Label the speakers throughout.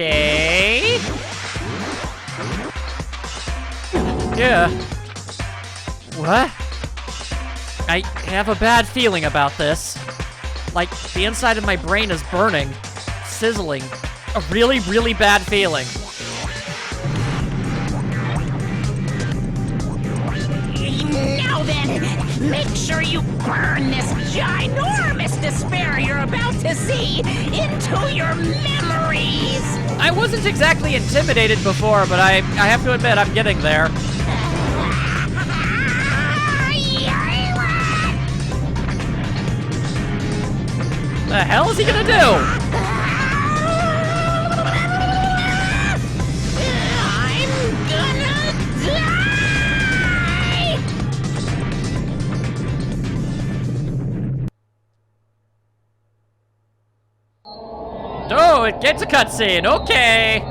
Speaker 1: Okay. Yeah. What? I have a bad feeling about this. Like, the inside of my brain is burning, sizzling. A really, really bad feeling.
Speaker 2: Now then, make sure you burn this ginormous despair you're about to see into your memories!
Speaker 1: I wasn't exactly intimidated before, but I have to admit, I'm getting there. The hell is he gonna do?
Speaker 2: I'm gonna die!
Speaker 1: Oh, it gets a cutscene. Okay.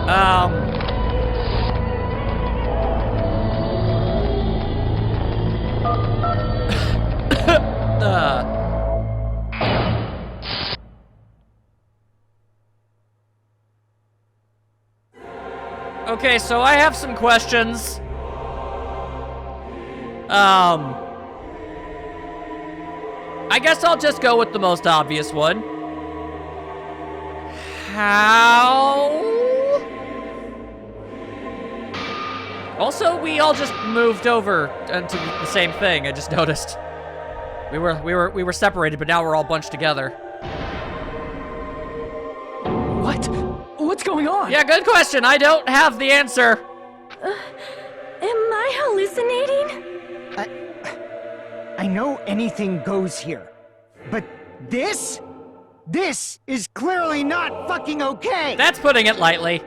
Speaker 1: Huh? Okay, so I have some questions. I guess I'll just go with the most obvious one. How? Also, we all just moved over into the same thing. I just noticed. We were separated, but now we're all bunched together.
Speaker 3: What? What's going on?
Speaker 1: Yeah, good question. I don't have the answer.
Speaker 4: Am I hallucinating?
Speaker 5: I know anything goes here, but this is clearly not fucking okay!
Speaker 1: That's putting it lightly.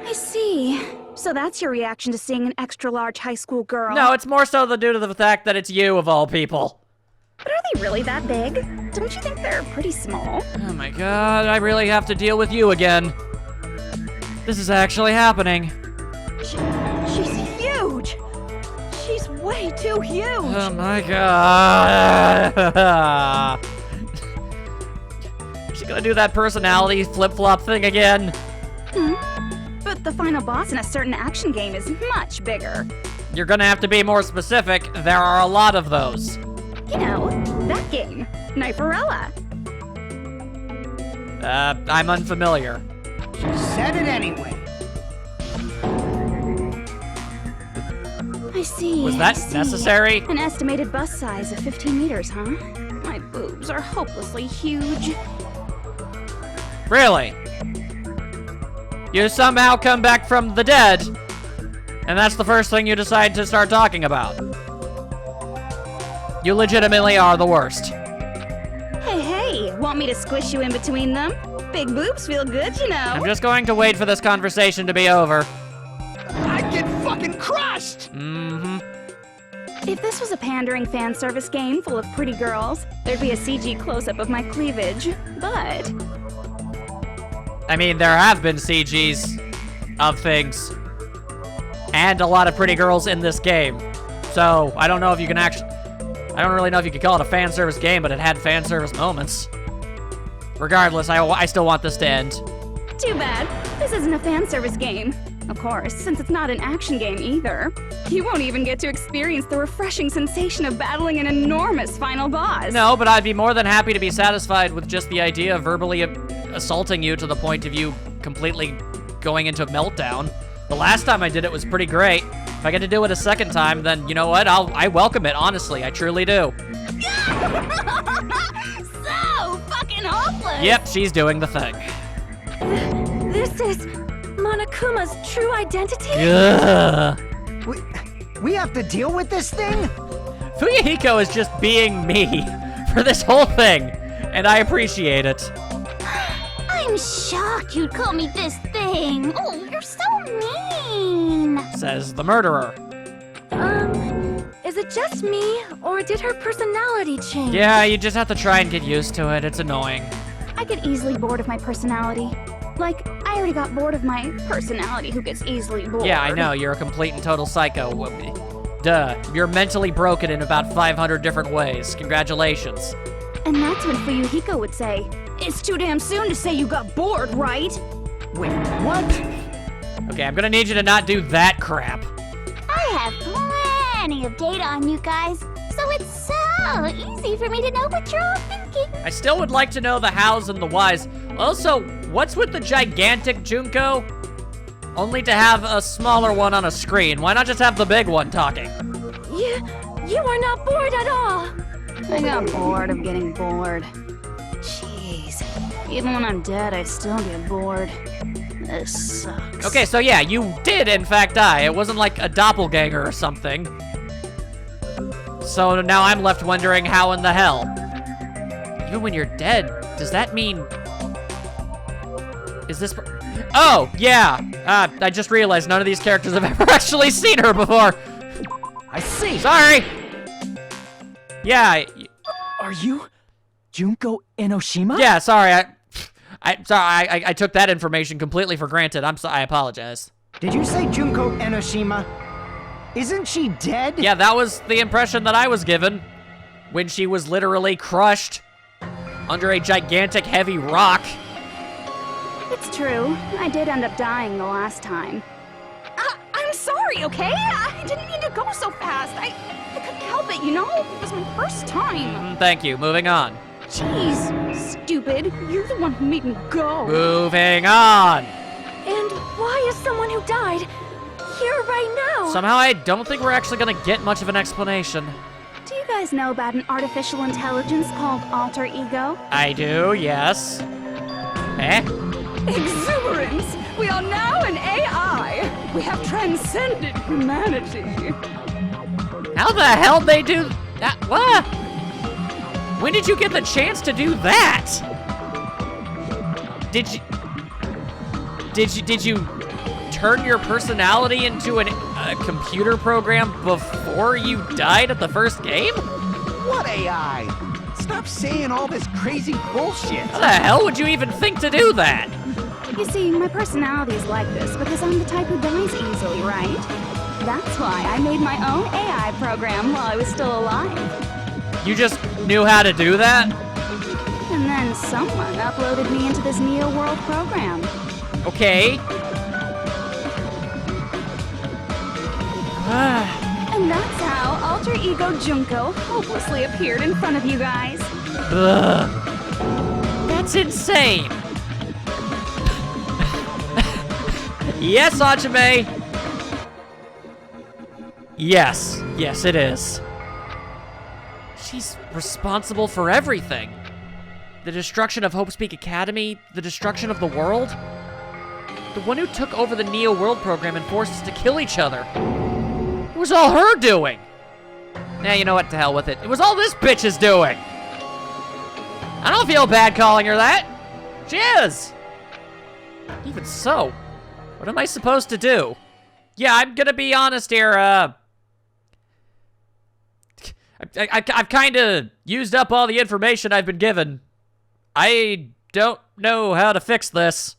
Speaker 4: I see. So that's your reaction to seeing an extra-large high school girl?
Speaker 1: No, it's more so due to the fact that it's you, of all people.
Speaker 4: But are they really that big? Don't you think they're pretty small?
Speaker 1: Oh my god, I really have to deal with you again. This is actually happening.
Speaker 4: She's huge! She's way too huge!
Speaker 1: Oh my god. Is she gonna do that personality flip-flop thing again?
Speaker 4: But the final boss in a certain action game is much bigger.
Speaker 1: You're gonna have to be more specific. There are a lot of those.
Speaker 4: You know, that game. Kniferella.
Speaker 1: I'm unfamiliar.
Speaker 5: She said it anyway.
Speaker 4: I see.
Speaker 1: Was that necessary?
Speaker 4: An estimated bust size of 15 meters, huh? My boobs are hopelessly huge.
Speaker 1: Really? You somehow come back from the dead, and that's the first thing you decide to start talking about. You legitimately are the worst.
Speaker 4: Hey, want me to squish you in between them? Big boobs feel good, you know.
Speaker 1: I'm just going to wait for this conversation to be over.
Speaker 5: I'd get fucking crushed!
Speaker 4: If this was a pandering fan service game full of pretty girls, there'd be a CG close-up of my cleavage. But
Speaker 1: I mean, there have been CGs of things, and a lot of pretty girls in this game. So, I don't know if you can actually... I don't really know if you could call it a fan service game, but it had fan service moments. Regardless, I still want this to end.
Speaker 4: too bad. This isn't a fan service game. Of course, since it's not an action game either. You won't even get to experience the refreshing sensation of battling an enormous final boss.
Speaker 1: No, but I'd be more than happy to be satisfied with just the idea of verbally assaulting you to the point of you completely going into meltdown. The last time I did it was pretty great. If I get to do it a second time, then you know what? I welcome it, honestly. I truly do.
Speaker 4: So fucking hopeless!
Speaker 1: Yep, she's doing the thing.
Speaker 4: This is Monokuma's true identity?
Speaker 1: Ugh.
Speaker 5: We have to deal with this thing?
Speaker 1: Fuyuhiko is just being me for this whole thing, and I appreciate it.
Speaker 2: I'm shocked you'd call me this thing.
Speaker 6: kidding! Oh, you're so mean!
Speaker 1: Says the murderer.
Speaker 6: Is it just me, or did her personality change?
Speaker 1: Yeah, you just have to try and get used to it. It's annoying.
Speaker 4: I get easily bored of my personality. Like, I already got bored of my personality who gets easily bored.
Speaker 1: Yeah, I know. You're a complete and total psycho. Duh. You're mentally broken in about 500 different ways. Congratulations.
Speaker 4: And that's when Fuyuhiko would say, "It's too damn soon to say you got bored, right?"
Speaker 5: Wait, what?
Speaker 1: Okay, I'm gonna need you to not do that crap.
Speaker 6: I have plenty of data on you guys, so it's so easy for me to know what you're all thinking.
Speaker 1: I still would like to know the hows and the whys. Also, what's with the gigantic Junko? Only to have a smaller one on a screen. Why not just have the big one talking?
Speaker 6: You are not bored at all.
Speaker 4: I got bored of getting bored. Jeez. Even when I'm dead, I still get bored. This sucks.
Speaker 1: Okay, so yeah, you did in fact die. It wasn't like a doppelganger or something. So now I'm left wondering how in the hell. Even when you're dead, does that mean... Is this... Oh, yeah. I just realized none of these characters have ever actually seen her before.
Speaker 5: I see.
Speaker 1: Sorry. Yeah.
Speaker 3: Are you Junko Enoshima?
Speaker 1: Yeah, sorry. I took that information completely for granted. I apologize.
Speaker 5: Did you say Junko Enoshima? Isn't she dead?
Speaker 1: Yeah, that was the impression that I was given when she was literally crushed under a gigantic heavy rock.
Speaker 4: It's true. I did end up dying the last time. I'm sorry, okay? I didn't mean to go so fast. I couldn't help it, you know? It was my first time.
Speaker 1: Thank you. Moving on.
Speaker 4: Jeez, stupid. You're the one who made me go.
Speaker 1: Moving on.
Speaker 6: And why is someone who died here right now?
Speaker 1: Somehow I don't think we're actually gonna get much of an explanation.
Speaker 4: Do you guys know about an artificial intelligence called alter ego?
Speaker 1: I do, yes. Eh?
Speaker 4: Exuberance! We are now an AI! We have transcended humanity!
Speaker 1: How the hell they do that? What? When did you get the chance to do that? Did you turn your personality into a computer program before you died at the first game?
Speaker 7: What AI? Stop saying all this crazy bullshit.
Speaker 1: How the hell would you even think to do that?
Speaker 4: You see, my personality is like this because I'm the type who dies easily, right? That's why I made my own AI program while I was still alive.
Speaker 1: You just knew how to do that?
Speaker 4: And then someone uploaded me into this Neo World program.
Speaker 1: Okay.
Speaker 4: And that's how alter ego Junko hopelessly appeared in front of you guys.
Speaker 1: Ugh. That's insane. Yes, Hajime. Yes. Yes, it is. She's responsible for everything. The destruction of Hope Speak Academy, the destruction of the world. The one who took over the Neo World program and forced us to kill each other. It was all her doing. Nah, you know what? To hell with it. It was all this bitch's doing. I don't feel bad calling her that. She is. Even so, what am I supposed to do? Yeah, I'm gonna be honest here. I've kind of used up all the information I've been given. I don't know how to fix this.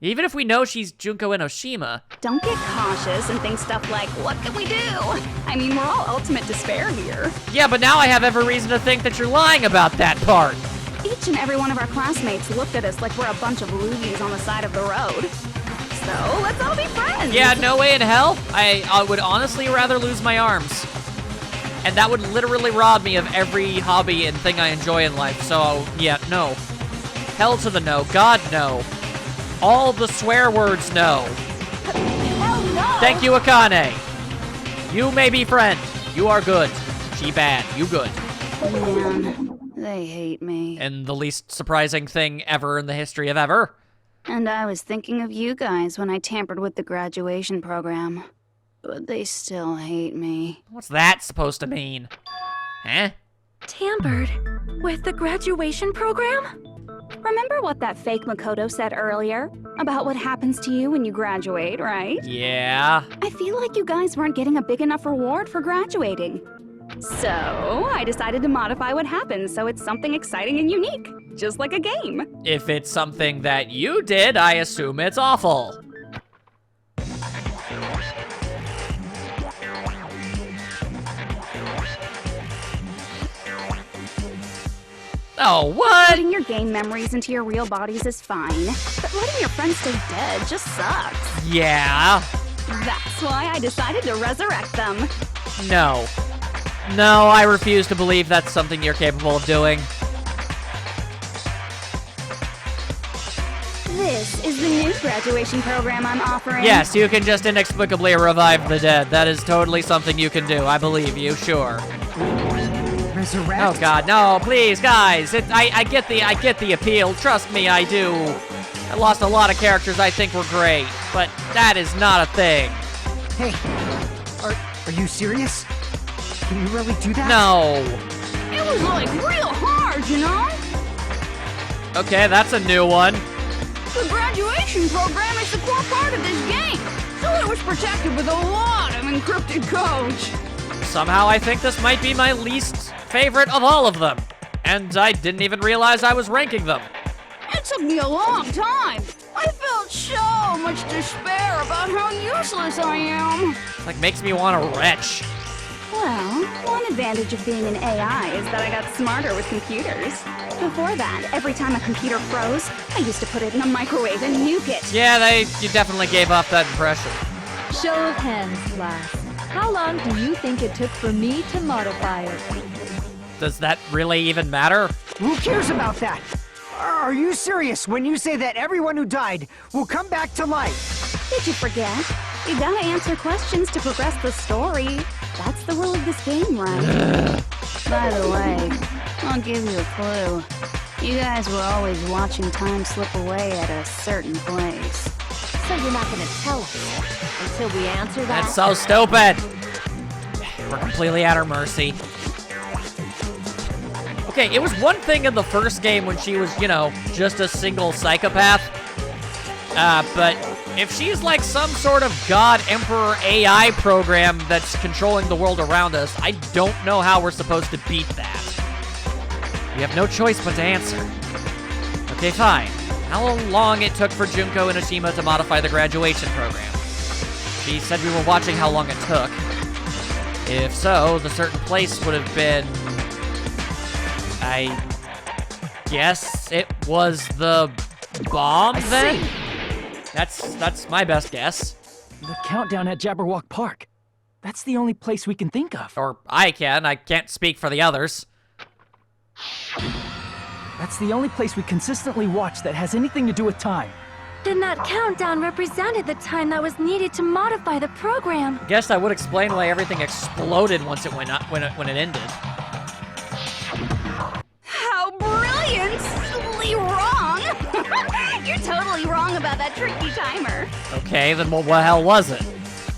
Speaker 1: Even if we know she's Junko Enoshima.
Speaker 4: Don't get cautious and think stuff like, what can we do? I mean, we're all ultimate despair here.
Speaker 1: Yeah, but now I have every reason to think that you're lying about that part.
Speaker 4: Each and every one of our classmates looked at us like we're a bunch of loogies on the side of the road. So, let's all be friends.
Speaker 1: Yeah, no way in hell. I would honestly rather lose my arms. And that would literally rob me of every hobby and thing I enjoy in life. So, yeah, no. Hell to the no. God, no. All the swear words, no.
Speaker 6: Hell no!
Speaker 1: Thank you, Akane. You may be friend. You are good. She bad. You good.
Speaker 4: Man, they hate me.
Speaker 1: And the least surprising thing ever in the history of ever.
Speaker 4: And I was thinking of you guys when I tampered with the graduation program. But they still hate me.
Speaker 1: What's that supposed to mean? Huh?
Speaker 6: Tampered with the graduation program?
Speaker 4: Remember what that fake Makoto said earlier? About what happens to you when you graduate, right?
Speaker 1: Yeah.
Speaker 4: I feel like you guys weren't getting a big enough reward for graduating. So, I decided to modify what happens so it's something exciting and unique. Just like a game.
Speaker 1: If it's something that you did, I assume it's awful. Oh, what?
Speaker 4: Putting your game memories into your real bodies is fine, but letting your friends stay dead just sucks.
Speaker 1: Yeah.
Speaker 4: That's why I decided to resurrect them.
Speaker 1: No. No, I refuse to believe that's something you're capable of doing.
Speaker 4: This is the new graduation program I'm offering.
Speaker 1: Yes, you can just inexplicably revive the dead. That is totally something you can do. I believe you, sure.
Speaker 5: Resurrect?
Speaker 1: Oh God, no! Please, guys! I get the appeal. Trust me, I do. I lost a lot of characters I think were great, but that is not a thing.
Speaker 5: Hey, are you serious? Can you really do that?
Speaker 1: No.
Speaker 4: It was like real hard, you know?
Speaker 1: Okay, that's a new one.
Speaker 4: The graduation program is the core part of this game, so it was protected with a lot of encrypted codes.
Speaker 1: Somehow I think this might be my least favorite of all of them, and I didn't even realize I was ranking them.
Speaker 4: It took me a long time. I felt so much despair about how useless I am.
Speaker 1: Like, makes me want to retch.
Speaker 4: Well, one advantage of being an AI is that I got smarter with computers. Before that, every time a computer froze, I used to put it in a microwave and nuke it.
Speaker 1: Yeah, you definitely gave off that impression.
Speaker 8: Show of hands, class. How long do you think it took for me to modify it?
Speaker 1: Does that really even matter?
Speaker 5: Who cares about that? Are you serious when you say that everyone who died will come back to life?
Speaker 4: Did you forget? You gotta answer questions to progress the story. That's the rule of this game, right? By the way, I'll give you a clue. You guys were always watching time slip away at a certain place.
Speaker 8: So you're not gonna tell us until we answer that?
Speaker 1: That's so stupid. We're completely at her mercy. Okay, it was one thing in the first game when she was, you know, just a single psychopath. But if she's like some sort of God Emperor AI program that's controlling the world around us, I don't know how we're supposed to beat that. We have no choice but to answer. Okay, fine. How long it took for Junko and Hajime to modify the graduation program? She said we were watching how long it took. If so, the certain place would have been... I guess it was the bomb then? That's my best guess.
Speaker 3: The countdown at Jabberwock Park. That's the only place we can think of.
Speaker 1: Or I can't speak for the others.
Speaker 3: That's the only place we consistently watch that has anything to do with time.
Speaker 8: Then that countdown represented the time that was needed to modify the program.
Speaker 1: Guess that would explain why everything exploded once it went up, when it ended.
Speaker 4: How brilliantly wrong! You're totally wrong about that tricky timer.
Speaker 1: Okay, then what the hell was it?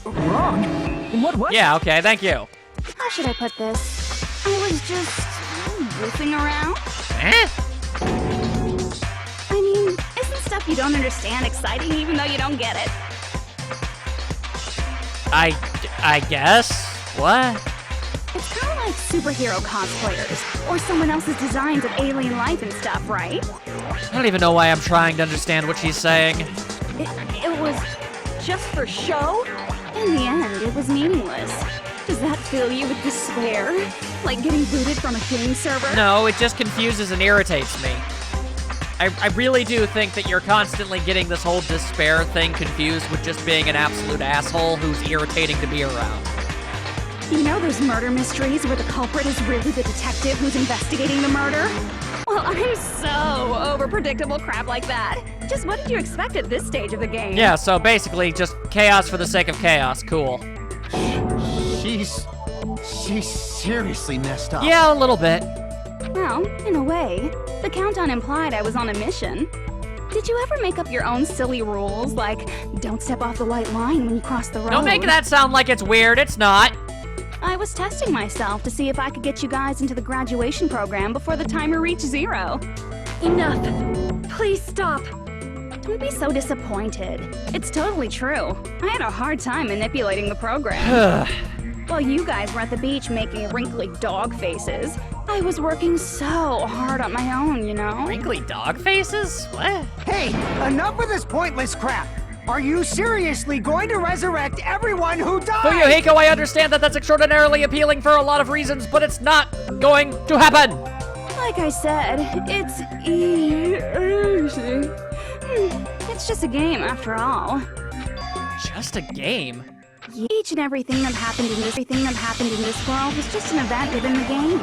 Speaker 3: Wrong? In what way?
Speaker 1: Yeah, okay, thank you.
Speaker 4: How should I put this? I was just goofing around.
Speaker 1: Eh?
Speaker 4: I mean, isn't stuff you don't understand exciting even though you don't get it?
Speaker 1: I guess? What?
Speaker 4: It's kind of like superhero cosplayers, or someone else's designs of alien life and stuff, right?
Speaker 1: I don't even know why I'm trying to understand what she's saying.
Speaker 4: It was just for show? In the end, it was meaningless. Does that fill you with despair? Like getting booted from a game server?
Speaker 1: No, it just confuses and irritates me. I really do think that you're constantly getting this whole despair thing confused with just being an absolute asshole who's irritating to be around.
Speaker 4: You know those murder mysteries where the culprit is really the detective who's investigating the murder? Well, I'm so over predictable crap like that. Just what did you expect at this stage of the game?
Speaker 1: Yeah, so basically just chaos for the sake of chaos. Cool.
Speaker 7: She's seriously messed up.
Speaker 1: Yeah, a little bit.
Speaker 4: Well, in a way, the countdown implied I was on a mission. Did you ever make up your own silly rules, like don't step off the white line when you cross the road?
Speaker 1: Don't make that sound like it's weird. It's not.
Speaker 4: I was testing myself to see if I could get you guys into the graduation program before the timer reached 0.
Speaker 8: Enough. Please stop.
Speaker 4: Don't be so disappointed. It's totally true. I had a hard time manipulating the program. While you guys were at the beach making wrinkly dog faces, I was working so hard on my own, you know?
Speaker 1: Wrinkly dog faces? What?
Speaker 5: Hey, enough with this pointless crap. Are you seriously going to resurrect everyone who died?
Speaker 1: Fuyuhiko, I understand that that's extraordinarily appealing for a lot of reasons, but it's not going to happen.
Speaker 4: Like I said, it's easy. It's just a game after all.
Speaker 1: Just a game?
Speaker 4: Each and everything that happened in this world was just an event within the game.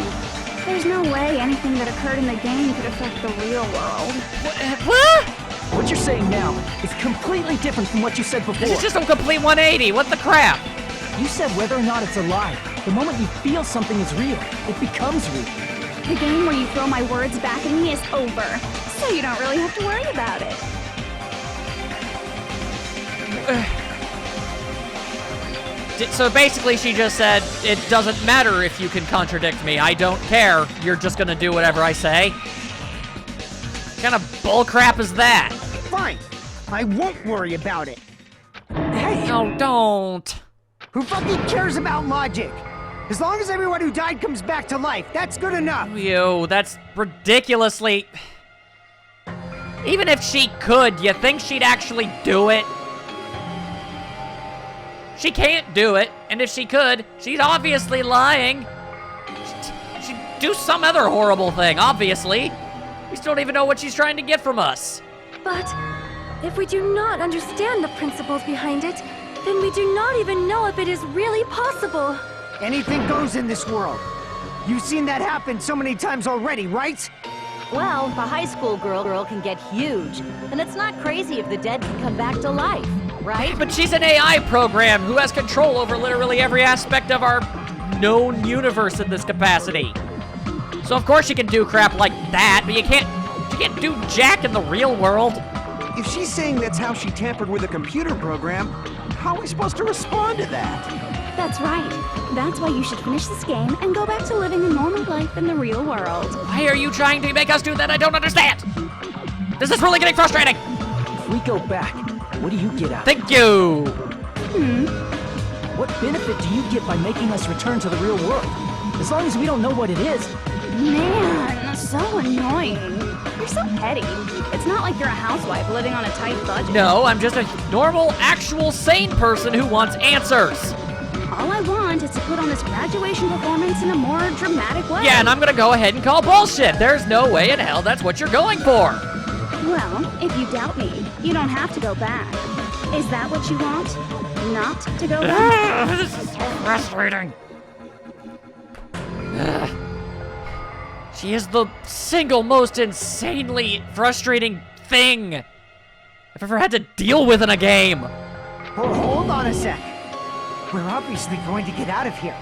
Speaker 4: There's no way anything that occurred in the game could affect the real world.
Speaker 1: What?
Speaker 3: What you're saying now is completely different from what you said before.
Speaker 1: This is just a complete 180. What the crap?
Speaker 3: You said whether or not it's alive. The moment you feel something is real, it becomes real.
Speaker 4: The game where you throw my words back at me is over, so you don't really have to worry about it.
Speaker 1: So basically she just said, it doesn't matter if you can contradict me. I don't care. You're just gonna do whatever I say. What kind of bullcrap is that?
Speaker 5: Fine. I won't worry about it. Hey,
Speaker 1: No, don't.
Speaker 5: who fucking cares about logic? As long as everyone who died comes back to life, that's good enough.
Speaker 1: You, that's ridiculously... Even if she could, you think she'd actually do it? She can't do it, and if she could, she's obviously lying. She'd do some other horrible thing, obviously. We still don't even know what she's trying to get from us.
Speaker 8: But if we do not understand the principles behind it, then we do not even know if it is really possible.
Speaker 5: Anything goes in this world. You've seen that happen so many times already, right?
Speaker 9: Well, if a high school girl can get huge, then it's not crazy if the dead can come back to life, right?
Speaker 1: But she's an AI program who has control over literally every aspect of our known universe in this capacity. So of course she can do crap like that, but she can't do jack in the real world.
Speaker 7: If she's saying that's how she tampered with a computer program, how are we supposed to respond to that?
Speaker 4: That's right. That's why you should finish this game and go back to living a normal life in the real world.
Speaker 1: Why are you trying to make us do that? I don't understand. This is really getting frustrating.
Speaker 3: If we go back, what do you get out of it?
Speaker 1: Thank you.
Speaker 3: What benefit do you get by making us return to the real world? As long as we don't know what it is.
Speaker 4: Man, so annoying. You're so petty. It's not like you're a housewife living on a tight budget.
Speaker 1: No, I'm just a normal, actual, sane person who wants answers.
Speaker 4: All I want is to put on this graduation performance in a more dramatic way.
Speaker 1: Yeah, and I'm gonna go ahead and call bullshit. There's no way in hell that's what you're going for.
Speaker 4: Well, if you doubt me, you don't have to go back. Is that what you want? Not to go back?
Speaker 1: This is so frustrating. She is the single most insanely frustrating thing I've ever had to deal with in a game.
Speaker 5: Oh, hold on a sec. We're obviously going to get out of here.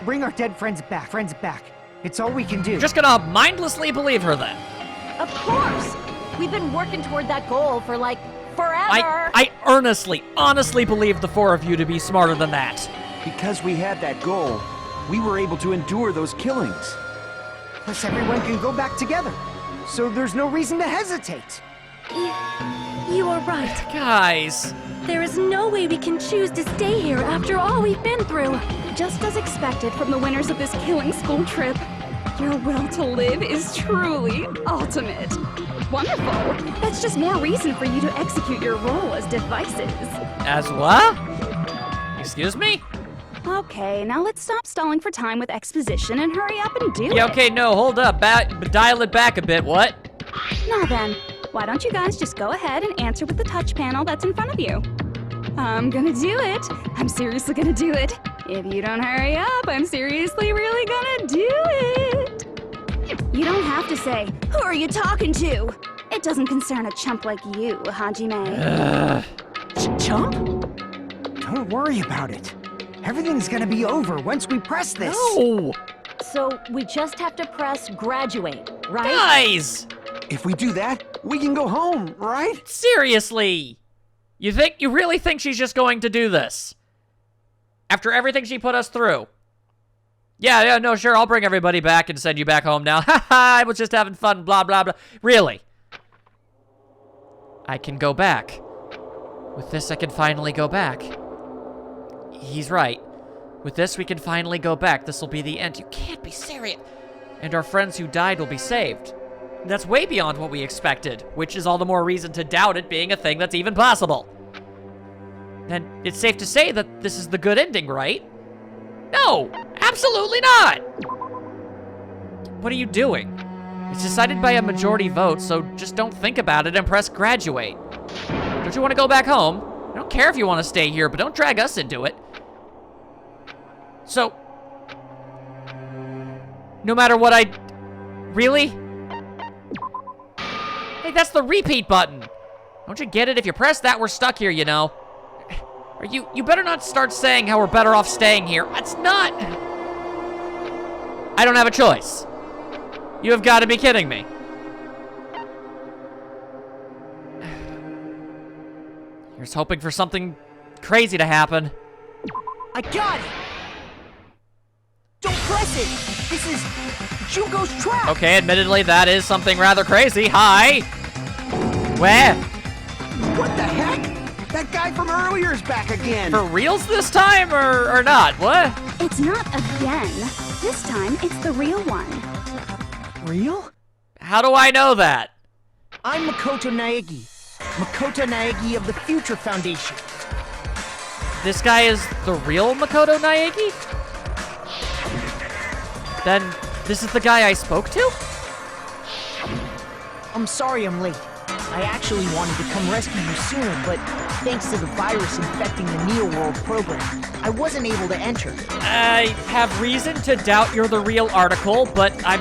Speaker 5: Bring our dead friends back. It's all we can do.
Speaker 1: You're just gonna mindlessly believe her then.
Speaker 9: Of course! We've been working toward that goal for, like, forever!
Speaker 1: I honestly believe the four of you to be smarter than that.
Speaker 7: Because we had that goal, we were able to endure those killings.
Speaker 5: Plus everyone can go back together. So there's no reason to hesitate.
Speaker 8: You are right.
Speaker 1: Guys.
Speaker 8: There is no way we can choose to stay here after all we've been through.
Speaker 4: Just as expected from the winners of this killing school trip, your will to live is truly ultimate. Wonderful. That's just more reason for you to execute your role as devices.
Speaker 1: As what? Excuse me?
Speaker 4: Okay, now let's stop stalling for time with exposition and hurry up and do it.
Speaker 1: Yeah, okay, no, hold up. Dial it back a bit, what?
Speaker 4: Now then, why don't you guys just go ahead and answer with the touch panel that's in front of you? I'm gonna do it. I'm seriously gonna do it. If you don't hurry up, I'm seriously really gonna do it. You don't have to say, who are you talking to? It doesn't concern a chump like you, Hajime.
Speaker 5: Chump? Don't worry about it. Everything's gonna be over once we press this.
Speaker 1: No!
Speaker 9: So we just have to press graduate, right?
Speaker 1: Guys!
Speaker 7: If we do that, we can go home, right?
Speaker 1: Seriously! You really think she's just going to do this? After everything she put us through? Yeah, no, sure, I'll bring everybody back and send you back home now. Haha, I was just having fun, blah, blah, blah. Really? I can go back. With this, I can finally go back. He's right. With this, we can finally go back. This will be the end. You can't be serious. And our friends who died will be saved. That's way beyond what we expected, which is all the more reason to doubt it being a thing that's even possible. Then it's safe to say that this is the good ending, right? No, absolutely not! What are you doing? It's decided by a majority vote, so just don't think about it and press graduate. Don't you want to go back home? I don't care if you want to stay here, but don't drag us into it. So, no matter what I... Really? Hey, that's the repeat button. Don't you get it? If you press that, we're stuck here, you know. You better not start saying how we're better off staying here. That's not... I don't have a choice. You have got to be kidding me. You're just hoping for something crazy to happen.
Speaker 5: I got it! Don't press it! This is Junko's trap!
Speaker 1: Okay, admittedly, that is something rather crazy. Hi! Where?
Speaker 7: What the heck? That guy from earlier is back again.
Speaker 1: For reals this time, or not? What?
Speaker 4: It's not again. This time, it's the real one.
Speaker 5: Real?
Speaker 1: How do I know that?
Speaker 5: I'm Makoto Naegi. Makoto Naegi of the Future Foundation.
Speaker 1: This guy is the real Makoto Naegi? Then, this is the guy I spoke to?
Speaker 5: I'm sorry I'm late. I actually wanted to come rescue you sooner, but thanks to the virus infecting the Neo World program, I wasn't able to enter.
Speaker 1: I have reason to doubt you're the real article, but I'm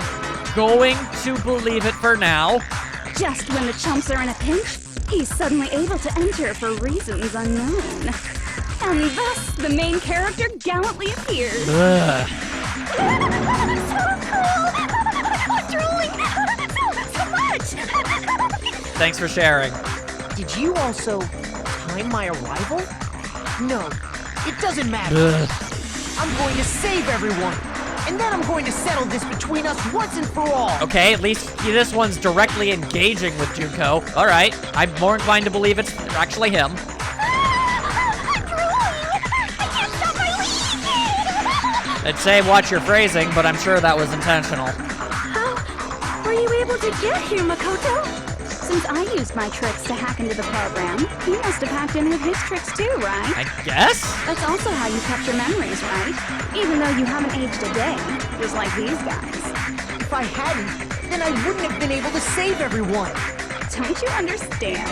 Speaker 1: going to believe it for now.
Speaker 4: Just when the chumps are in a pinch, he's suddenly able to enter for reasons unknown. And thus, the main character gallantly appears.
Speaker 1: Ugh.
Speaker 4: So cool! I'm drooling! So much!
Speaker 1: Thanks for sharing.
Speaker 5: Did you also time my arrival? No, it doesn't matter.
Speaker 1: Ugh.
Speaker 5: I'm going to save everyone, and then I'm going to settle this between us once and for all.
Speaker 1: Okay, at least this one's directly engaging with Junko. All right, I'm more inclined to believe it's actually him.
Speaker 6: I'm drooling! I can't stop my leaking!
Speaker 1: I'd say watch your phrasing, but I'm sure that was intentional.
Speaker 8: How were you able to get here, Makoto?
Speaker 4: Since I used my tricks to hack into the program, you must have hacked in with his tricks too, right?
Speaker 1: I guess?
Speaker 4: That's also how you kept your memories, right? Even though you haven't aged a day, just like these guys.
Speaker 5: If I hadn't, then I wouldn't have been able to save everyone.
Speaker 4: Don't you understand?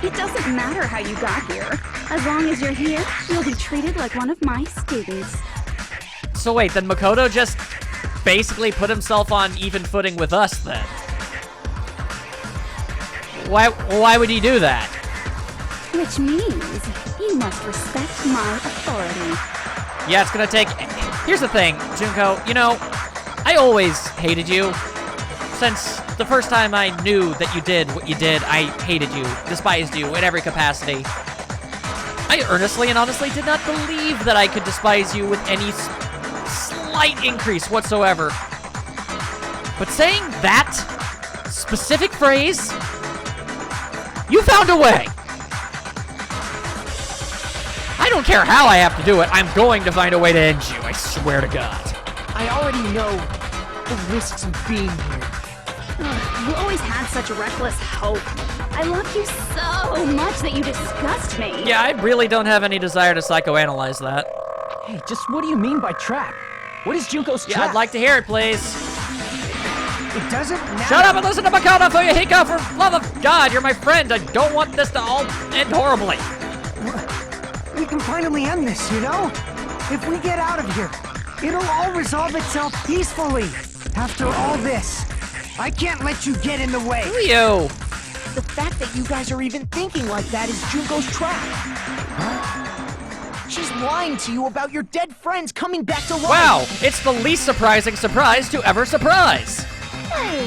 Speaker 4: It doesn't matter how you got here. As long as you're here, you'll be treated like one of my students.
Speaker 1: So wait, then Makoto just basically put himself on even footing with us then? Why would he do that?
Speaker 4: Which means you must respect my authority.
Speaker 1: Yeah, it's gonna take... Here's the thing, Junko, you know, I always hated you. Since the first time I knew that you did what you did, I hated you, despised you in every capacity. I earnestly and honestly did not believe that I could despise you with any slight increase whatsoever. But saying that specific phrase, you found a way. I don't care how I have to do it, I'm going to find a way to end you, I swear to God.
Speaker 5: I already know the risks of being here.
Speaker 4: You always had such reckless hope. I loved you so much that you disgust me.
Speaker 1: Yeah, I really don't have any desire to psychoanalyze that.
Speaker 3: Hey, just what do you mean by trap? What is Junko's trap?
Speaker 1: Yeah, I'd like to hear it, please.
Speaker 5: It doesn't matter.
Speaker 1: Shut up and listen to Makoto for your hiccup, for love of God, you're my friend. I don't want this to all end horribly.
Speaker 5: We can finally end this, you know? If we get out of here, it'll all resolve itself peacefully. After all this, I can't let you get in the way.
Speaker 1: Who are you?
Speaker 5: The fact that you guys are even thinking like that is Junko's trap. Huh? She's lying to you about your dead friends coming back to life.
Speaker 1: Wow, it's the least surprising surprise to ever surprise.
Speaker 6: Hey,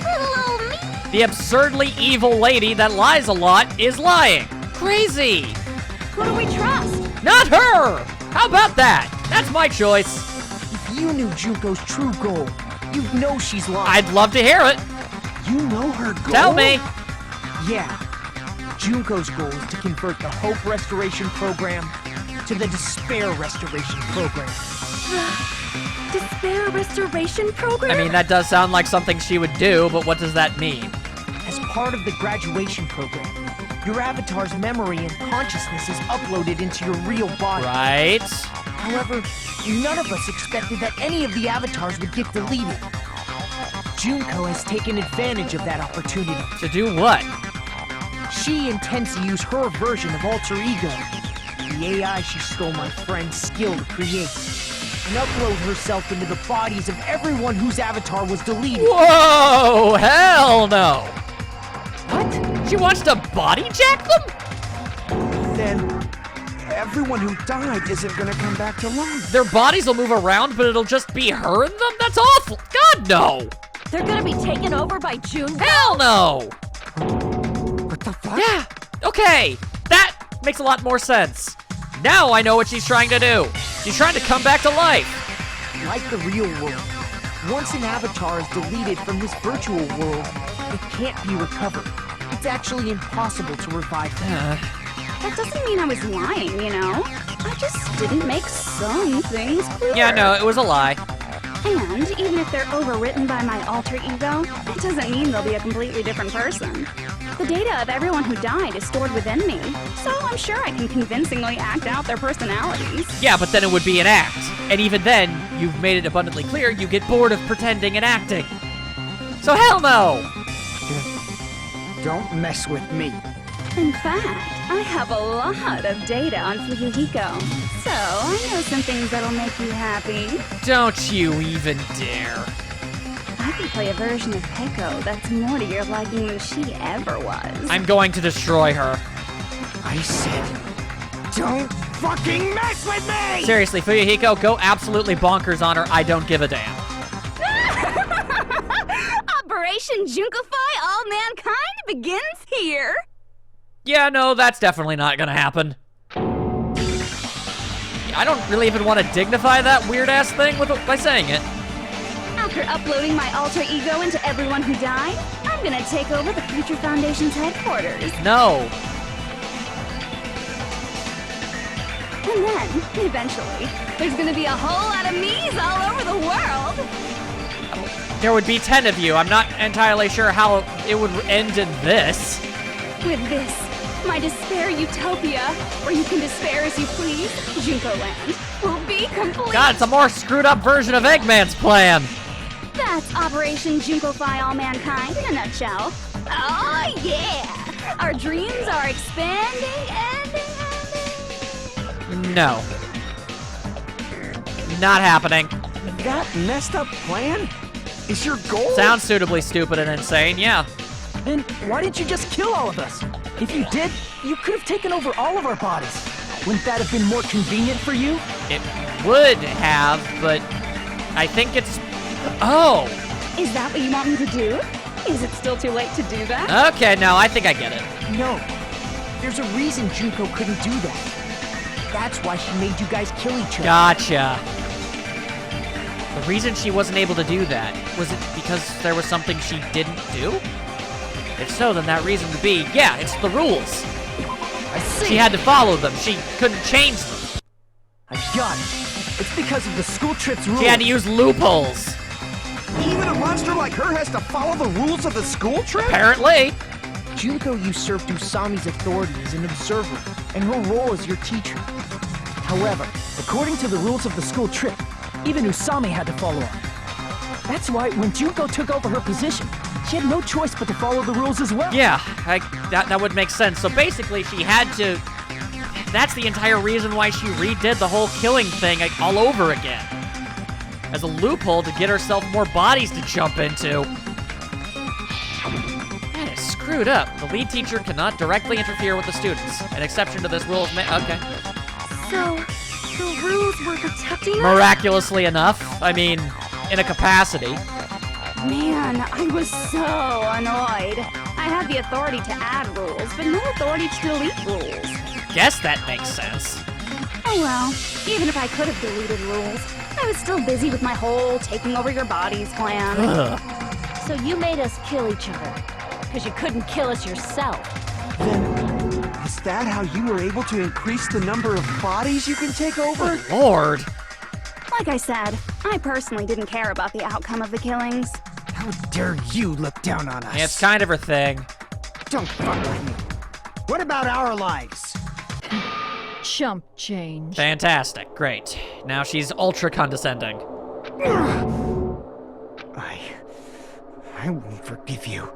Speaker 6: little old me.
Speaker 1: The absurdly evil lady that lies a lot is lying. Crazy.
Speaker 4: Who do we trust?
Speaker 1: Not her! How about that? That's my choice.
Speaker 5: If you knew Junko's true goal, you'd know she's lying.
Speaker 1: I'd love to hear it.
Speaker 5: You know her goal?
Speaker 1: Tell me.
Speaker 5: Yeah. Junko's goal is to convert the Hope Restoration Program to the Despair Restoration Program.
Speaker 8: Despair Restoration Program?
Speaker 1: I mean, that does sound like something she would do, but what does that mean?
Speaker 5: As part of the graduation program, your avatar's memory and consciousness is uploaded into your real body.
Speaker 1: Right.
Speaker 5: However, none of us expected that any of the avatars would get deleted. Junko has taken advantage of that opportunity.
Speaker 1: To do what?
Speaker 5: She intends to use her version of Alter Ego, the AI she stole my friend's skill to create, and upload herself into the bodies of everyone whose avatar was deleted.
Speaker 1: Whoa! Hell no!
Speaker 5: What?
Speaker 1: She wants to body jack them?
Speaker 7: Then everyone who died isn't gonna come back to life.
Speaker 1: Their bodies will move around, but it'll just be her in them? That's awful! God, no!
Speaker 9: They're gonna be taken over by Junko?
Speaker 1: Hell no!
Speaker 5: What the fuck?
Speaker 1: Yeah, okay, that makes a lot more sense. Now I know what she's trying to do. She's trying to come back to life.
Speaker 5: Like the real world, once an avatar is deleted from this virtual world, it can't be recovered. It's actually impossible to revive them.
Speaker 4: That doesn't mean I was lying, you know? I just didn't make some things clear.
Speaker 1: Yeah, no, it was a lie.
Speaker 4: And even if they're overwritten by my alter ego, it doesn't mean they'll be a completely different person. The data of everyone who died is stored within me, so I'm sure I can convincingly act out their personalities.
Speaker 1: Yeah, but then it would be an act. And even then, you've made it abundantly clear you get bored of pretending and acting. So hell no!
Speaker 5: Don't mess with me.
Speaker 4: In fact, I have a lot of data on Fuyuhiko, so I know some things that'll make you happy.
Speaker 1: Don't you even dare.
Speaker 4: I can play a version of Peko that's more to your liking than she ever was.
Speaker 1: I'm going to destroy her.
Speaker 5: I said, don't fucking mess with me!
Speaker 1: Seriously, Fuyuhiko, go absolutely bonkers on her. I don't give a damn.
Speaker 4: Operation Junkify All Mankind begins here.
Speaker 1: Yeah, no, that's definitely not gonna happen. I don't really even want to dignify that weird-ass thing by saying it.
Speaker 4: After uploading my alter ego into everyone who died, I'm gonna take over the Future Foundation's headquarters.
Speaker 1: No.
Speaker 4: And then, eventually, there's gonna be a whole lot of me's all over the world.
Speaker 1: There would be 10 of you. I'm not entirely sure how it would end in this.
Speaker 4: With this, my despair utopia, where you can despair as you please, Junko Land, will be complete.
Speaker 1: God, it's a more screwed up version of Eggman's plan.
Speaker 4: That's Operation Junkify All Mankind in a nutshell. Oh yeah! Our dreams are expanding and...
Speaker 1: No. Not happening.
Speaker 7: That messed up plan is your goal?
Speaker 1: Sounds suitably stupid and insane, yeah.
Speaker 3: Then why didn't you just kill all of us? If you did, you could have taken over all of our bodies. Wouldn't that have been more convenient for you?
Speaker 1: It would have, but I think it's... Oh!
Speaker 4: Is that what you want me to do? Is it still too late to do that?
Speaker 1: Okay, no, I think I get it.
Speaker 5: No. There's a reason Junko couldn't do that. That's why she made you guys kill each other.
Speaker 1: Gotcha. The reason she wasn't able to do that, was it because there was something she didn't do? If so, then that reason would be, yeah, it's the rules.
Speaker 5: I see.
Speaker 1: She had to follow them. She couldn't change them.
Speaker 3: I got it. It's because of the school trip's rules.
Speaker 1: She had to use loopholes.
Speaker 7: Even a monster like her has to follow the rules of the school trip?
Speaker 1: Apparently.
Speaker 5: Junko usurped Usami's authority as an observer, and her role as your teacher.
Speaker 3: However, according to the rules of the school trip, even Usami had to follow up. That's why when Junko took over her position, she had no choice but to follow the rules as well.
Speaker 1: Yeah, that would make sense. So basically, she had to... That's the entire reason why she redid the whole killing thing all over again. As a loophole to get herself more bodies to jump into. That is screwed up. The lead teacher cannot directly interfere with the students. An exception to this rule is okay.
Speaker 8: So, the rules were protecting us?
Speaker 1: Miraculously enough. I mean, in a capacity.
Speaker 4: Man, I was so annoyed. I had the authority to add rules, but no authority to delete rules.
Speaker 1: Guess that makes sense.
Speaker 4: Oh well, even if I could have deleted rules, I was still busy with my whole taking over your bodies plan.
Speaker 1: Ugh.
Speaker 9: So you made us kill each other, because you couldn't kill us yourself.
Speaker 7: Is that how you were able to increase the number of bodies you can take over?
Speaker 1: Lord.
Speaker 4: Like I said, I personally didn't care about the outcome of the killings.
Speaker 5: How dare you look down on us?
Speaker 1: It's kind of her thing.
Speaker 5: Don't fuck with me. What about our lives?
Speaker 9: Chump change.
Speaker 1: Fantastic. Great. Now she's ultra condescending.
Speaker 5: I won't forgive you.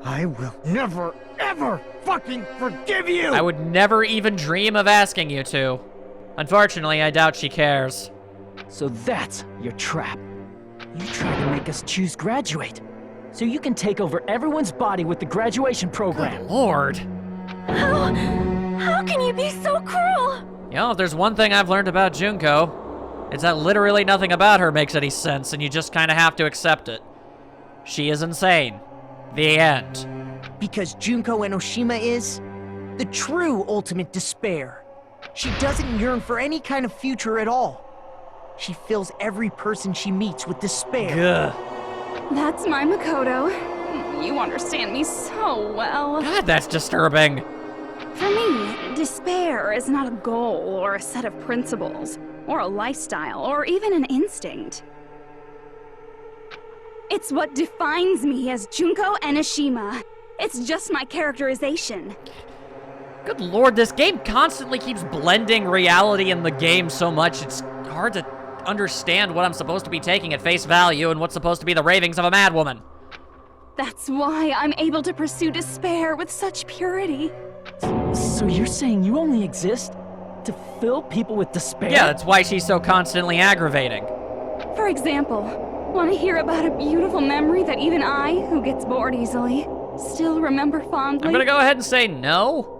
Speaker 5: I will never, ever fucking forgive you!
Speaker 1: I would never even dream of asking you to. Unfortunately, I doubt she cares.
Speaker 3: So that's your trap. You try to make us choose graduate, so you can take over everyone's body with the graduation program.
Speaker 1: Lord.
Speaker 8: How can you be so cruel?
Speaker 1: You know, if there's one thing I've learned about Junko, it's that literally nothing about her makes any sense, and you just kind of have to accept it. She is insane. The end.
Speaker 5: Because Junko Enoshima is the true ultimate despair. She doesn't yearn for any kind of future at all. She fills every person she meets with despair.
Speaker 1: Ugh.
Speaker 4: That's my Makoto. You understand me so well.
Speaker 1: God, that's disturbing.
Speaker 4: For me, despair is not a goal or a set of principles, or a lifestyle, or even an instinct. It's what defines me as Junko Enoshima. It's just my characterization.
Speaker 1: Good lord, this game constantly keeps blending reality in the game so much, it's hard to understand what I'm supposed to be taking at face value and what's supposed to be the ravings of a madwoman.
Speaker 4: That's why I'm able to pursue despair with such purity.
Speaker 3: So you're saying you only exist to fill people with despair?
Speaker 1: Yeah, that's why she's so constantly aggravating.
Speaker 4: For example, want to hear about a beautiful memory that even I, who gets bored easily, still remember fondly?
Speaker 1: I'm gonna go ahead and say no.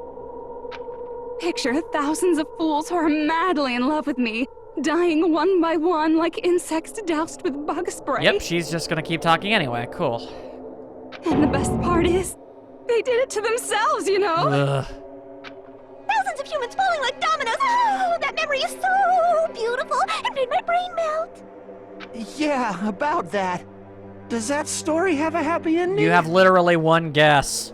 Speaker 4: Picture thousands of fools who are madly in love with me, dying one by one like insects doused with bug spray.
Speaker 1: Yep, she's just gonna keep talking anyway. Cool.
Speaker 4: And the best part is, they did it to themselves, you know?
Speaker 1: Ugh.
Speaker 6: Thousands of humans falling like dominoes. Oh, that memory is so beautiful. It made my brain melt.
Speaker 7: Yeah, about that. Does that story have a happy ending?
Speaker 1: You have literally one guess.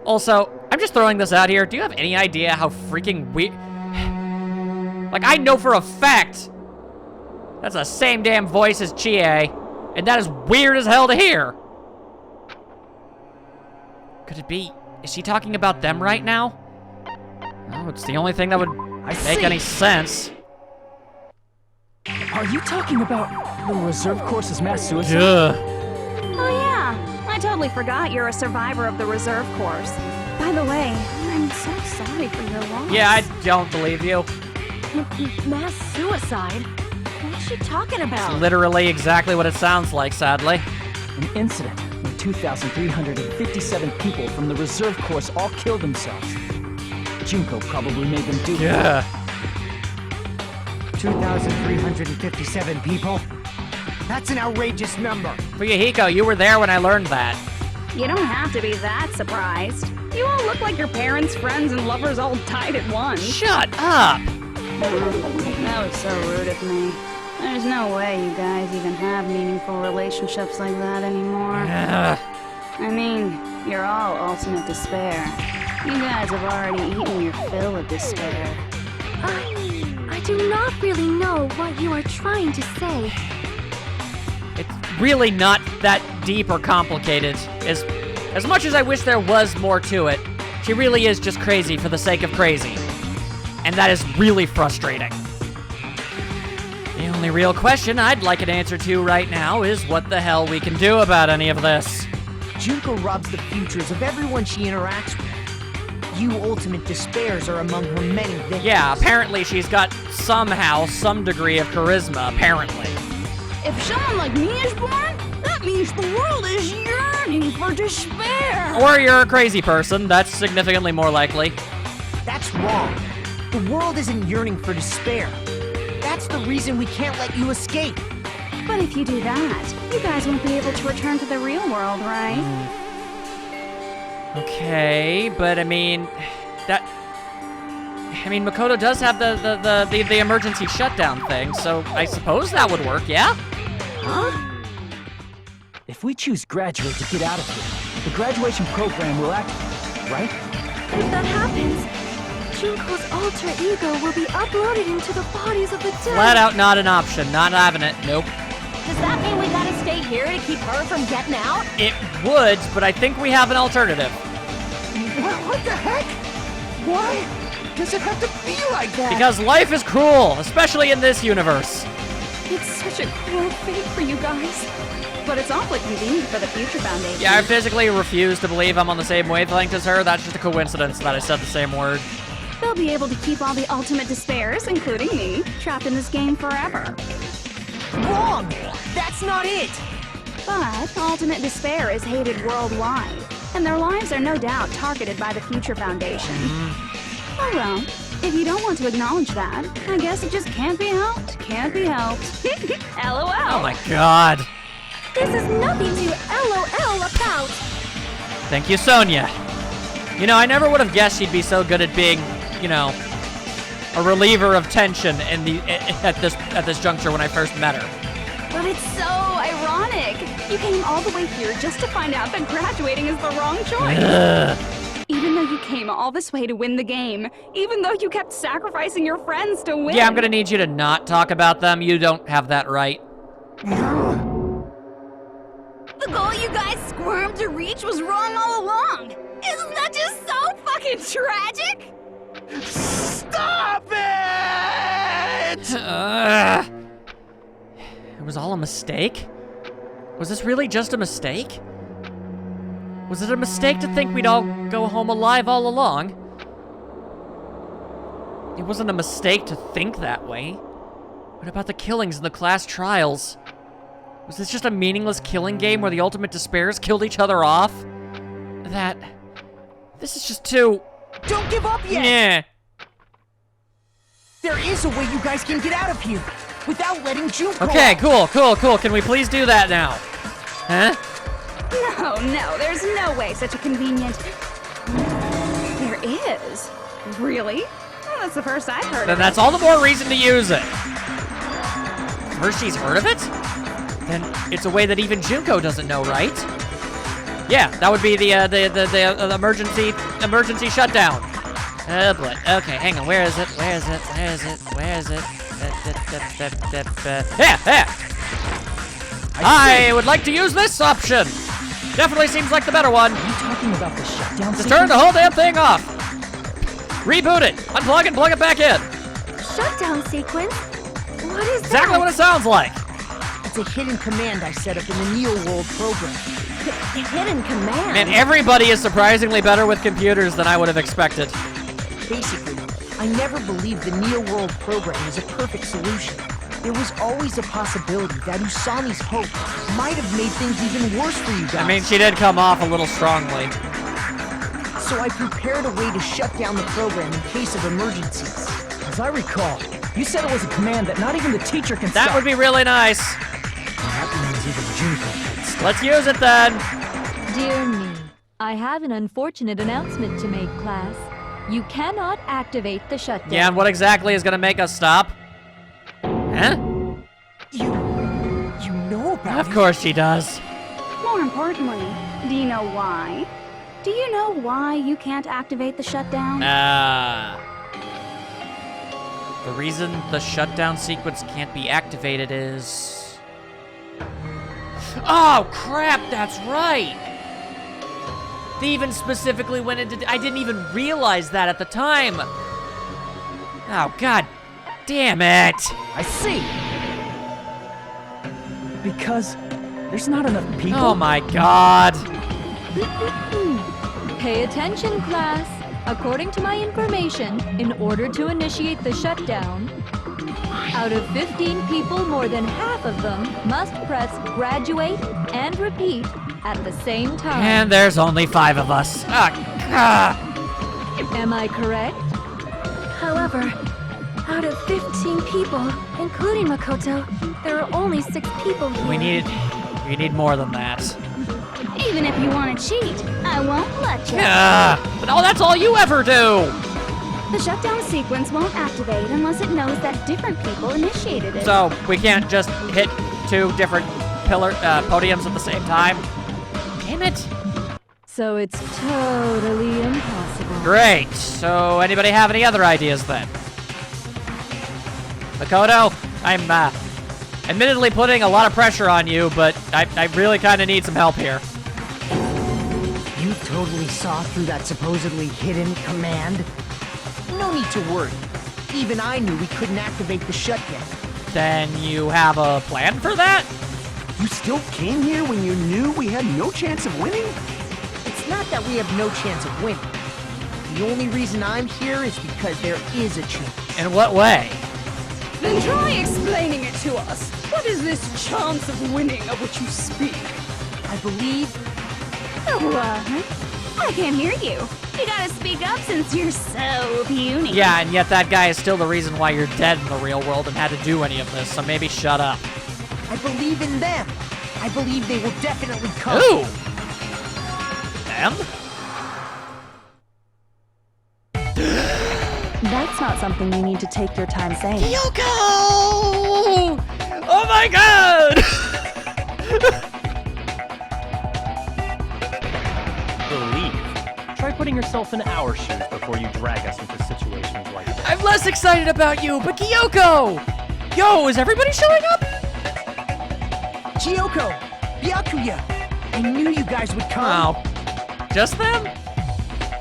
Speaker 1: Also, I'm just throwing this out here. Do you have any idea how freaking weird... Like, I know for a fact that's the same damn voice as Chie, and that is weird as hell to hear. Could it be... Is she talking about them right now? Oh, it's the only thing that would make any sense.
Speaker 3: Are you talking about the reserve course's mass suicide?
Speaker 1: Ugh.
Speaker 4: Oh yeah, I totally forgot you're a survivor of the reserve course. By the way, I'm so sorry for your loss.
Speaker 1: Yeah, I don't believe you.
Speaker 9: Mass suicide? What's she talking about?
Speaker 1: Literally exactly what it sounds like, sadly.
Speaker 3: An incident where 2,357 people from the reserve course all killed themselves. Junko probably made them do it.
Speaker 1: Yeah.
Speaker 5: 2,357 people? That's an outrageous number.
Speaker 1: Fuyuhiko, you were there when I learned that.
Speaker 4: You don't have to be that surprised. You all look like your parents, friends, and lovers all died at once.
Speaker 1: Shut up!
Speaker 4: That was so rude of me. There's no way you guys even have meaningful relationships like that anymore.
Speaker 1: Ugh.
Speaker 4: I mean, you're all ultimate despair. You guys have already eaten your fill of despair.
Speaker 8: I do not really know what you are trying to say.
Speaker 1: It's really not that deep or complicated. As much as I wish there was more to it, she really is just crazy for the sake of crazy. And that is really frustrating. The only real question I'd like an answer to right now is what the hell we can do about any of this.
Speaker 5: Junko robs the futures of everyone she interacts with. You ultimate despairs are among her many victims.
Speaker 1: Yeah, apparently she's got somehow some degree of charisma, apparently.
Speaker 4: If someone like me is born, that means the world is yearning for despair.
Speaker 1: Or you're a crazy person, that's significantly more likely.
Speaker 5: That's wrong. The world isn't yearning for despair. That's the reason we can't let you escape.
Speaker 4: But if you do that, you guys won't be able to return to the real world, right?
Speaker 1: Okay, but I mean, that... I mean, Makoto does have the emergency shutdown thing, so I suppose that would work, yeah?
Speaker 3: Huh? If we choose graduate to get out of here, the graduation program will activate, right?
Speaker 8: If that happens, Junko's alter ego will be uploaded into the bodies of the dead.
Speaker 1: Flat out not an option. Not having it. Nope.
Speaker 9: Does that mean we gotta stay here to keep her from getting out?
Speaker 1: It would, but I think we have an alternative.
Speaker 7: What the heck? Why does it have to be like that?
Speaker 1: Because life is cruel, especially in this universe.
Speaker 4: It's such a cruel fate for you guys. But it's awfully convenient for the Future Foundation.
Speaker 1: Yeah, I physically refuse to believe I'm on the same wavelength as her. That's just a coincidence that I said the same word.
Speaker 4: They'll be able to keep all the ultimate despairs, including me, trapped in this game forever.
Speaker 5: Wrong! That's not it!
Speaker 4: But ultimate despair is hated worldwide, and their lives are no doubt targeted by the Future Foundation. Oh well, if you don't want to acknowledge that, I guess it just can't be helped. Can't be helped. LOL.
Speaker 1: Oh my god.
Speaker 8: This is nothing to LOL about.
Speaker 1: Thank you, Sonia. You know, I never would have guessed she'd be so good at being, you know, a reliever of tension in the at this juncture when I first met her.
Speaker 4: But it's so ironic. You came all the way here just to find out that graduating is the wrong choice.
Speaker 1: Ugh.
Speaker 4: Even though you came all this way to win the game, even though you kept sacrificing your friends to win.
Speaker 1: Yeah, I'm gonna need you to not talk about them. You don't have that right.
Speaker 4: The goal you guys squirmed to reach was wrong all along. Isn't that just so fucking tragic?
Speaker 7: Stop it!
Speaker 1: It was all a mistake? Was this really just a mistake? Was it a mistake to think we'd all go home alive all along? It wasn't a mistake to think that way. What about the killings in the class trials? Was this just a meaningless killing game where the ultimate despairs killed each other off? This is just too...
Speaker 5: Don't give up yet!
Speaker 1: Yeah.
Speaker 5: There is a way you guys can get out of here without letting Junko
Speaker 1: Okay,
Speaker 5: out.
Speaker 1: cool. Can we please do that now? Huh?
Speaker 4: No, there's no way such a convenient... There is. Really? Well, that's the first I've heard
Speaker 1: Then
Speaker 4: of
Speaker 1: that's all the more reason to use it. First she's heard of it? Then it's a way that even Junko doesn't know, right? Yeah, that would be the emergency shutdown. Oh boy. Okay, hang on. Where is it? Yeah. I would like to use this option. Definitely seems like the better one.
Speaker 3: Are you talking about the shutdown?
Speaker 1: Just turn the whole damn thing off. Reboot it. Unplug and plug it back in.
Speaker 8: Shutdown sequence? What is
Speaker 1: Exactly
Speaker 8: that?
Speaker 1: what it sounds like.
Speaker 5: It's a hidden command I set up in the Neo World program.
Speaker 9: Hidden command?
Speaker 1: Man, everybody is surprisingly better with computers than I would have expected.
Speaker 5: Basically, I never believed the Neo World program was a perfect solution. There was always a possibility that Usami's hope might have made things even worse for you guys.
Speaker 1: I mean, she did come off a little strongly.
Speaker 5: So I prepared a way to shut down the program in case of emergencies.
Speaker 3: As I recall, you said it was a command that not even the teacher can
Speaker 1: That
Speaker 3: stop.
Speaker 1: would be really nice.
Speaker 3: That means even Junko can stop.
Speaker 1: Let's use it then.
Speaker 10: Dear me, I have an unfortunate announcement to make, class. You cannot activate the shutdown.
Speaker 1: Yeah, and what exactly is gonna make us stop? Huh?
Speaker 5: You know about
Speaker 1: Of course she does.
Speaker 4: More importantly, do you know why? Do you know why you can't activate the shutdown?
Speaker 1: The reason the shutdown sequence can't be activated is... Oh, crap, that's right! They even specifically went into... I didn't even realize that at the time! Oh, god damn it!
Speaker 3: I see. Because there's not enough people.
Speaker 1: Oh my god!
Speaker 10: Pay attention, class. According to my information, in order to initiate the shutdown, out of 15 people, more than half of them must press graduate and repeat at the same time.
Speaker 1: And there's only 5 of us.
Speaker 10: Am I correct?
Speaker 8: However, out of 15 people, including Makoto, there are only 6 people here.
Speaker 1: We need more than that.
Speaker 4: Even if you want to cheat, I won't let you.
Speaker 1: But oh, that's all you ever do!
Speaker 4: The shutdown sequence won't activate unless it knows that different people initiated it.
Speaker 1: So we can't just hit 2 different podiums at the same time? Damn it.
Speaker 10: So it's totally impossible.
Speaker 1: Great. So anybody have any other ideas then? Makoto, I'm admittedly putting a lot of pressure on you, but I really kind of need some help here.
Speaker 5: You totally saw through that supposedly hidden command? No need to worry. Even I knew we couldn't activate the shutdown.
Speaker 1: Then you have a plan for that?
Speaker 7: You still came here when you knew we had no chance of winning?
Speaker 5: It's not that we have no chance of winning. The only reason I'm here is because there is a chance.
Speaker 1: In what way?
Speaker 4: Then try explaining it to us. What is this chance of winning of which you speak?
Speaker 5: I believe...
Speaker 4: What? I can't hear you. You gotta speak up since you're so puny.
Speaker 1: Yeah, and yet that guy is still the reason why you're dead in the real world and had to do any of this, so maybe shut up.
Speaker 5: I believe in them. I believe they will definitely come.
Speaker 1: Ooh! Them?
Speaker 8: That's not something you need to take your time saying.
Speaker 1: Yoko! Oh my god!
Speaker 11: Believe. Try putting yourself in our shoes before you drag us into situations like this.
Speaker 1: I'm less excited about you, but Kyoko! Yo, is everybody showing up?
Speaker 5: Gyoko! Byakuya! I knew you guys would come.
Speaker 1: Oh. Just them?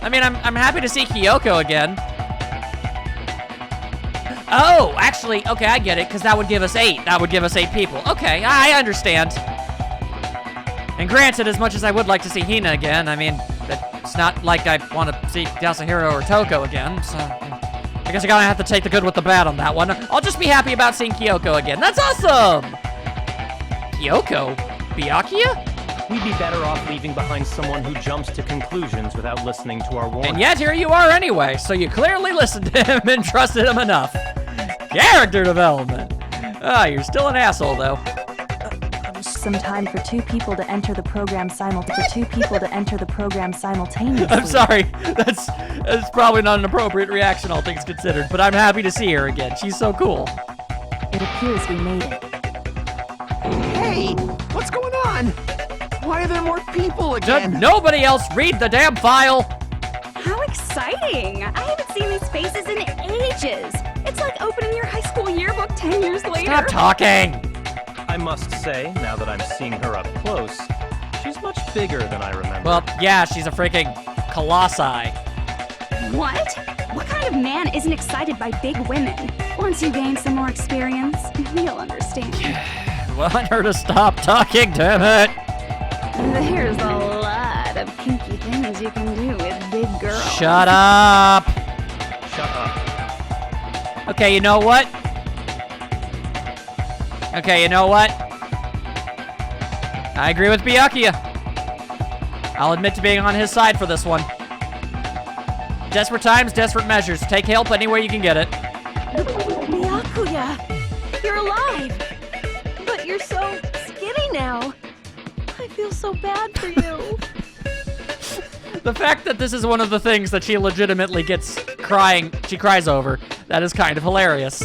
Speaker 1: I mean, I'm happy to see Kyoko again. Oh, actually, okay, I get it, because that would give us 8. That would give us 8 people. Okay, I understand. And granted, as much as I would like to see Hina again, I mean, it's not like I want to see Yasuhiro or Toko again, so I guess I gotta have to take the good with the bad on that one. I'll just be happy about seeing Kyoko again. That's awesome! Kyoko? Byakuya?
Speaker 11: We'd be better off leaving behind someone who jumps to conclusions without listening to our warnings.
Speaker 1: And yet here you are anyway, so you clearly listened to him and trusted him enough. Character development. Ah, you're still an asshole though.
Speaker 8: Some time for 2 people to enter the program simultaneously.
Speaker 1: I'm sorry, that's probably not an appropriate reaction, all things considered, but I'm happy to see her again. She's so cool.
Speaker 8: It appears we made it.
Speaker 7: Hey, what's going on? Why are there more people again?
Speaker 1: Did nobody else read the damn file?
Speaker 4: How exciting! I haven't seen these faces in ages. It's like opening your high school yearbook 10 years later.
Speaker 1: Stop talking!
Speaker 11: I must say, now that I'm seeing her up close, she's much bigger than I remember.
Speaker 1: Well, yeah, she's a freaking colossi.
Speaker 4: What? What kind of man isn't excited by big women? Once you gain some more experience, you'll understand.
Speaker 1: Want her to stop talking, damn it!
Speaker 4: There's a lot of kinky things you can do with big girls.
Speaker 1: Shut up!
Speaker 11: Shut up.
Speaker 1: Okay, you know what? I agree with Byakuya. I'll admit to being on his side for this one. Desperate times, desperate measures. Take help any way you can get it.
Speaker 9: Byakuya, you're alive, but you're so skinny now. I feel so bad for you.
Speaker 1: The fact that this is one of the things that she legitimately she cries over, that is kind of hilarious.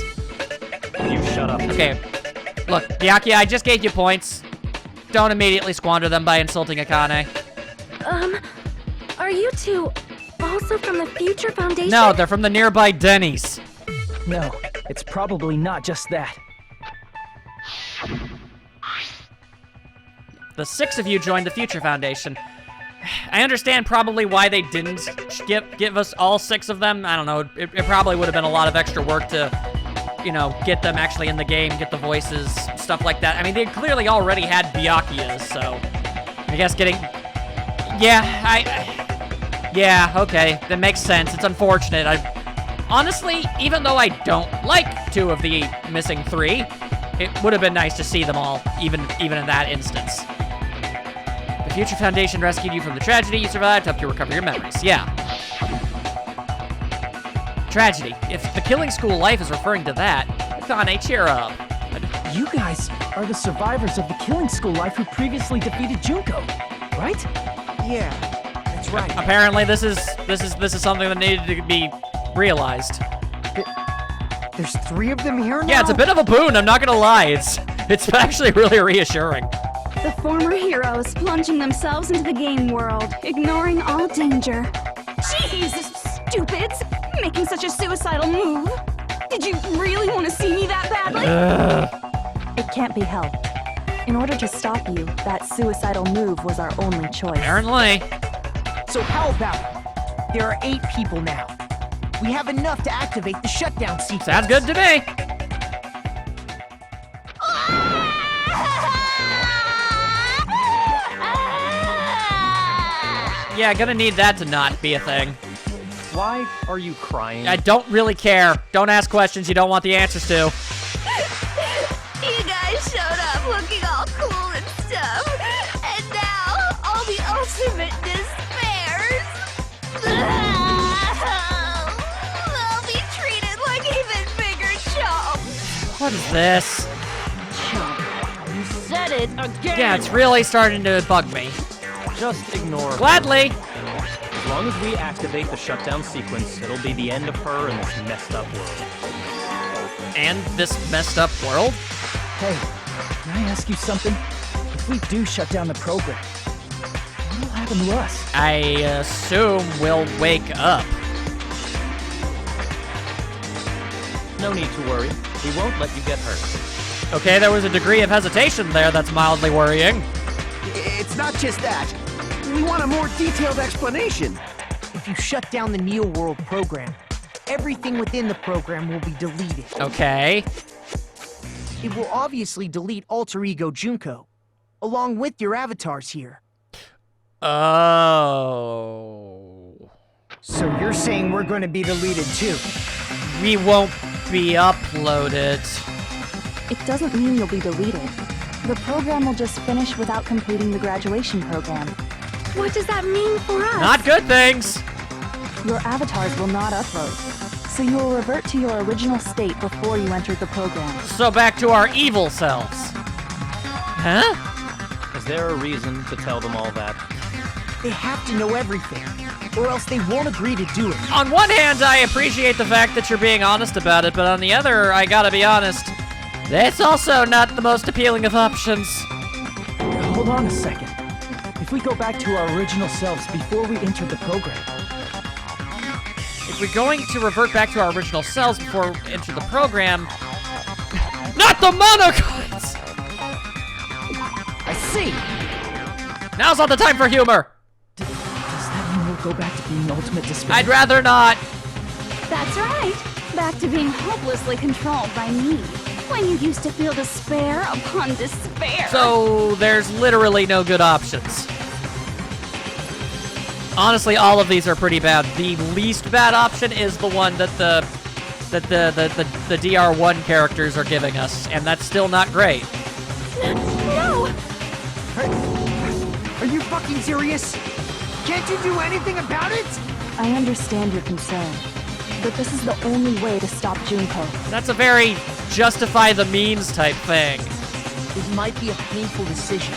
Speaker 11: You shut up.
Speaker 1: Okay, look, Byakuya, I just gave you points. Don't immediately squander them by insulting Akane.
Speaker 8: Are you 2 also from the Future Foundation?
Speaker 1: No, they're from the nearby Denny's.
Speaker 3: No, it's probably not just that.
Speaker 1: The 6 of you joined the Future Foundation. I understand probably why they didn't give us all 6 of them. I don't know, it probably would have been a lot of extra work to, you know, get them actually in the game, get the voices, stuff like that. I mean, they clearly already had Byakuya, so I guess getting... Yeah, okay, that makes sense. It's unfortunate. Honestly, even though I don't like 2 of the missing 3, it would have been nice to see them all, even in that instance. The Future Foundation rescued you from the tragedy you survived, helped you recover your memories. Yeah. Tragedy. If the Killing School life is referring to that, Akane, cheer up.
Speaker 3: You guys are the survivors of the Killing School life who previously defeated Junko, right?
Speaker 7: Yeah, that's right.
Speaker 1: Apparently, this is something that needed to be realized.
Speaker 5: There's 3 of them here now?
Speaker 1: Yeah, it's a bit of a boon, I'm not gonna lie. It's actually really reassuring.
Speaker 4: The former heroes plunging themselves into the game world, ignoring all danger. Jeez, stupids! Making such a suicidal move. Did you really want to see me that badly?
Speaker 12: It can't be helped. In order to stop you, that suicidal move was our only choice.
Speaker 1: Apparently.
Speaker 5: So how about it? There are 8 people now. We have enough to activate the shutdown sequence.
Speaker 1: Sounds good to me. Yeah, gonna need that to not be a thing.
Speaker 11: Why are you crying?
Speaker 1: I don't really care. Don't ask questions you don't want the answers to.
Speaker 6: You guys showed up looking all cool and stuff, and now all the ultimate despairs. They'll be treated like even bigger chumps.
Speaker 1: What is this?
Speaker 9: You said it again!
Speaker 1: Yeah, it's really starting to bug me.
Speaker 11: Just ignore her.
Speaker 1: Gladly.
Speaker 11: As long as we activate the shutdown sequence, it'll be the end of her in this messed up world.
Speaker 1: And this messed up world?
Speaker 3: Hey, can I ask you something? If we do shut down the program, what will happen to us?
Speaker 1: I assume we'll wake up.
Speaker 11: No need to worry. We won't let you get hurt.
Speaker 1: Okay, there was a degree of hesitation there that's mildly worrying.
Speaker 7: It's not just that. We want a more detailed explanation.
Speaker 5: If you shut down the Neo World program, everything within the program will be deleted.
Speaker 1: Okay.
Speaker 5: It will obviously delete alter ego Junko, along with your avatars here.
Speaker 1: Oh.
Speaker 5: So you're saying we're going to be deleted too?
Speaker 1: We won't be uploaded.
Speaker 12: It doesn't mean you'll be deleted. The program will just finish without completing the graduation program.
Speaker 8: What does that mean for us?
Speaker 1: Not good things.
Speaker 12: Your avatars will not upload, so you will revert to your original state before you entered the program.
Speaker 1: So back to our evil selves. Huh?
Speaker 11: Is there a reason to tell them all that?
Speaker 5: They have to know everything, or else they won't agree to do it.
Speaker 1: On one hand, I appreciate the fact that you're being honest about it, but on the other, I gotta be honest, that's also not the most appealing of options.
Speaker 3: Hold on a second. If we go back to our original selves before we enter the program.
Speaker 1: If we're going to revert back to our original selves before we enter the program... Not the monocoins!
Speaker 5: I see!
Speaker 1: Now's not the time for humor!
Speaker 3: Does that mean we'll go back to being ultimate despair?
Speaker 1: I'd rather not.
Speaker 4: That's right. Back to being hopelessly controlled by me. When you used to feel despair upon despair.
Speaker 1: So, there's literally no good options. Honestly, all of these are pretty bad. The least bad option is the one that the DR1 characters are giving us, and that's still not great.
Speaker 4: No!
Speaker 5: Are you fucking serious? Can't you do anything about it?
Speaker 12: I understand your concern, but this is the only way to stop Junko.
Speaker 1: That's a very justify the means type thing.
Speaker 5: It might be a painful decision,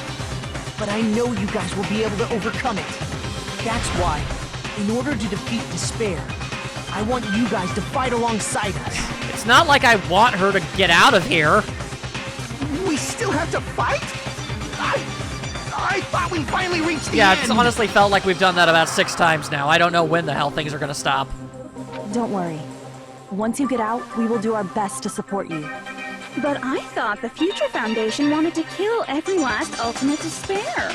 Speaker 5: but I know you guys will be able to overcome it. That's why, in order to defeat despair, I want you guys to fight alongside us.
Speaker 1: It's not like I want her to get out of here.
Speaker 7: We still have to fight? I thought we finally reached the
Speaker 1: Yeah,
Speaker 7: end.
Speaker 1: it's honestly felt like we've done that about 6 times now. I don't know when the hell things are gonna stop.
Speaker 12: Don't worry. Once you get out, we will do our best to support you.
Speaker 4: But I thought the Future Foundation wanted to kill every last ultimate despair.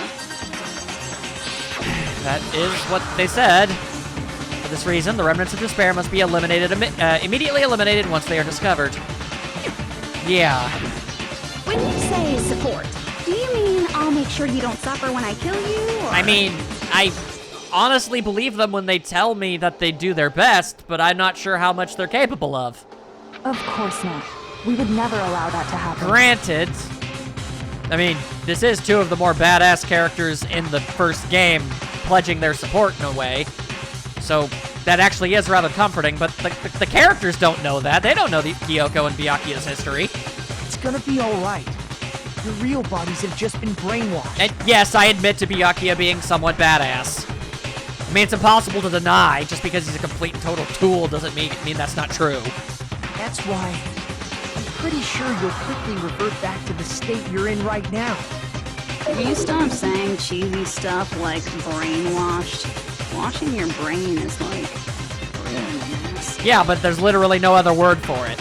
Speaker 1: That is what they said. For this reason, the remnants of despair must be eliminated immediately eliminated once they are discovered. Yeah.
Speaker 4: When you say support, do you mean I'll make sure you don't suffer when I kill you, or...
Speaker 1: I mean, I honestly believe them when they tell me that they do their best, but I'm not sure how much they're capable of.
Speaker 12: Of course not. We would never allow that to happen.
Speaker 1: Granted, I mean, this is 2 of the more badass characters in the first game pledging their support in a way. So that actually is rather comforting, but the characters don't know that. They don't know the Kyoko and Byakuya's history.
Speaker 5: It's gonna be alright. Your real bodies have just been brainwashed.
Speaker 1: And yes, I admit to Byakuya being somewhat badass. I mean, it's impossible to deny. Just because he's a complete and total tool doesn't mean that's not true.
Speaker 5: That's why I'm pretty sure you'll quickly revert back to the state you're in right now.
Speaker 4: Will you stop saying cheesy stuff like brainwashed? Washing your brain is like really nasty.
Speaker 1: Yeah, but there's literally no other word for it.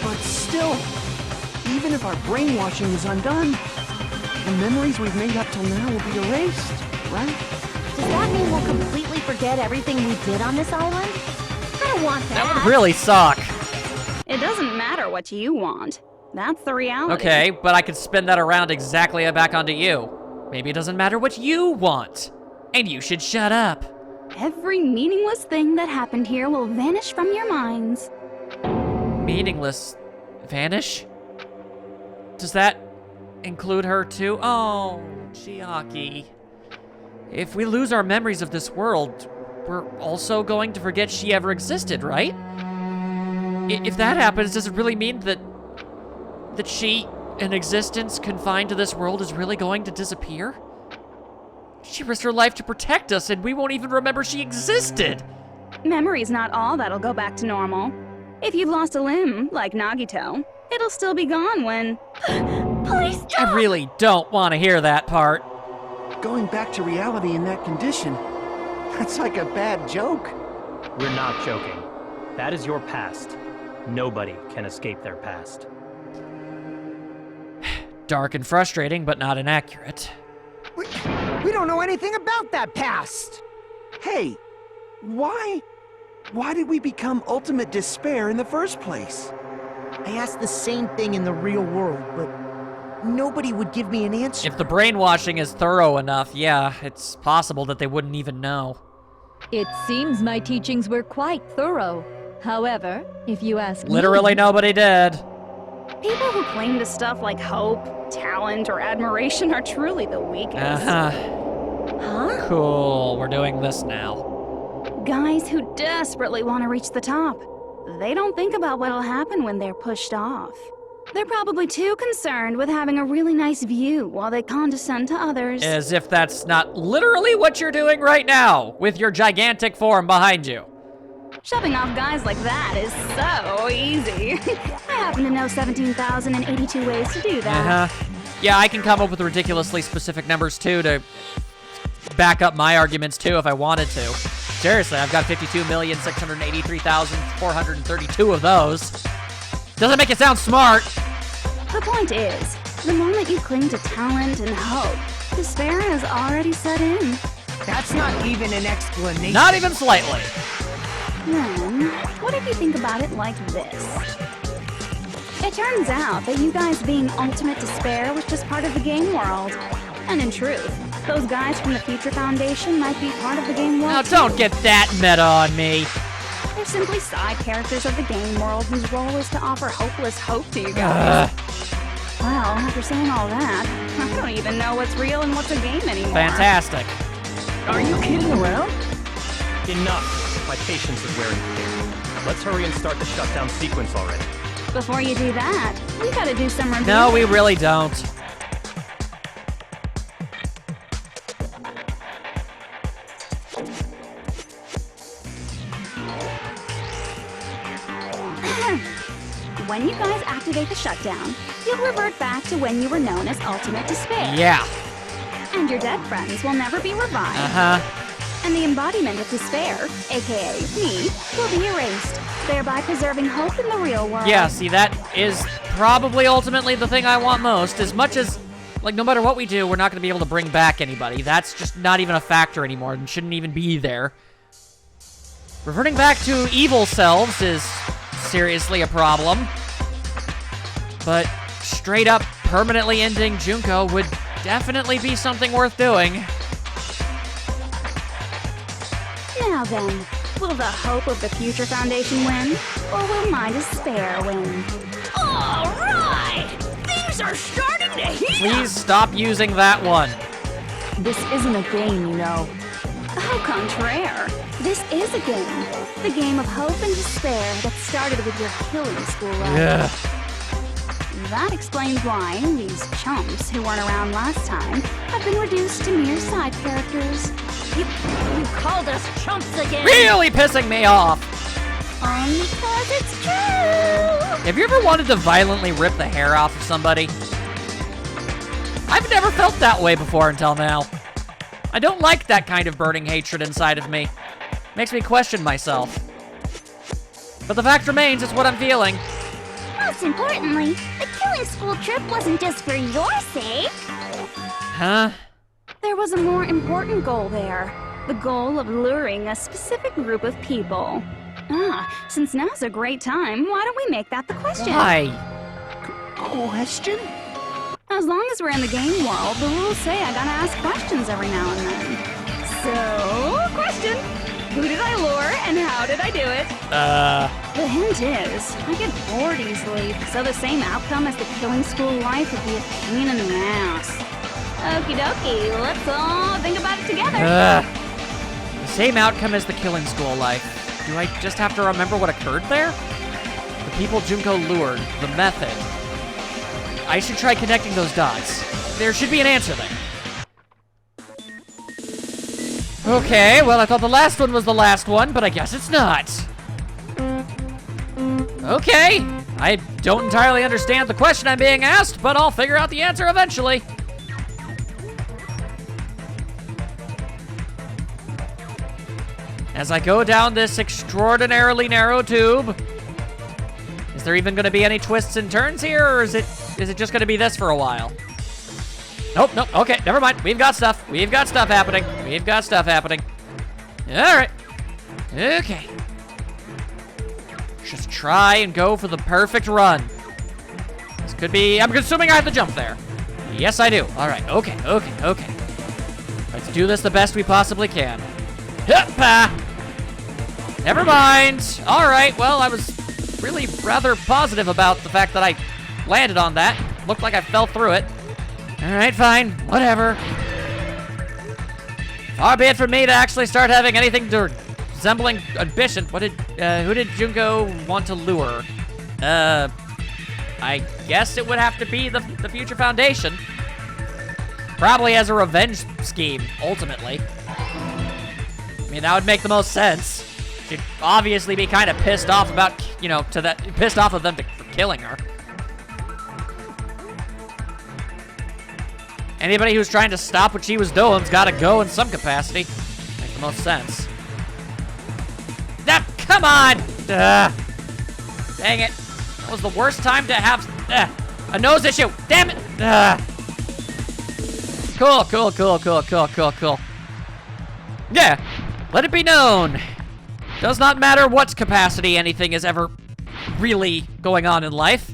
Speaker 7: But still, even if our brainwashing is undone, the memories we've made up till now will be erased, right?
Speaker 9: Does that mean we'll completely forget everything we did on this island? I don't want that.
Speaker 1: That would really suck.
Speaker 4: It doesn't matter what you want. That's the reality.
Speaker 1: Okay, but I could spin that around exactly back onto you. Maybe it doesn't matter what you want. And you should shut up.
Speaker 4: Every meaningless thing that happened here will vanish from your minds.
Speaker 1: Meaningless vanish? Does that include her too? Oh, Chiaki. If we lose our memories of this world, we're also going to forget she ever existed, right? If that happens, does it really mean that she, an existence confined to this world, is really going to disappear? She risked her life to protect us, and we won't even remember she existed.
Speaker 4: Memory's not all that'll go back to normal. If you've lost a limb, like Nagito, it'll still be gone when...
Speaker 9: Please stop!
Speaker 1: I really don't want to hear that part.
Speaker 7: Going back to reality in that condition, that's like a bad joke.
Speaker 11: We're not joking. That is your past. Nobody can escape their past.
Speaker 1: Dark and frustrating, but not inaccurate.
Speaker 5: We don't know anything about that past!
Speaker 7: Hey, why did we become ultimate despair in the first place?
Speaker 5: I asked the same thing in the real world, but nobody would give me an answer.
Speaker 1: If the brainwashing is thorough enough, yeah, it's possible that they wouldn't even know.
Speaker 10: It seems my teachings were quite thorough. However, if you ask
Speaker 1: Literally
Speaker 10: me,
Speaker 1: nobody did.
Speaker 4: People who cling to stuff like hope, talent, or admiration are truly the weakest.
Speaker 9: Huh?
Speaker 1: Cool, we're doing this now.
Speaker 4: Guys who desperately want to reach the top. They don't think about what'll happen when they're pushed off. They're probably too concerned with having a really nice view while they condescend to others.
Speaker 1: As if that's not literally what you're doing right now, with your gigantic form behind you.
Speaker 4: Shoving off guys like that is so easy. I happen to know 17,082 ways to do that.
Speaker 1: Yeah, I can come up with ridiculously specific numbers too to back up my arguments too if I wanted to. Seriously, I've got 52,683,432 of those. Doesn't make it sound smart.
Speaker 4: The point is, the moment you cling to talent and hope, despair has already set in.
Speaker 5: That's not even an explanation.
Speaker 1: Not even slightly.
Speaker 4: Then, what if you think about it like this? It turns out that you guys being ultimate despair was just part of the game world. And in truth, those guys from the Future Foundation might be part of the game world.
Speaker 1: Now don't get that meta on me.
Speaker 4: They're simply side characters of the game world whose role is to offer hopeless hope to you guys. Well, after saying all that, I don't even know what's real and what's a game anymore.
Speaker 1: Fantastic.
Speaker 3: Are you kidding around?
Speaker 11: Enough. My patience is wearing thin. Let's hurry and start the shutdown sequence already.
Speaker 4: Before you do that, we gotta do some review.
Speaker 1: No, we really don't.
Speaker 4: When you guys activate the shutdown, you'll revert back to when you were known as Ultimate Despair.
Speaker 1: Yeah.
Speaker 4: And your dead friends will never be revived. And the embodiment of despair, aka me, will be erased, thereby preserving hope in the real world.
Speaker 1: Yeah, see, that is probably ultimately the thing I want most. As much as, like, no matter what we do, we're not going to be able to bring back anybody. That's just not even a factor anymore and shouldn't even be there. Reverting back to evil selves is seriously a problem. But straight up permanently ending Junko would definitely be something worth doing.
Speaker 4: Now then, will the hope of the Future Foundation win, or will my despair win?
Speaker 2: All right! Things are starting to heat up!
Speaker 1: Please stop using that one.
Speaker 12: This isn't a game, you know.
Speaker 4: Au contraire, this is a game. The game of hope and despair that started with your killing school life.
Speaker 1: Yeah.
Speaker 4: That explains why these chumps who weren't around last time have been reduced to mere side characters.
Speaker 9: You called us chumps again!
Speaker 1: Really pissing me off!
Speaker 4: Because it's true!
Speaker 1: Have you ever wanted to violently rip the hair off of somebody? I've never felt that way before until now. I don't like that kind of burning hatred inside of me. Makes me question myself. But the fact remains, it's what I'm feeling.
Speaker 6: Most importantly, the killing school trip wasn't just for your sake.
Speaker 1: Huh?
Speaker 4: There was a more important goal there. The goal of luring a specific group of people. Since now's a great time, why don't we make that the question?
Speaker 1: Why?
Speaker 7: Question?
Speaker 4: As long as we're in the game world, the rules say I gotta ask questions every now and then. So, question. Who did I lure and how did I do it? The hint is, I get bored easily, so the same outcome as the killing school life would be a pain in the ass. Okie dokie, let's all think about it together.
Speaker 1: The same outcome as the killing school life. Do I just have to remember what occurred there? The people Junko lured, the method. I should try connecting those dots. There should be an answer there. Okay, well, I thought the last one was the last one, but I guess it's not. Okay, I don't entirely understand the question I'm being asked, but I'll figure out the answer eventually. As I go down this extraordinarily narrow tube, is there even gonna be any twists and turns here, or is it just gonna be this for a while? Nope, okay, never mind. We've got stuff happening. All right, okay. Just try and go for the perfect run. This could be, I'm assuming I have to jump there. Yes, I do. All right, okay. Let's do this the best we possibly can. Hoppa! Never mind. All right, well, I was really rather positive about the fact that I landed on that. Looked like I fell through it. All right, fine, whatever. Far be it from me to actually start having anything resembling ambition. Who did Junko want to lure? I guess it would have to be the Future Foundation. Probably as a revenge scheme, ultimately. I mean, that would make the most sense. She'd obviously be kind of pissed off about, pissed off of them for killing her. Anybody who's trying to stop what she was doing's got to go in some capacity. Makes the most sense. Ah, come on! Dang it. That was the worst time to have a nose issue. Damn it! Cool. Yeah, let it be known. Does not matter what capacity anything is ever really going on in life.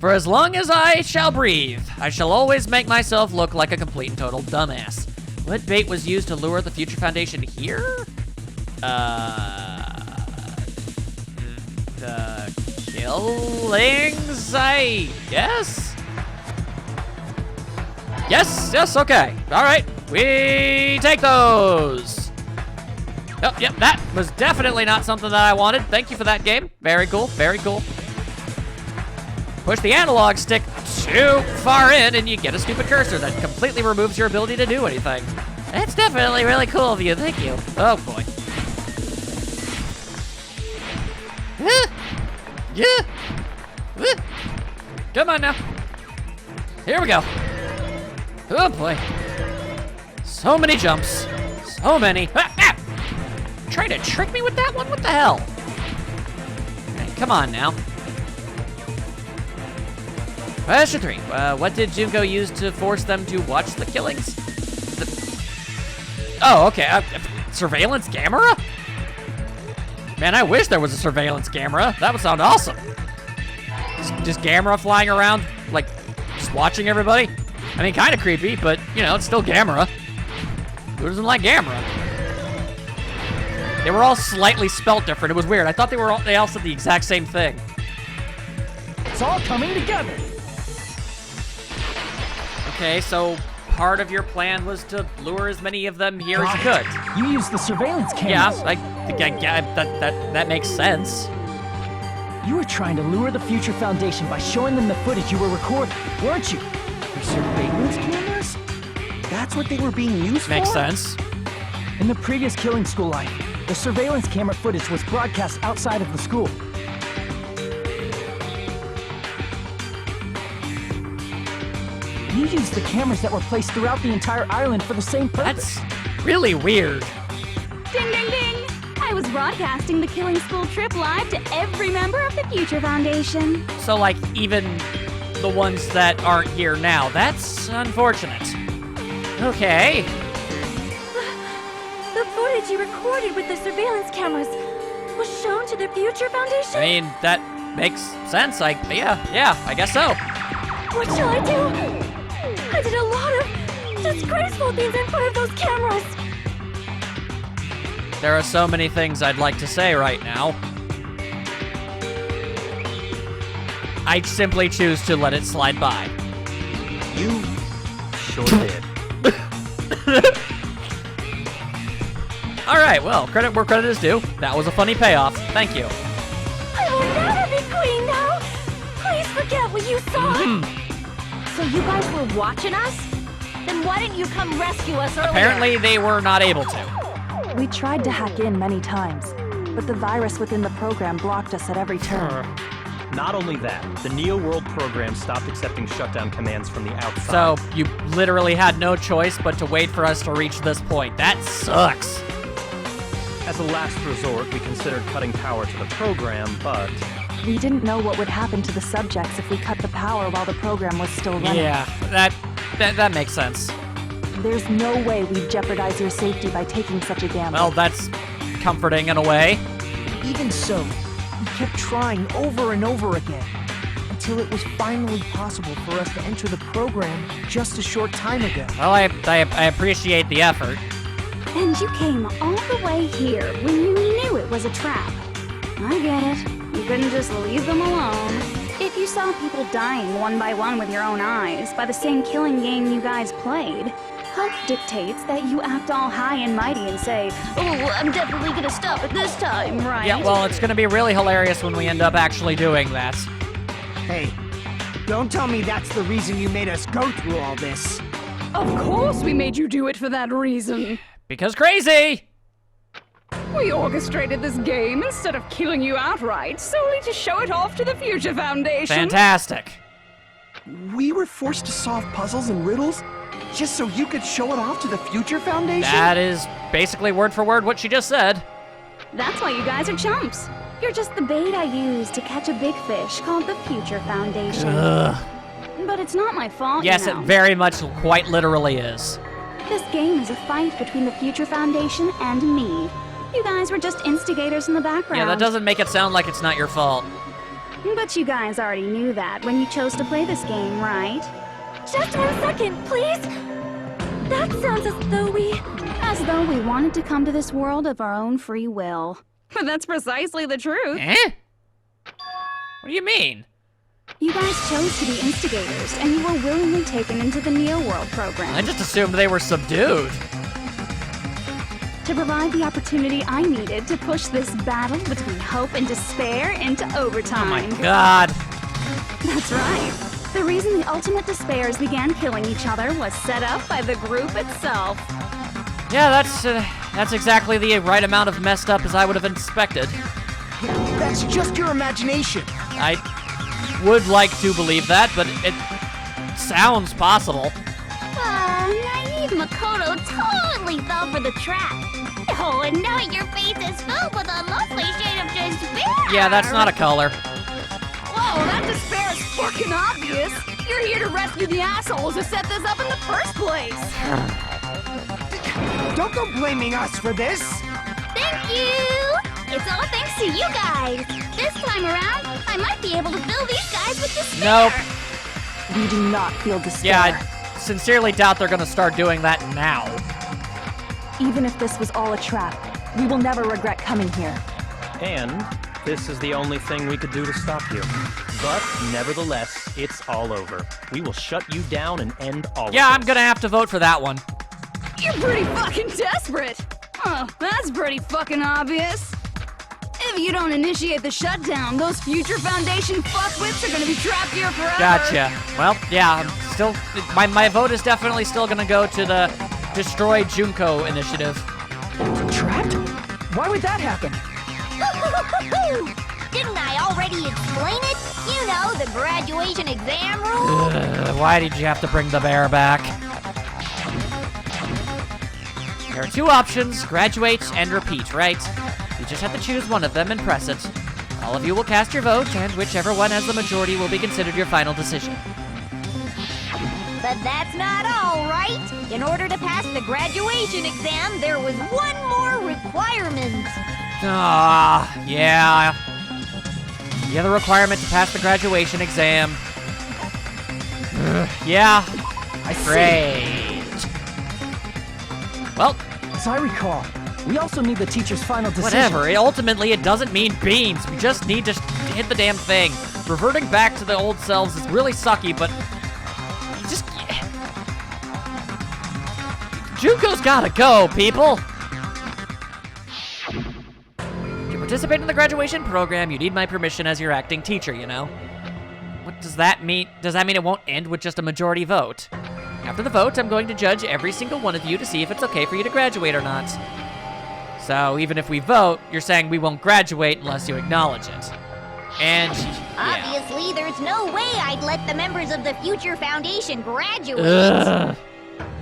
Speaker 1: For as long as I shall breathe, I shall always make myself look like a complete and total dumbass. What bait was used to lure the Future Foundation here? The killings, I guess? Yes, okay. All right, we take those. Oh, yep, that was definitely not something that I wanted. Thank you for that, game. Very cool. Push the analog stick too far in and you get a stupid cursor that completely removes your ability to do anything. That's definitely really cool of you, thank you. Oh boy. Come on now. Here we go. Oh boy. So many jumps. So many. Trying to trick me with that one? What the hell? Right, come on now. Question 3. What did Junko use to force them to watch the killings? Oh, okay. Surveillance camera? Man, I wish there was a surveillance camera. That would sound awesome. Just camera flying around, like, just watching everybody. I mean, kind of creepy, but, it's still camera. Who doesn't like camera? They were all slightly spelt different. It was weird. I thought they all said the exact same thing.
Speaker 3: It's all coming together.
Speaker 1: Okay, so part of your plan was to lure as many of them here as you could.
Speaker 3: You used the surveillance cameras.
Speaker 1: Yeah, that makes sense.
Speaker 3: You were trying to lure the Future Foundation by showing them the footage you were recording, weren't you?
Speaker 7: Surveillance cameras? that's what they were being used
Speaker 1: Makes
Speaker 7: for?
Speaker 1: sense.
Speaker 3: In the previous Killing School life, the surveillance camera footage was broadcast outside of the school. You used the cameras that were placed throughout the entire island for the same purpose.
Speaker 1: That's really weird.
Speaker 4: Ding, ding, ding! I was broadcasting the Killing School trip live to every member of the Future Foundation.
Speaker 1: So, like, even the ones that aren't here now. That's unfortunate. Okay.
Speaker 8: The footage you recorded with the surveillance cameras was shown to the Future Foundation?
Speaker 1: I mean, that makes sense. Yeah, I guess so.
Speaker 8: What shall I do? I did a lot of disgraceful things in front of those cameras.
Speaker 1: There are so many things I'd like to say right now. I simply choose to let it slide by.
Speaker 11: You sure did.
Speaker 1: Alright, well, credit where credit is due. That was a funny payoff. Thank you.
Speaker 8: I will never be queen now. Please forget what you saw.
Speaker 9: So you guys were watching us? Then why didn't you come rescue us earlier?
Speaker 1: Apparently, they were not able to.
Speaker 12: We tried to hack in many times, but the virus within the program blocked us at every turn.
Speaker 11: Not only that, the Neo World program stopped accepting shutdown commands from the outside.
Speaker 1: So, you literally had no choice but to wait for us to reach this point. That sucks.
Speaker 11: As a last resort, we considered cutting power to the program, but...
Speaker 12: We didn't know what would happen to the subjects if we cut the power while the program was still running.
Speaker 1: Yeah, that makes sense.
Speaker 12: There's no way we'd jeopardize your safety by taking such a gamble.
Speaker 1: Well, that's comforting in a way.
Speaker 5: Even so, we kept trying over and over again, until it was finally possible for us to enter the program just a short time ago.
Speaker 1: Well, I appreciate the effort.
Speaker 4: And you came all the way here when you knew it was a trap. I get it. You couldn't just leave them alone. If you saw people dying one by one with your own eyes by the same killing game you guys played, hope dictates that you act all high and mighty and say, "Oh, I'm definitely gonna stop it this time," right?
Speaker 1: Yeah, well, it's gonna be really hilarious when we end up actually doing that.
Speaker 7: Hey, don't tell me that's the reason you made us go through all this.
Speaker 13: Of course we made you do it for that reason.
Speaker 1: Because crazy!
Speaker 13: We orchestrated this game instead of killing you outright, solely to show it off to the Future Foundation.
Speaker 1: Fantastic.
Speaker 7: We were forced to solve puzzles and riddles just so you could show it off to the Future Foundation?
Speaker 1: That is basically word for word what she just said.
Speaker 4: That's why you guys are chumps. You're just the bait I used to catch a big fish called the Future Foundation.
Speaker 1: Ugh.
Speaker 4: But it's not my fault,
Speaker 1: Yes,
Speaker 4: you know.
Speaker 1: it very much quite literally is.
Speaker 4: This game is a fight between the Future Foundation and me. You guys were just instigators in the background.
Speaker 1: Yeah, that doesn't make it sound like it's not your fault.
Speaker 4: But you guys already knew that when you chose to play this game, right?
Speaker 8: Just 1 second, please! That sounds as though we
Speaker 4: wanted to come to this world of our own free will.
Speaker 13: But that's precisely the truth.
Speaker 1: Eh? What do you mean?
Speaker 4: You guys chose to be instigators, and you were willingly taken into the Neo World program.
Speaker 1: I just assumed they were subdued.
Speaker 4: To provide the opportunity I needed to push this battle between hope and despair into overtime.
Speaker 1: Oh my god.
Speaker 4: That's right. The reason the ultimate despairs began killing each other was set up by the group itself.
Speaker 1: Yeah, that's exactly the right amount of messed up as I would have expected.
Speaker 5: That's just your imagination.
Speaker 1: I would like to believe that, but it sounds possible.
Speaker 6: Naive Makoto totally fell for the trap. Oh, and now your face is filled with a lovely shade of despair.
Speaker 1: Yeah, that's not a color.
Speaker 13: Whoa, that despair is fucking obvious. You're here to rescue the assholes who set this up in the first place.
Speaker 7: Don't go blaming us for this.
Speaker 6: Thank you. It's all thanks to you guys. This time around, I might be able to fill these guys with despair.
Speaker 1: Nope.
Speaker 12: We do not feel despair.
Speaker 1: Yeah, I sincerely doubt they're gonna start doing that now.
Speaker 12: Even if this was all a trap, we will never regret coming here.
Speaker 11: And this is the only thing we could do to stop you. But nevertheless, it's all over. We will shut you down and end all of this.
Speaker 1: Yeah, I'm gonna have to vote for that one.
Speaker 13: You're pretty fucking desperate. Oh, that's pretty fucking obvious. If you don't initiate the shutdown, those Future Foundation fuckwits are gonna be trapped here forever.
Speaker 1: Gotcha. Well, yeah, I'm still, my vote is definitely still gonna go to the Destroy Junko initiative.
Speaker 3: Trapped? Why would that happen?
Speaker 6: Didn't I already explain it? You know, the graduation exam rules.
Speaker 1: Why did you have to bring the bear back? There are two options, graduate and repeat, right? You just have to choose one of them and press it. All of you will cast your vote, and whichever one has the majority will be considered your final decision.
Speaker 6: But that's not all, right? In order to pass the graduation exam, there was one more requirement.
Speaker 1: Ah, yeah. The other requirement to pass the graduation exam. Yeah. Great. Well,
Speaker 3: as I recall, we also need the teacher's final decision.
Speaker 1: Whatever. Ultimately, it doesn't mean beans. We just need to hit the damn thing. Reverting back to the old selves is really sucky, but just... Junko's gotta go, people! To participate in the graduation program, you need my permission as your acting teacher, you know? What does that mean? Does that mean it won't end with just a majority vote? After the vote, I'm going to judge every single one of you to see if it's okay for you to graduate or not. So, even if we vote, you're saying we won't graduate unless you acknowledge it. And, yeah.
Speaker 6: Obviously, there's no way I'd let the members of the Future Foundation graduate.
Speaker 1: Ugh.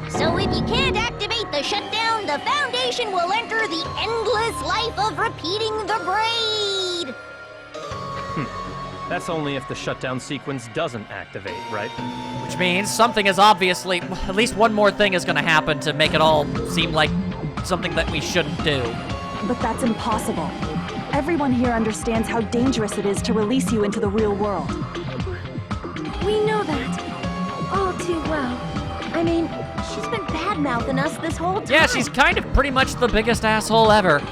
Speaker 6: So if you can't activate the shutdown, the Foundation will enter the endless life of repeating the braid.
Speaker 11: That's only if the shutdown sequence doesn't activate, right?
Speaker 1: Which means something is obviously, at least one more thing is gonna happen to make it all seem like something that we shouldn't do.
Speaker 12: But that's impossible. Everyone here understands how dangerous it is to release you into the real world.
Speaker 8: We know that all too well.
Speaker 9: I mean, she's been bad-mouthing us this whole time.
Speaker 1: Yeah, she's kind of pretty much the biggest asshole ever.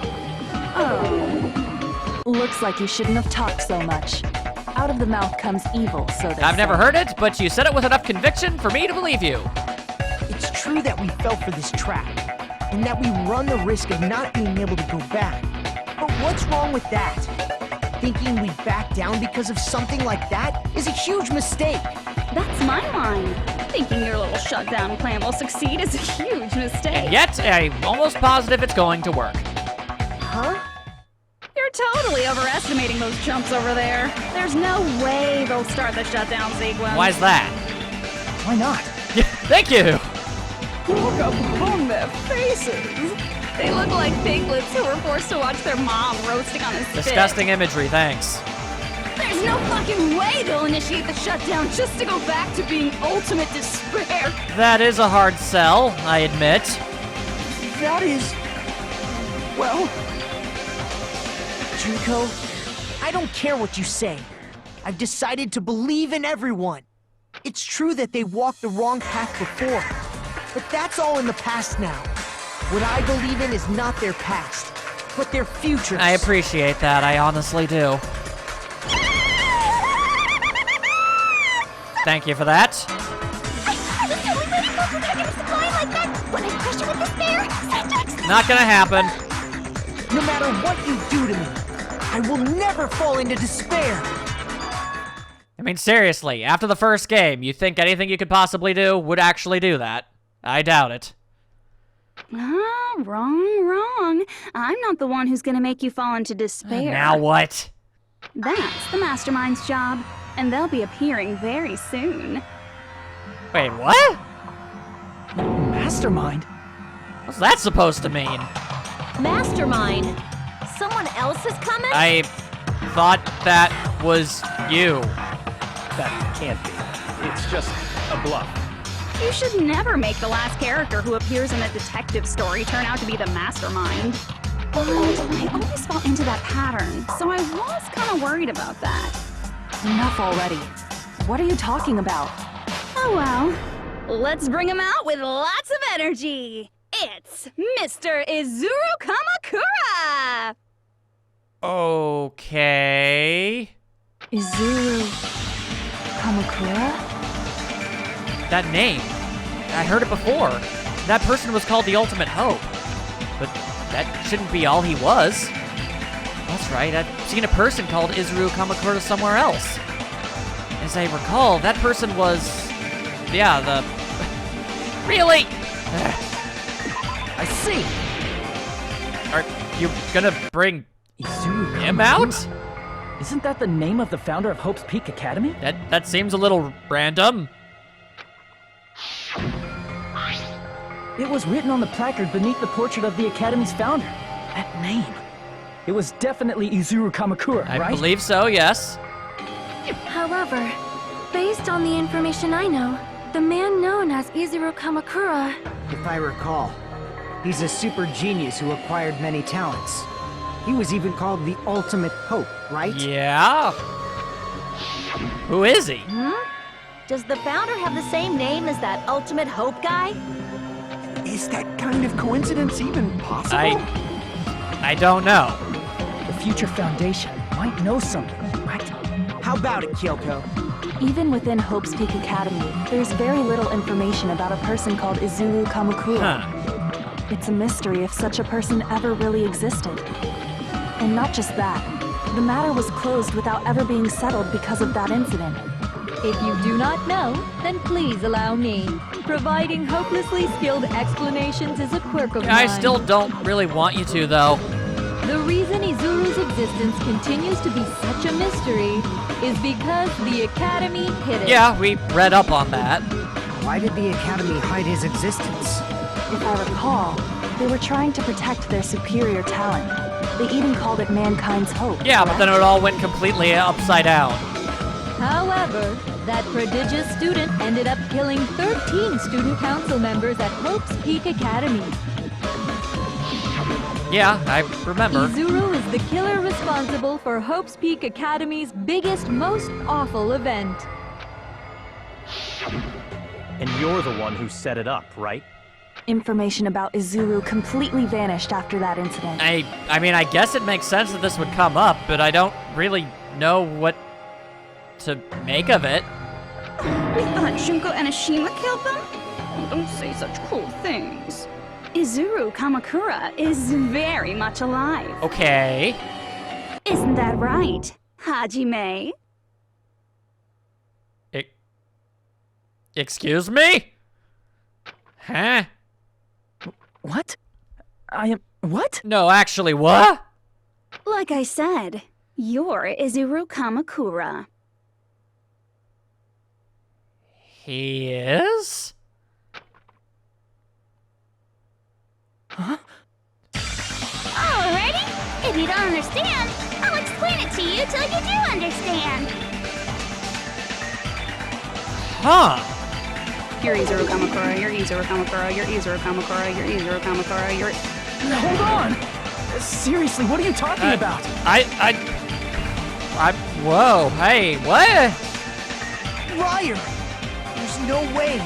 Speaker 12: Oh. Looks like you shouldn't have talked so much. Out of the mouth comes evil, so they
Speaker 1: I've
Speaker 12: say.
Speaker 1: never heard it, but you said it with enough conviction for me to believe you.
Speaker 5: It's true that we fell for this trap, and that we run the risk of not being able to go back. But what's wrong with that? Thinking we back down because of something like that is a huge mistake.
Speaker 4: That's my line. Thinking your little shutdown plan will succeed is a huge mistake.
Speaker 1: And yet, I'm almost positive it's going to work.
Speaker 4: Huh? You're totally overestimating those chumps over there. There's no way they'll start the shutdown sequence.
Speaker 1: Why's that?
Speaker 3: Why not?
Speaker 1: Thank you!
Speaker 4: Look upon their faces. They look like piglets who were forced to watch their mom roasting on a spit.
Speaker 1: Disgusting imagery, thanks.
Speaker 4: There's no fucking way they'll initiate the shutdown just to go back to being ultimate despair.
Speaker 1: That is a hard sell, I admit.
Speaker 5: That is... well... Junko, I don't care what you say. I've decided to believe in everyone. It's true that they walked the wrong path before, but that's all in the past now. What I believe in is not their past, but their futures.
Speaker 1: I appreciate that, I honestly do. Thank you for that.
Speaker 6: I was totally waiting for a protagonist line like that. When I crush you with despair,
Speaker 1: Not gonna happen.
Speaker 5: No matter what you do to me, I will never fall into despair.
Speaker 1: I mean, seriously, after the first game, you think anything you could possibly do would actually do that? I doubt it.
Speaker 4: Wrong. I'm not the one who's gonna make you fall into despair.
Speaker 1: Now what?
Speaker 4: That's the mastermind's job, and they'll be appearing very soon.
Speaker 1: Wait, what?
Speaker 3: Mastermind?
Speaker 1: What's that supposed to mean?
Speaker 9: Mastermind? Someone else is coming?
Speaker 1: I thought that was you.
Speaker 11: That can't be. It's just a bluff.
Speaker 4: You should never make the last character who appears in a detective story turn out to be the mastermind. And I always fall into that pattern, so I was kind of worried about that.
Speaker 12: Enough already. What are you talking about?
Speaker 4: Oh well, let's bring him out with lots of energy. It's Mr. Izuru Kamakura!
Speaker 1: Okay...
Speaker 12: Izuru Kamakura?
Speaker 1: That name. I heard it before. That person was called the Ultimate Hope. But that shouldn't be all he was. That's right, I've seen a person called Izuru Kamakura somewhere else. As I recall, that person was... yeah, the... Really?
Speaker 3: I see.
Speaker 1: Are you gonna bring
Speaker 3: Izuru
Speaker 1: him out?
Speaker 3: Isn't that the name of the founder of Hope's Peak Academy?
Speaker 1: That seems a little random.
Speaker 3: It was written on the placard beneath the portrait of the Academy's founder. That name. It was definitely Izuru Kamakura, right?
Speaker 1: I believe so, yes.
Speaker 8: However, based on the information I know, the man known as Izuru Kamakura...
Speaker 5: If I recall, he's a super genius who acquired many talents. He was even called the Ultimate Hope, right?
Speaker 1: Yeah. Who is he?
Speaker 9: Does the founder have the same name as that Ultimate Hope guy?
Speaker 7: Is that kind of coincidence even possible?
Speaker 1: I don't know.
Speaker 3: The future foundation might know something, right?
Speaker 5: How about it, Kyoko?
Speaker 12: Even within Hope's Peak Academy, there's very little information about a person called Izuru Kamakura.
Speaker 1: Huh.
Speaker 12: It's a mystery if such a person ever really existed. And not just that, the matter was closed without ever being settled because of that incident.
Speaker 10: If you do not know, then please allow me. Providing hopelessly skilled explanations is a quirk of mine.
Speaker 1: I still don't really want you to, though.
Speaker 10: The reason Izuru's existence continues to be such a mystery is because the Academy hid it.
Speaker 1: Yeah, we read up on that.
Speaker 5: Why did the Academy hide his existence?
Speaker 12: If I recall, they were trying to protect their superior talent. They even called it mankind's hope.
Speaker 1: Yeah, but then it all went completely upside down.
Speaker 10: However, that prodigious student ended up killing 13 student council members at Hope's Peak Academy.
Speaker 1: Yeah, I remember.
Speaker 10: Izuru is the killer responsible for Hope's Peak Academy's biggest, most awful event.
Speaker 11: And you're the one who set it up, right?
Speaker 12: Information about Izuru completely vanished after that incident.
Speaker 1: I mean, I guess it makes sense that this would come up, but I don't really know what to make of it.
Speaker 4: We thought Junko and Ashima killed them? Don't say such cruel things. Izuru Kamakura is very much alive.
Speaker 1: Okay.
Speaker 4: Isn't that right, Hajime?
Speaker 1: Excuse me? Huh?
Speaker 3: What? What?
Speaker 1: No, actually, what?
Speaker 4: Like I said, you're Izuru Kamakura.
Speaker 1: He is?
Speaker 3: Huh?
Speaker 6: Alrighty. If you don't understand, I'll explain it to you till you do understand.
Speaker 1: Huh.
Speaker 4: You're Izuru Kamakura, you're Izuru Kamakura, you're Izuru Kamakura, you're Izuru Kamakura, you're...
Speaker 3: Hold on! Seriously, what are you talking about?
Speaker 1: Whoa, hey, what?
Speaker 5: Liar! There's no way.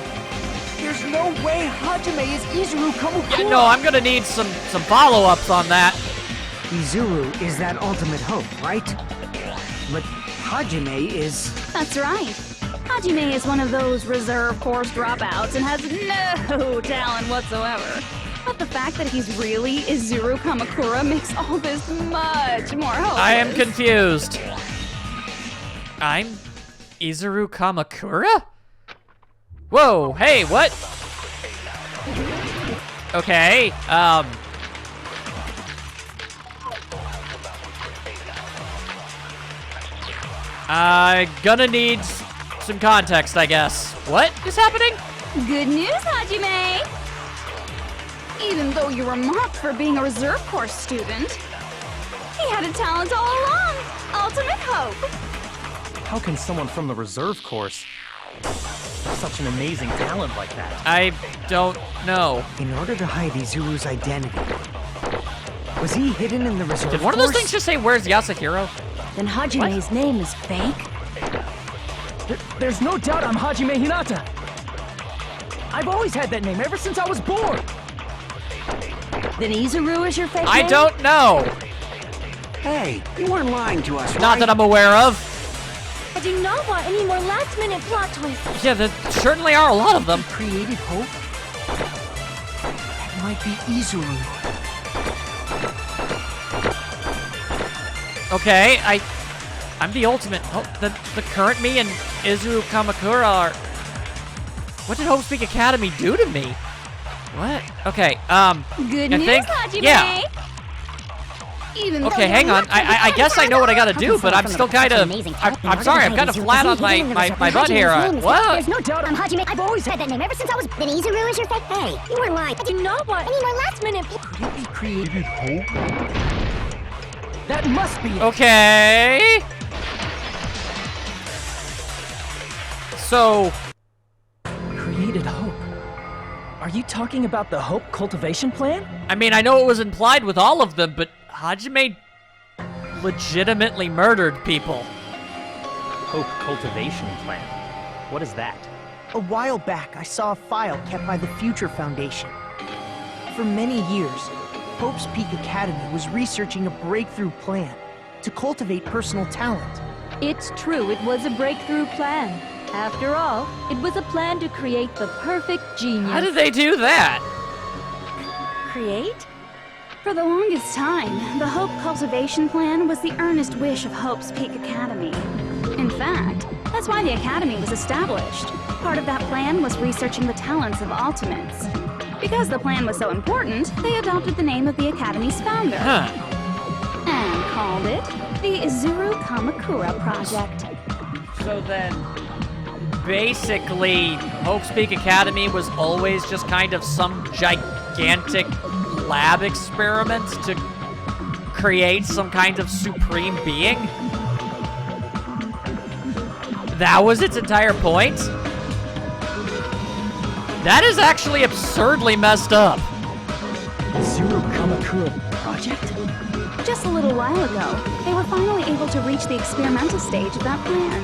Speaker 5: There's no way Hajime is Izuru Kamakura!
Speaker 1: Yeah, no, I'm gonna need some follow-ups on that.
Speaker 5: Izuru is that ultimate hope, right? But Hajime is...
Speaker 4: That's right. Hajime is one of those reserve course dropouts and has no talent whatsoever. But the fact that he's really Izuru Kamakura makes all this much more hopeless.
Speaker 1: I am confused. I'm Izuru Kamakura? Whoa, hey, what? Okay, I'm gonna need some context, I guess. What is happening?
Speaker 4: Good news, Hajime! Even though you were mocked for being a reserve course student, he had a talent all along. Ultimate hope.
Speaker 11: How can someone from the reserve course have such an amazing talent like that?
Speaker 1: I don't know.
Speaker 5: In order to hide Izuru's identity, was he hidden in the reserve
Speaker 1: Did one of those things just say, "Where's Yasuhiro"?
Speaker 9: Then Hajime's name is fake?
Speaker 3: There's no doubt I'm Hajime Hinata. I've always had that name ever since I was born.
Speaker 9: Then Izuru is your fake
Speaker 1: I
Speaker 9: name?
Speaker 1: don't know.
Speaker 7: Hey, you weren't lying to us,
Speaker 1: Not
Speaker 7: right?
Speaker 1: that I'm aware of.
Speaker 8: I do not want any more last-minute plot twists.
Speaker 1: Yeah, there certainly are a lot of them.
Speaker 5: Created hope? That might be Izuru.
Speaker 1: Okay, I'm the ultimate. Oh, the current me and Izuru Kamakura are... What did Hope Speak Academy do to me? What? Okay,
Speaker 13: Good
Speaker 1: I
Speaker 13: news,
Speaker 1: think,
Speaker 13: Hajime.
Speaker 1: yeah.
Speaker 13: Even
Speaker 1: Okay, hang on. I guess I know what I gotta do, but I'm still kind of... I'm sorry, I'm kind of flat on my butt here. What?
Speaker 6: There's no doubt on Hajime. I've always had that name ever since I was... Then Izuru is your fake? Hey, you were lying. I did not want any more last minute...
Speaker 3: Could it be created Hope? That must be it.
Speaker 1: Okay. So...
Speaker 3: Created Hope. Are you talking about the Hope cultivation plan?
Speaker 1: I mean, I know it was implied with all of them, but Hajime legitimately murdered people.
Speaker 11: Hope cultivation plan. What is that?
Speaker 5: A while back, I saw a file kept by the Future Foundation. For many years, Hope's Peak Academy was researching a breakthrough plan to cultivate personal talent.
Speaker 10: It's true, it was a breakthrough plan. After all, it was a plan to create the perfect genius.
Speaker 1: How did they do that?
Speaker 4: Create? For the longest time, the Hope Cultivation Plan was the earnest wish of Hope's Peak Academy. In fact, that's why the Academy was established. Part of that plan was researching the talents of Ultimates. Because the plan was so important, they adopted the name of the Academy's founder. And called it the Izuru Kamakura Project.
Speaker 1: So then, basically, Hope Speak Academy was always just kind of some gigantic lab experiment to create some kind of supreme being? That was its entire point? That is actually absurdly messed up.
Speaker 3: Izuru Kamakura Project?
Speaker 4: Just a little while ago, they were finally able to reach the experimental stage of that plan.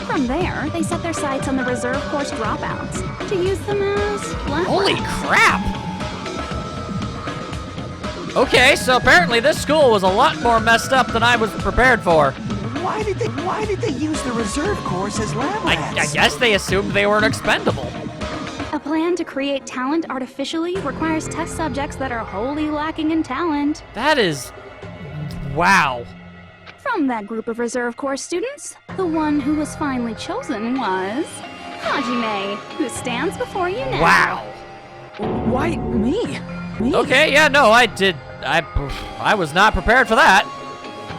Speaker 4: From there, they set their sights on the reserve course dropouts to use them as lab
Speaker 1: Holy
Speaker 4: rats.
Speaker 1: crap! Okay, so apparently this school was a lot more messed up than I was prepared for.
Speaker 7: Why did they use the reserve course as lab rats?
Speaker 1: I guess they assumed they weren't expendable.
Speaker 4: A plan to create talent artificially requires test subjects that are wholly lacking in talent.
Speaker 1: That is... wow.
Speaker 4: From that group of reserve course students, the one who was finally chosen was Hajime, who stands before you now.
Speaker 1: Wow.
Speaker 3: Why me? Me?
Speaker 1: Okay, yeah, no, I was not prepared for that.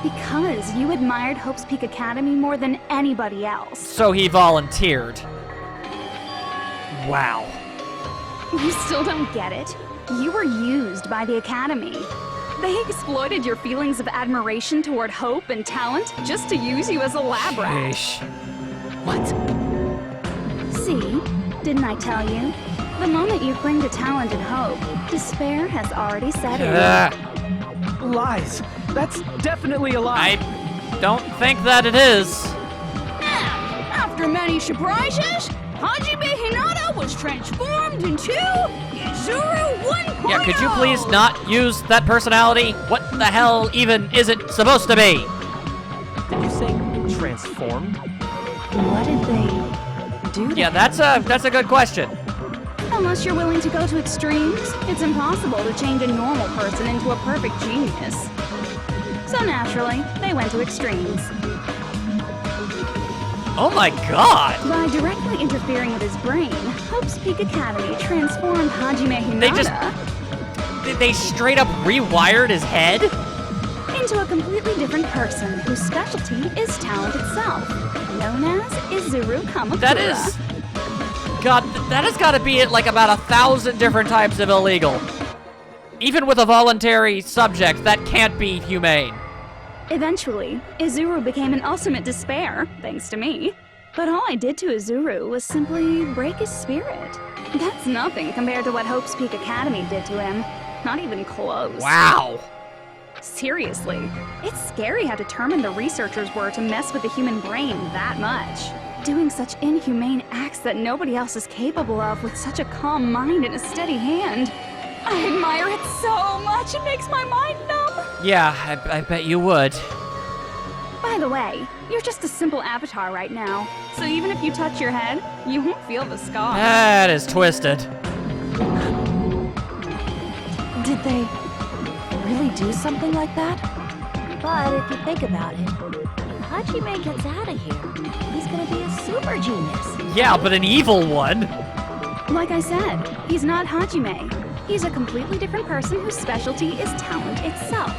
Speaker 4: Because you admired Hope's Peak Academy more than anybody else.
Speaker 1: So he volunteered. Wow.
Speaker 4: You still don't get it? You were used by the Academy. They exploited your feelings of admiration toward hope and talent just to use you as a lab rat.
Speaker 1: Sheesh.
Speaker 3: What?
Speaker 4: See? Didn't I tell you? The moment you cling to talent and hope, despair has already set in.
Speaker 3: Lies. That's definitely a lie.
Speaker 1: I don't think that it is.
Speaker 13: After many surprises, Hajime Hinata was transformed into Izuru 1.0.
Speaker 1: Yeah, could you please not use that personality? What the hell even is it supposed to be?
Speaker 11: Did you say transformed?
Speaker 12: What did they do?
Speaker 1: Yeah, that's a good question.
Speaker 4: Unless you're willing to go to extremes, it's impossible to change a normal person into a perfect genius. So naturally, they went to extremes.
Speaker 1: Oh my god!
Speaker 4: By directly interfering with his brain, Hope's Peak Academy transformed Hajime Hinata
Speaker 1: They straight up rewired his head?
Speaker 4: into a completely different person whose specialty is talent itself, known as Izuru Kamakura.
Speaker 1: That is... God, that has got to be at like about 1,000 different types of illegal. Even with a voluntary subject, that can't be humane.
Speaker 4: Eventually, Izuru became an ultimate despair, thanks to me. But all I did to Izuru was simply break his spirit. That's nothing compared to what Hope's Peak Academy did to him. Not even close.
Speaker 1: Wow.
Speaker 4: Seriously, it's scary how determined the researchers were to mess with the human brain that much. Doing such inhumane acts that nobody else is capable of with such a calm mind and a steady hand. I admire it so much, it makes my mind numb.
Speaker 1: Yeah, I bet you would.
Speaker 4: By the way, you're just a simple avatar right now, so even if you touch your head, you won't feel the scar.
Speaker 1: That is twisted.
Speaker 12: Did they really do something like that?
Speaker 9: But if you think about it, if Hajime gets out of here, he's gonna be a super genius.
Speaker 1: Yeah, but an evil one.
Speaker 4: Like I said, he's not Hajime. He's a completely different person whose specialty is talent itself.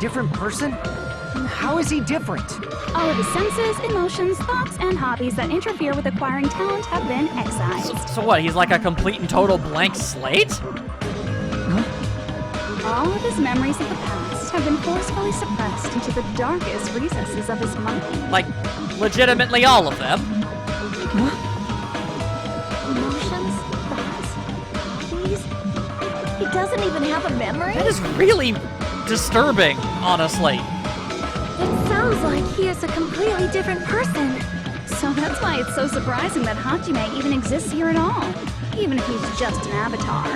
Speaker 5: Different person? How is he different?
Speaker 4: All of his senses, emotions, thoughts, and hobbies that interfere with acquiring talent have been excised.
Speaker 1: So what, he's like a complete and total blank slate?
Speaker 4: All of his memories of the past have been forcefully suppressed into the darkest recesses of his mind.
Speaker 1: Like, legitimately all of them?
Speaker 8: Emotions? Thoughts? He doesn't even have a memory?
Speaker 1: That is really disturbing, honestly.
Speaker 8: It sounds like he is a completely different person.
Speaker 4: So that's why it's so surprising that Hajime even exists here at all, even if he's just an avatar.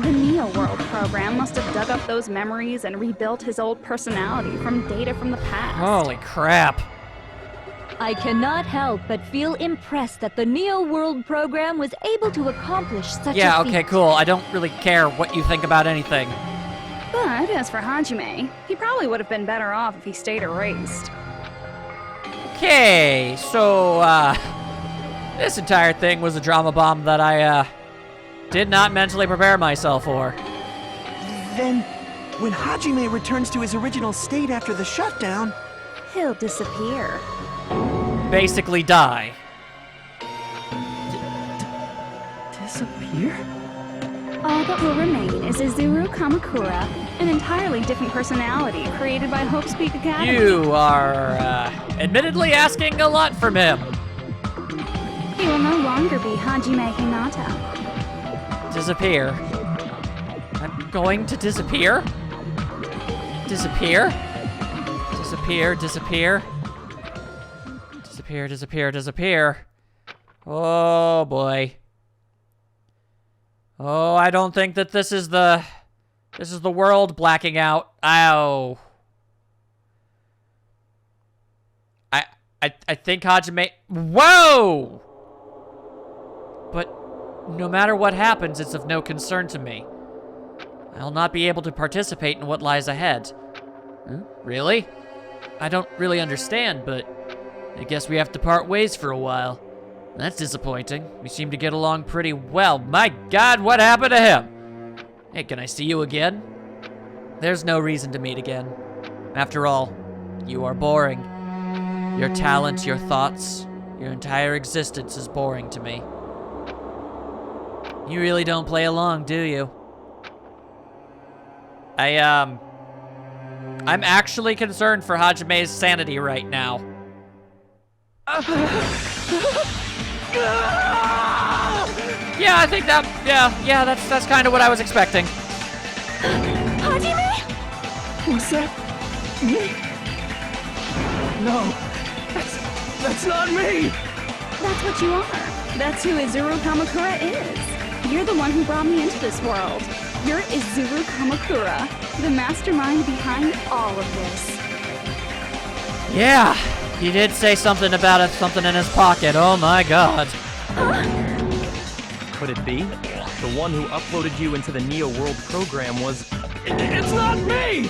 Speaker 4: The Neo World program must have dug up those memories and rebuilt his old personality from data from the past.
Speaker 1: Holy crap.
Speaker 10: I cannot help but feel impressed that the Neo World program was able to accomplish such a feat.
Speaker 1: Yeah, okay, cool. I don't really care what you think about anything.
Speaker 4: But as for Hajime, he probably would have been better off if he stayed erased.
Speaker 1: Okay, so, this entire thing was a drama bomb that I, did not mentally prepare myself for.
Speaker 7: Then, when Hajime returns to his original state after the shutdown,
Speaker 4: He'll disappear.
Speaker 1: Basically die.
Speaker 7: disappear?
Speaker 4: All that will remain is Izuru Kamakura, an entirely different personality created by Hope's Peak Academy.
Speaker 1: You are, admittedly asking a lot from him.
Speaker 4: He will no longer be Hajime Hinata.
Speaker 1: Disappear. I'm going to disappear? Disappear? Disappear, disappear. Disappear, disappear, disappear. Oh, boy. Oh, I don't think that this is the world blacking out. Ow. I think Hajime... Whoa! But no matter what happens, it's of no concern to me. I'll not be able to participate in what lies ahead. Huh? Really? I don't really understand, but I guess we have to part ways for a while. That's disappointing. We seem to get along pretty well. My God, what happened to him? Hey, can I see you again? There's no reason to meet again. After all, you are boring. Your talent, your thoughts, your entire existence is boring to me. You really don't play along, do you? I'm actually concerned for Hajime's sanity right now. Yeah, I think that, yeah, that's kind of what I was expecting.
Speaker 8: Hajime?
Speaker 7: Was that me? No, that's not me!
Speaker 4: That's what you are. That's who Izuru Kamakura is. You're the one who brought me into this world. You're Izuru Kamakura, the mastermind behind all of this.
Speaker 1: Yeah, he did say something about something in his pocket. Oh my God.
Speaker 11: Could it be? The one who uploaded you into the Neo World program was...
Speaker 7: It's not me!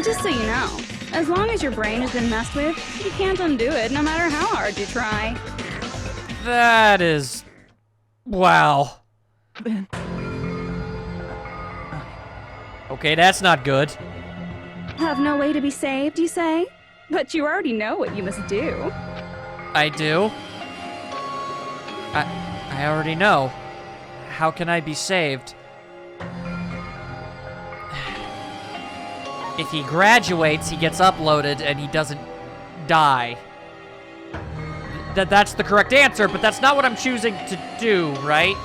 Speaker 4: Just so you know, as long as your brain has been messed with, you can't undo it no matter how hard you try.
Speaker 1: That is... Wow.
Speaker 7: Then...
Speaker 1: Okay, that's not good.
Speaker 4: Have no way to be saved, you say? But you already know what you must do.
Speaker 1: I do? I already know. How can I be saved? If he graduates, he gets uploaded, and he doesn't die. That's the correct answer, but that's not what I'm choosing to do, right?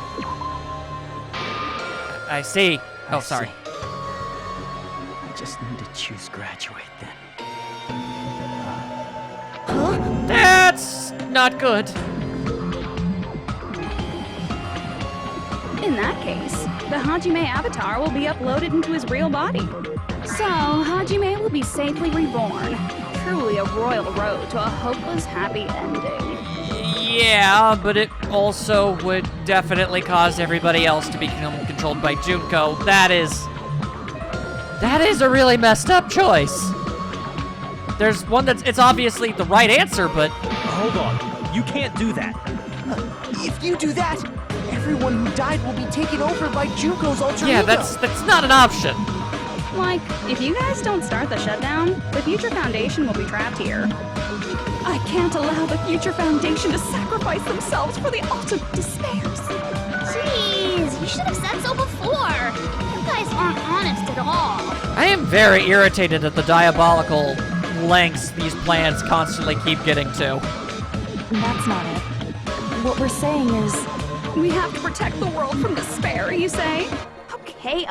Speaker 1: I see. Oh, sorry.
Speaker 7: I just need to choose graduate then.
Speaker 1: That's not good.
Speaker 4: In that case, the Hajime avatar will be uploaded into his real body. So, Hajime will be safely reborn. Truly a royal road to a hopeless, happy ending.
Speaker 1: Yeah, but it also would definitely cause everybody else to become controlled by Junko. That is a really messed up choice. There's one it's obviously the right answer, but...
Speaker 11: Hold on. You can't do that.
Speaker 5: If you do that, everyone who died will be taken over by Junko's alter
Speaker 1: Yeah,
Speaker 5: ego.
Speaker 1: that's not an option.
Speaker 4: Like, if you guys don't start the shutdown, the Future Foundation will be trapped here. I can't allow the Future Foundation to sacrifice themselves for the ultimate despairs.
Speaker 6: Jeez, you should have said so before. You guys aren't honest at all.
Speaker 1: I am very irritated at the diabolical lengths these plans constantly keep getting to.
Speaker 12: That's not it. What we're saying is...
Speaker 4: We have to protect the world from despair, you say? Okay,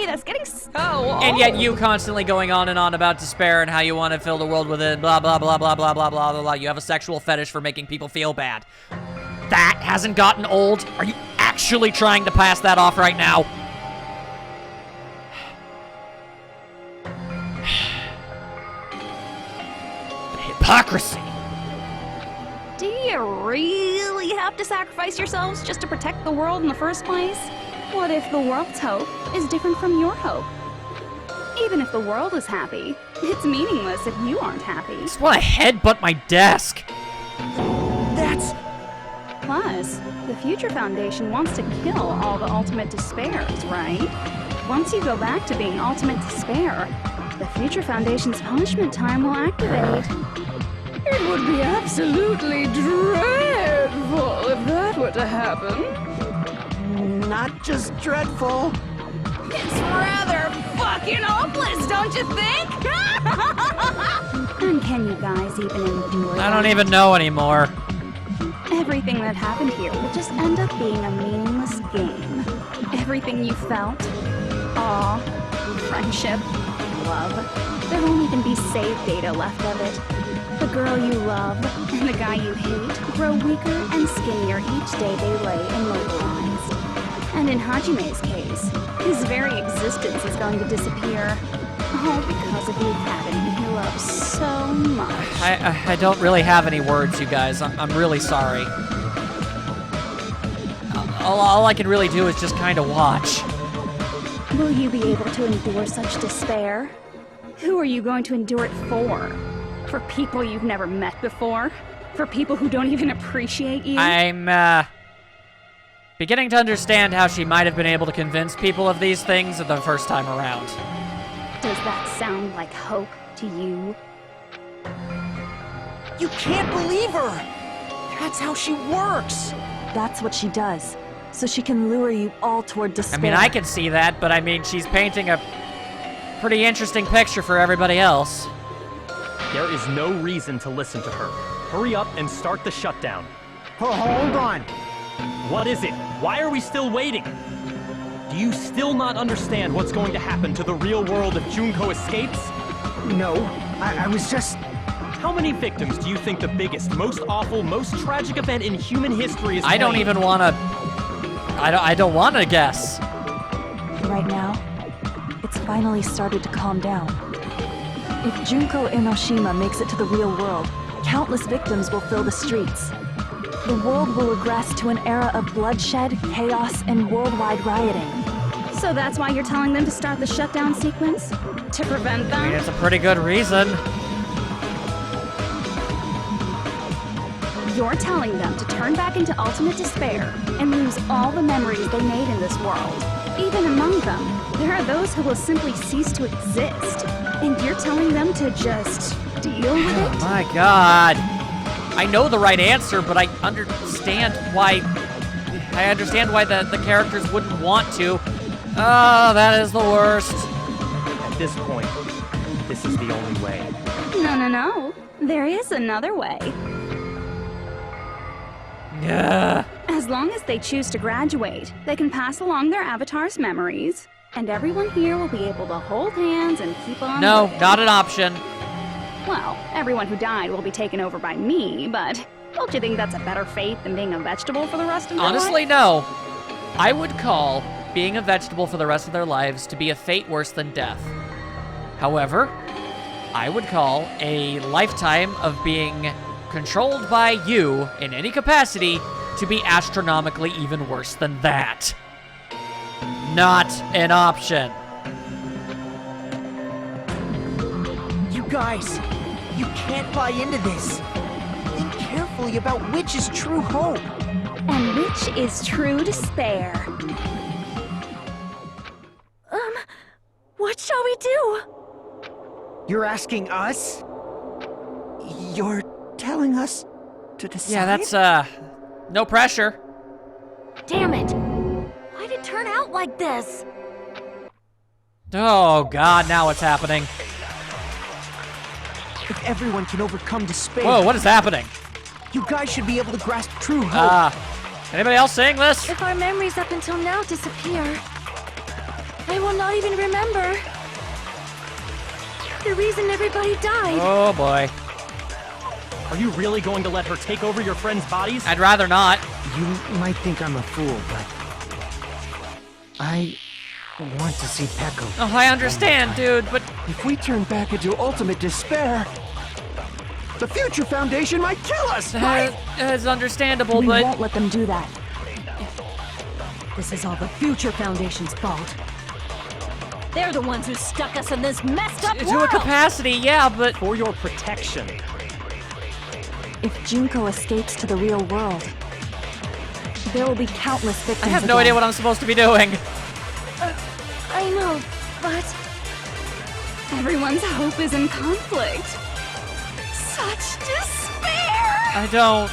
Speaker 4: that's getting so old.
Speaker 1: And yet you constantly going on and on about despair and how you want to fill the world with it, blah, blah, blah, blah, blah, blah, blah, blah, blah. You have a sexual fetish for making people feel bad. That hasn't gotten old? Are you actually trying to pass that off right now? The hypocrisy.
Speaker 4: Do you really have to sacrifice yourselves just to protect the world in the first place? What if the world's hope is different from your hope? Even if the world is happy, it's meaningless if you aren't happy.
Speaker 1: I just want to headbutt my desk.
Speaker 5: That's...
Speaker 4: Plus, the Future Foundation wants to kill all the ultimate despairs, right? Once you go back to being ultimate despair, the Future Foundation's punishment time will activate. It would be absolutely dreadful if that were to happen.
Speaker 5: Not just dreadful.
Speaker 4: It's rather fucking hopeless, don't you think? And can you guys even endure
Speaker 1: I don't even know anymore.
Speaker 4: Everything that happened here will just end up being a meaningless game. Everything you felt, awe, friendship, love, there won't even be save data left of it. The girl you love and the guy you hate grow weaker and skinnier each day they lay immobilized. And in Hajime's case, his very existence is going to disappear. All because of the academy he loves so much.
Speaker 1: I don't really have any words, you guys. I'm really sorry. All I can really do is just kind of watch.
Speaker 4: Will you be able to endure such despair? Who are you going to endure it for? For people you've never met before? For people who don't even appreciate you?
Speaker 1: I'm, beginning to understand how she might have been able to convince people of these things the first time around.
Speaker 4: Does that sound like hope to you?
Speaker 5: You can't believe her! That's how she works!
Speaker 12: That's what she does, so she can lure you all toward despair.
Speaker 1: I mean, I can see that, but I mean, she's painting a pretty interesting picture for everybody else.
Speaker 11: There is no reason to listen to her. Hurry up and start the shutdown.
Speaker 5: Hold on.
Speaker 11: What is it? Why are we still waiting? Do you still not understand what's going to happen to the real world if Junko escapes?
Speaker 5: No, I was just...
Speaker 11: How many victims do you think the biggest, most awful, most tragic event in human history is?
Speaker 1: I don't even want to... I don't want to guess.
Speaker 12: Right now, it's finally started to calm down. If Junko Enoshima makes it to the real world, countless victims will fill the streets. The world will regress to an era of bloodshed, chaos, and worldwide rioting.
Speaker 4: So that's why you're telling them to start the shutdown sequence? To prevent them?
Speaker 1: I mean, it's a pretty good reason.
Speaker 4: You're telling them to turn back into ultimate despair and lose all the memories they made in this world. Even among them, there are those who will simply cease to exist. And you're telling them to just deal with it?
Speaker 1: Oh my god. I know the right answer, but I understand why... the characters wouldn't want to. Oh, that is the worst.
Speaker 11: At this point, this is the only way.
Speaker 4: No. There is another way.
Speaker 1: Yeah.
Speaker 4: As long as they choose to graduate, they can pass along their avatar's memories, and everyone here will be able to hold hands and keep on
Speaker 1: No,
Speaker 4: living.
Speaker 1: not an option.
Speaker 4: Well, everyone who died will be taken over by me, but don't you think that's a better fate than being a vegetable for the rest of their
Speaker 1: Honestly,
Speaker 4: life?
Speaker 1: no. I would call being a vegetable for the rest of their lives to be a fate worse than death. However, I would call a lifetime of being controlled by you in any capacity to be astronomically even worse than that. Not an option.
Speaker 5: You guys, you can't buy into this. Think carefully about which is true hope.
Speaker 4: And which is true despair?
Speaker 8: What shall we do?
Speaker 5: You're asking us? You're telling us to decide?
Speaker 1: Yeah, that's, no pressure.
Speaker 8: Damn it! Why'd it turn out like this?
Speaker 1: Oh, God, now what's happening?
Speaker 5: If everyone can overcome despair...
Speaker 1: Whoa, what is happening?
Speaker 5: You guys should be able to grasp true hope.
Speaker 1: Anybody else saying this?
Speaker 8: If our memories up until now disappear, I will not even remember the reason everybody died.
Speaker 1: Oh, boy.
Speaker 11: Are you really going to let her take over your friends' bodies?
Speaker 1: I'd rather not.
Speaker 5: You might think I'm a fool, but... I want to see Peko.
Speaker 1: Oh, I understand, dude, but...
Speaker 7: If we turn back into ultimate despair, the Future Foundation might kill us, right?
Speaker 1: It's understandable,
Speaker 12: We
Speaker 1: but...
Speaker 12: won't let them do that.
Speaker 9: This is all the Future Foundation's fault. They're the ones who stuck us in this messed up
Speaker 1: To
Speaker 9: world!
Speaker 1: a capacity, yeah, but...
Speaker 11: For your protection.
Speaker 12: If Junko escapes to the real world, there will be countless victims.
Speaker 1: I have no idea what I'm supposed to be doing.
Speaker 8: I know, but
Speaker 4: Everyone's hope is in conflict. Such despair!
Speaker 1: I don't...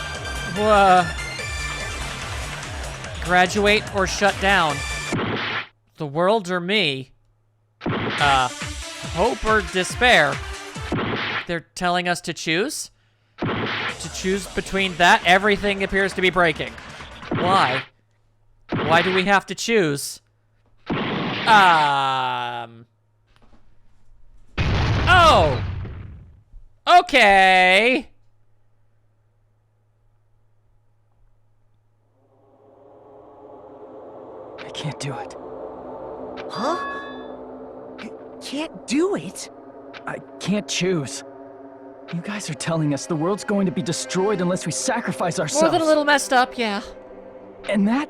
Speaker 1: graduate or shut down. The world or me? Hope or despair? They're telling us to choose? To choose between that? Everything appears to be breaking. Why? Why do we have to choose? Oh! Okay!
Speaker 3: I can't do it.
Speaker 5: Huh? Can't do it?
Speaker 3: I can't choose. You guys are telling us the world's going to be destroyed unless we sacrifice ourselves.
Speaker 1: More than a little messed up, yeah.
Speaker 3: And that,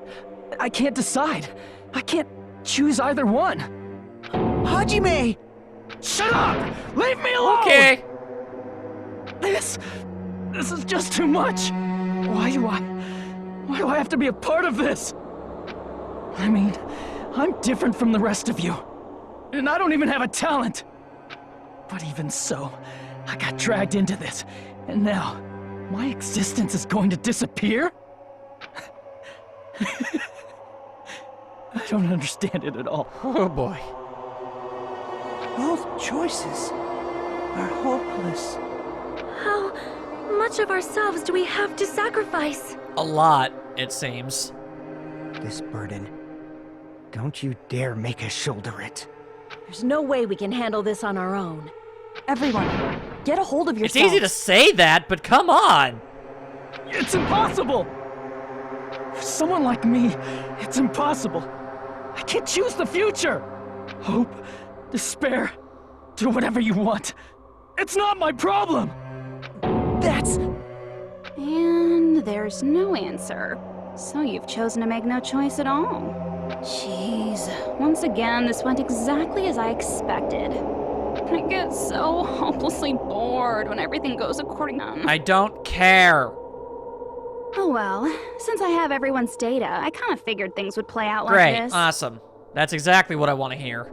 Speaker 3: I can't decide. I can't choose either one.
Speaker 5: Hajime!
Speaker 3: Shut up! Leave me alone!
Speaker 1: Okay.
Speaker 3: This is just too much. Why do I have to be a part of this? I mean, I'm different from the rest of you. And I don't even have a talent. But even so, I got dragged into this. And now, my existence is going to disappear? I don't understand it at all.
Speaker 1: Oh boy.
Speaker 5: Both choices are hopeless.
Speaker 8: how much of ourselves do we have to sacrifice?
Speaker 1: A lot, it seems.
Speaker 5: This burden, don't you dare make us shoulder it.
Speaker 9: There's no way we can handle this on our own.
Speaker 12: Everyone, get a hold of
Speaker 1: It's
Speaker 12: yourselves.
Speaker 1: easy to say that, but come on!
Speaker 3: It's impossible! For someone like me, it's impossible. I can't choose the future! Hope, despair, do whatever you want. It's not my problem!
Speaker 5: That's...
Speaker 4: And there's no answer. So you've chosen to make no choice at all. Jeez. Once again, this went exactly as I expected. I get so hopelessly bored when everything goes according to...
Speaker 1: I don't care.
Speaker 4: Oh well, since I have everyone's data, I kind of figured things would play out like
Speaker 1: Great,
Speaker 4: this.
Speaker 1: awesome. That's exactly what I want to hear.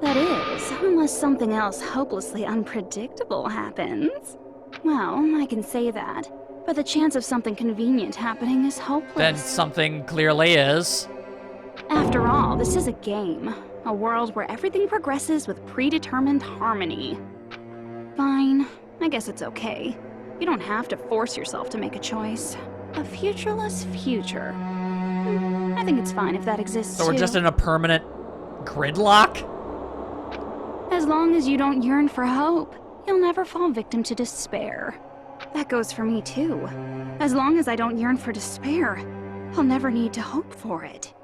Speaker 4: That is, unless something else hopelessly unpredictable happens. Well, I can say that, but the chance of something convenient happening is hopeless.
Speaker 1: Then something clearly is.
Speaker 4: After all, this is a game. A world where everything progresses with predetermined harmony. Fine, I guess it's okay. You don't have to force yourself to make a choice. A futureless future. I think it's fine if that exists
Speaker 1: So
Speaker 4: too.
Speaker 1: we're just in a permanent gridlock?
Speaker 4: As long as you don't yearn for hope, you'll never fall victim to despair. That goes for me too. As long as I don't yearn for despair, I'll never need to hope for it.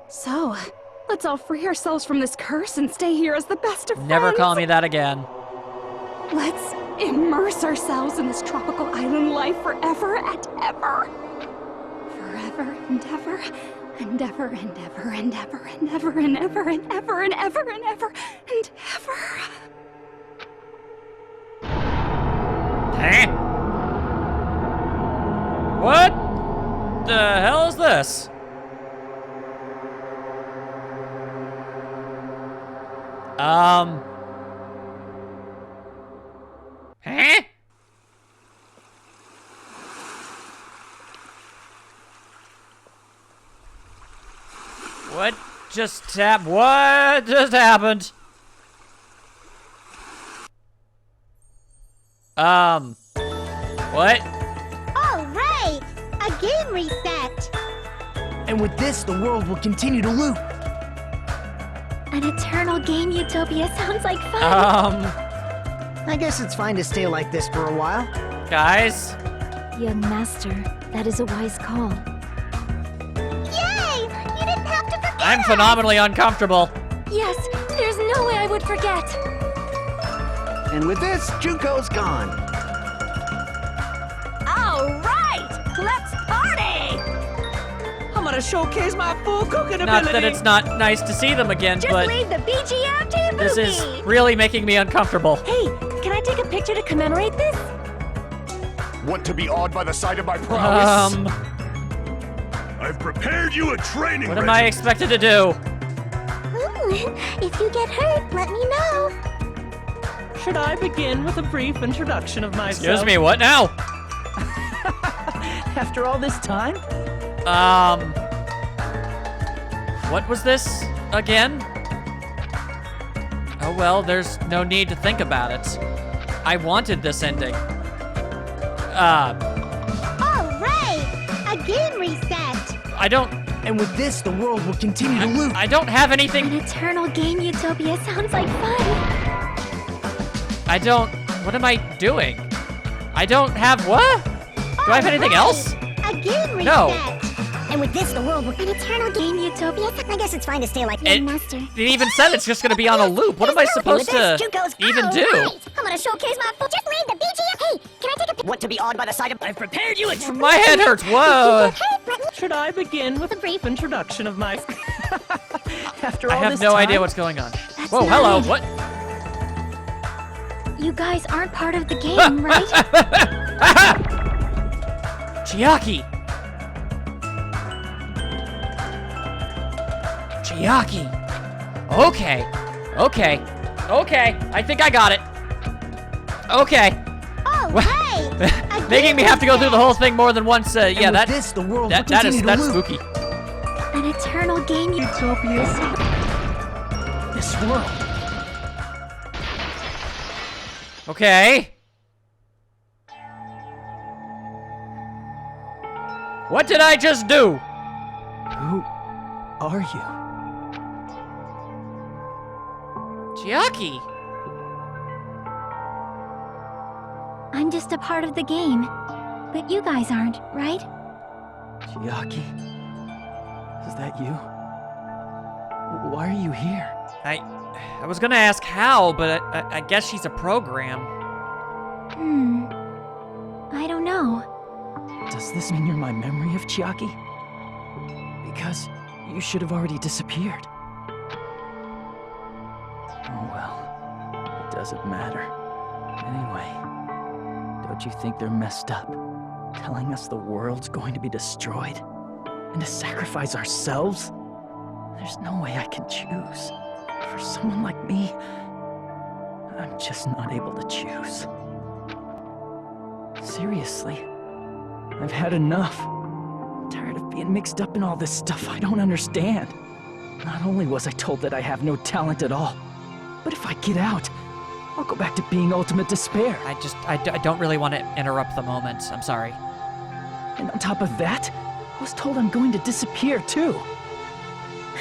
Speaker 4: So, let's all free ourselves from this curse and stay here as the best of
Speaker 1: Never
Speaker 4: friends.
Speaker 1: call me that again.
Speaker 4: Let's immerse ourselves in this tropical island life forever and ever. Forever and ever, and ever and ever and ever and ever and ever and ever and ever and ever and ever.
Speaker 1: Huh? What? the hell is this? Huh? What just happened? What?
Speaker 6: All right, a game reset.
Speaker 5: And with this, the world will continue to loop.
Speaker 8: An eternal game utopia sounds like fun.
Speaker 7: I guess it's fine to stay like this for a while.
Speaker 1: Guys?
Speaker 8: Young master, that is a wise call.
Speaker 6: Yay! You didn't have to forget.
Speaker 1: I'm phenomenally uncomfortable.
Speaker 8: Yes, there's no way I would forget.
Speaker 7: And with this, Junko's gone.
Speaker 13: All right, let's party! I'm gonna showcase my full cooking ability.
Speaker 1: Not that it's not nice to see them again,
Speaker 6: Just
Speaker 1: but
Speaker 6: leave the BGM to the
Speaker 1: this
Speaker 6: movie.
Speaker 1: is really making me uncomfortable.
Speaker 8: Hey, can I take a picture to commemorate this?
Speaker 14: Want to be awed by the sight of my prowess?
Speaker 15: I've prepared you a training
Speaker 1: What am I expected to do?
Speaker 6: If you get hurt, let me know.
Speaker 3: Should I begin with a brief introduction of myself?
Speaker 1: Excuse me, what now?
Speaker 3: After all this time?
Speaker 1: What was this again? Oh well, there's no need to think about it. I wanted this ending.
Speaker 6: All right, a game reset.
Speaker 1: I don't...
Speaker 5: And with this, the world will continue to loop.
Speaker 1: I don't have anything...
Speaker 8: An eternal game utopia sounds like fun.
Speaker 1: I don't... What am I doing? I don't have what? Do I have anything else?
Speaker 6: A game reset.
Speaker 1: No.
Speaker 6: And with this, the world will... An eternal game utopia. I guess it's fine to stay like master.
Speaker 1: It even said it's just gonna be on a loop. What am I supposed to even do?
Speaker 6: Right. I'm gonna showcase my full... Just leave the BGM. Hey, can I take a...
Speaker 2: Want to be awed by the sight of... I've prepared you a...
Speaker 1: My head hurts. Whoa.
Speaker 3: Should I begin with a brief introduction of my... After all
Speaker 1: I have
Speaker 3: this
Speaker 1: no
Speaker 3: time?
Speaker 1: idea what's going on.
Speaker 8: That's
Speaker 1: Whoa,
Speaker 8: not
Speaker 1: hello.
Speaker 8: it.
Speaker 1: What?
Speaker 8: You guys aren't part of the game, right?
Speaker 1: Chiaki. Chiaki. Okay. I think I got it. Okay.
Speaker 6: All right.
Speaker 1: Making me have to go through the whole thing more than once. Yeah,
Speaker 5: with this, the world will
Speaker 1: that's
Speaker 5: continue to loop.
Speaker 1: spooky.
Speaker 8: An eternal game utopia.
Speaker 3: This world.
Speaker 1: Okay. What did I just do?
Speaker 3: Who are you?
Speaker 1: Chiaki.
Speaker 8: I'm just a part of the game. But you guys aren't, right?
Speaker 3: Chiaki? Is that you? Why are you here?
Speaker 1: I was gonna ask how, but I guess she's a program.
Speaker 8: I don't know.
Speaker 3: Does this mean you're my memory of Chiaki? Because you should have already disappeared. Oh well, it doesn't matter. Anyway, don't you think they're messed up? Telling us the world's going to be destroyed? And to sacrifice ourselves? There's no way I can choose. For someone like me, I'm just not able to choose. Seriously, I've had enough. I'm tired of being mixed up in all this stuff I don't understand. Not only was I told that I have no talent at all, but if I get out, I'll go back to being ultimate despair.
Speaker 1: I don't really want to interrupt the moment. I'm sorry.
Speaker 3: And on top of that, I was told I'm going to disappear too.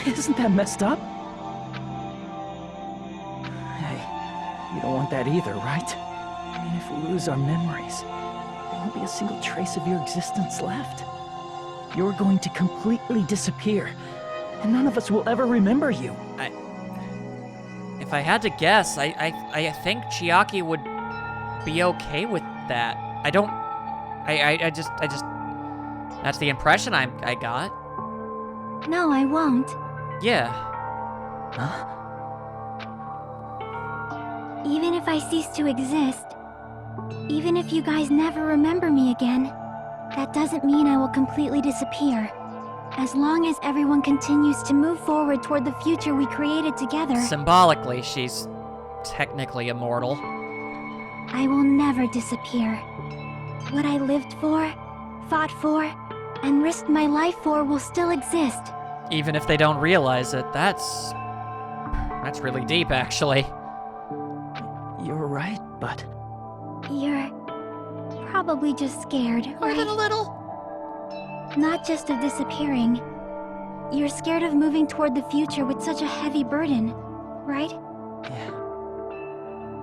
Speaker 3: Isn't that messed up? Hey, you don't want that either, right? I mean, if we lose our memories, there won't be a single trace of your existence left. You're going to completely disappear, and none of us will ever remember you.
Speaker 1: If I had to guess, I think Chiaki would be okay with that. I just that's the impression I got.
Speaker 8: No, I won't.
Speaker 1: Yeah.
Speaker 3: Huh?
Speaker 8: Even if I cease to exist, even if you guys never remember me again, that doesn't mean I will completely disappear. As long as everyone continues to move forward toward the future we created together,
Speaker 1: Symbolically, she's technically immortal.
Speaker 8: I will never disappear. What I lived for, fought for, and risked my life for will still exist.
Speaker 1: Even if they don't realize it, that's really deep, actually.
Speaker 3: You're right, but...
Speaker 8: You're probably just scared, right?
Speaker 1: More than a little.
Speaker 8: Not just of disappearing. You're scared of moving toward the future with such a heavy burden, right?
Speaker 3: Yeah.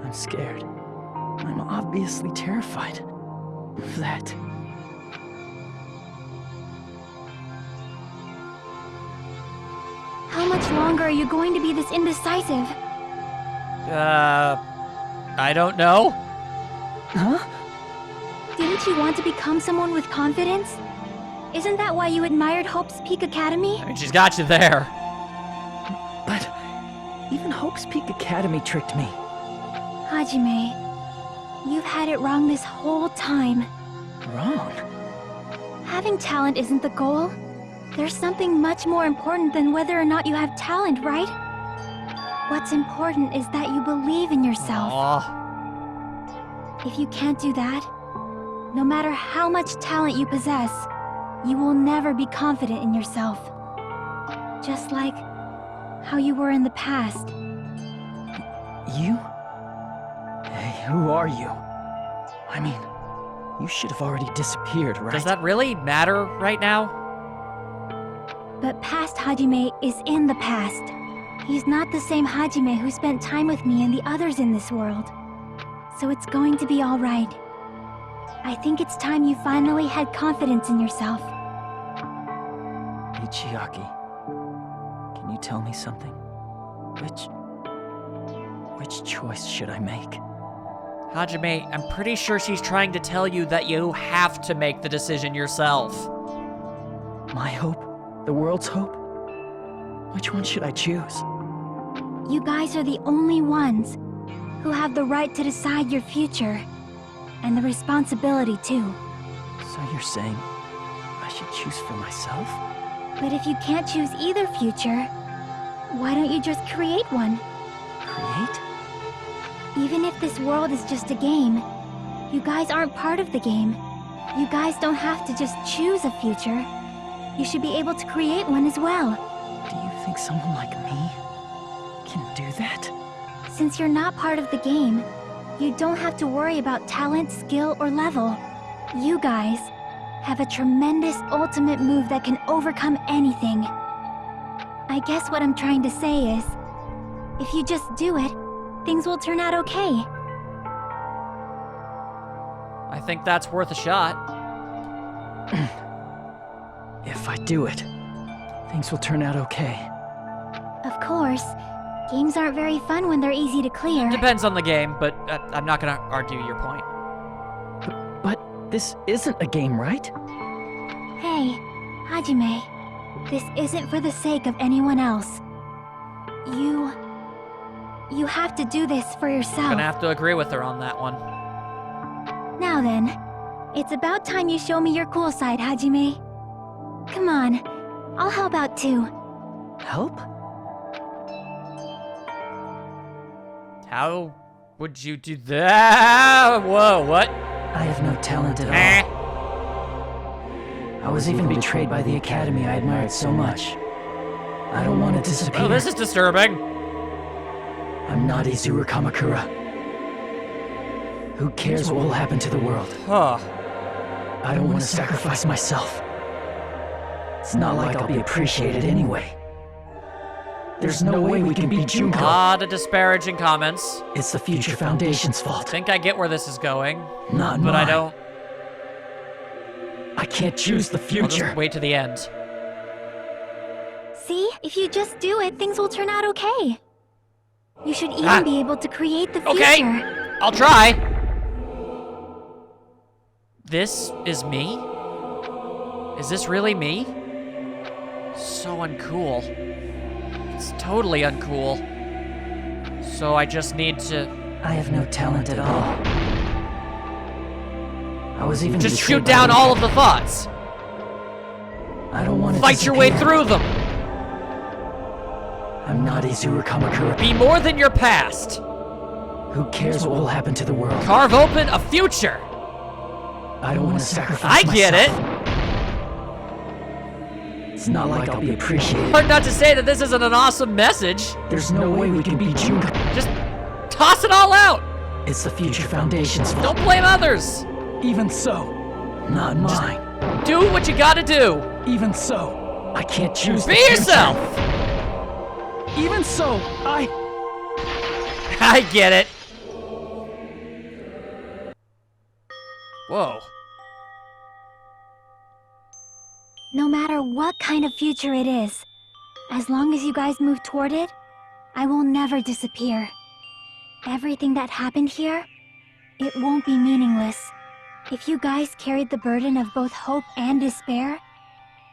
Speaker 3: I'm scared. I'm obviously terrified of that.
Speaker 8: How much longer are you going to be this indecisive?
Speaker 1: I don't know.
Speaker 3: Huh?
Speaker 8: Didn't you want to become someone with confidence? Isn't that why you admired Hope's Peak Academy?
Speaker 1: I mean, she's got you there.
Speaker 3: But even Hope's Peak Academy tricked me.
Speaker 8: Hajime, you've had it wrong this whole time.
Speaker 3: Wrong?
Speaker 8: Having talent isn't the goal. There's something much more important than whether or not you have talent, right? What's important is that you believe in yourself.
Speaker 1: Aww.
Speaker 8: If you can't do that, no matter how much talent you possess, you will never be confident in yourself. Just like how you were in the past.
Speaker 3: You? Hey, who are you? I mean, you should have already disappeared, right?
Speaker 1: Does that really matter right now?
Speaker 8: But past Hajime is in the past. He's not the same Hajime who spent time with me and the others in this world. So it's going to be all right. I think it's time you finally had confidence in yourself.
Speaker 3: Hey, Chiaki. Can you tell me something? Which choice should I make?
Speaker 1: Hajime, I'm pretty sure she's trying to tell you that you have to make the decision yourself.
Speaker 3: My hope? The world's hope? Which one should I choose?
Speaker 8: You guys are the only ones who have the right to decide your future. And the responsibility, too.
Speaker 3: So you're saying I should choose for myself?
Speaker 8: But if you can't choose either future, why don't you just create one?
Speaker 3: Create?
Speaker 8: Even if this world is just a game, you guys aren't part of the game. You guys don't have to just choose a future. You should be able to create one as well.
Speaker 3: Do you think someone like me can do that?
Speaker 8: Since you're not part of the game, you don't have to worry about talent, skill, or level. You guys have a tremendous ultimate move that can overcome anything. I guess what I'm trying to say is, if you just do it, things will turn out okay.
Speaker 1: I think that's worth a shot.
Speaker 3: If I do it, things will turn out okay.
Speaker 8: Of course. Games aren't very fun when they're easy to clear.
Speaker 1: Depends on the game, but I'm not gonna argue your point.
Speaker 3: But this isn't a game, right?
Speaker 8: Hey, Hajime. This isn't for the sake of anyone else. You have to do this for yourself.
Speaker 1: Gonna have to agree with her on that one.
Speaker 8: Now then, it's about time you show me your cool side, Hajime. Come on, I'll help out too.
Speaker 3: Help?
Speaker 1: How would you do that? Whoa, what?
Speaker 3: I have no talent at all. I was even betrayed by the academy I admired so much. I don't want to disappear.
Speaker 1: Oh, this is disturbing.
Speaker 3: I'm not Izuru Kamakura. Who cares what will happen to the world?
Speaker 1: Huh.
Speaker 3: I don't want to sacrifice myself. It's not like I'll be appreciated anyway. There's no way we can beat Junko.
Speaker 1: A lot of disparaging comments.
Speaker 3: It's the Future Foundation's fault.
Speaker 1: I think I get where this is going.
Speaker 3: Not
Speaker 1: but
Speaker 3: mine.
Speaker 1: I don't.
Speaker 3: I can't choose the
Speaker 1: I'll
Speaker 3: future.
Speaker 1: just wait to the end.
Speaker 8: See? If you just do it, things will turn out okay. You should even be able to create the future.
Speaker 1: Okay, I'll try. This is me? Is this really me? So uncool. It's totally uncool. So I just need to...
Speaker 3: I have no talent at all. I was even
Speaker 1: Just
Speaker 3: betrayed
Speaker 1: shoot
Speaker 3: by
Speaker 1: down
Speaker 3: the-
Speaker 1: all of the thoughts.
Speaker 3: I don't want to
Speaker 1: Fight your way through them.
Speaker 3: I'm not Izuru Kamakura.
Speaker 1: Be more than your past.
Speaker 3: Who cares what will happen to the world?
Speaker 1: Carve open a future.
Speaker 3: I don't want to sacrifice
Speaker 1: I get it.
Speaker 3: It's not like I'll be appreciated.
Speaker 1: Hard not to say that this isn't an awesome message.
Speaker 3: There's no way we can beat Junko.
Speaker 1: Just toss it all out.
Speaker 3: It's the Future Foundation's fault.
Speaker 1: Don't blame others.
Speaker 3: Even so, not mine.
Speaker 1: Do what you gotta do.
Speaker 3: Even so, I can't choose.
Speaker 1: Be yourself.
Speaker 3: Even so,
Speaker 1: I get it. Whoa.
Speaker 8: No matter what kind of future it is, as long as you guys move toward it, I will never disappear. Everything that happened here, it won't be meaningless. If you guys carried the burden of both hope and despair,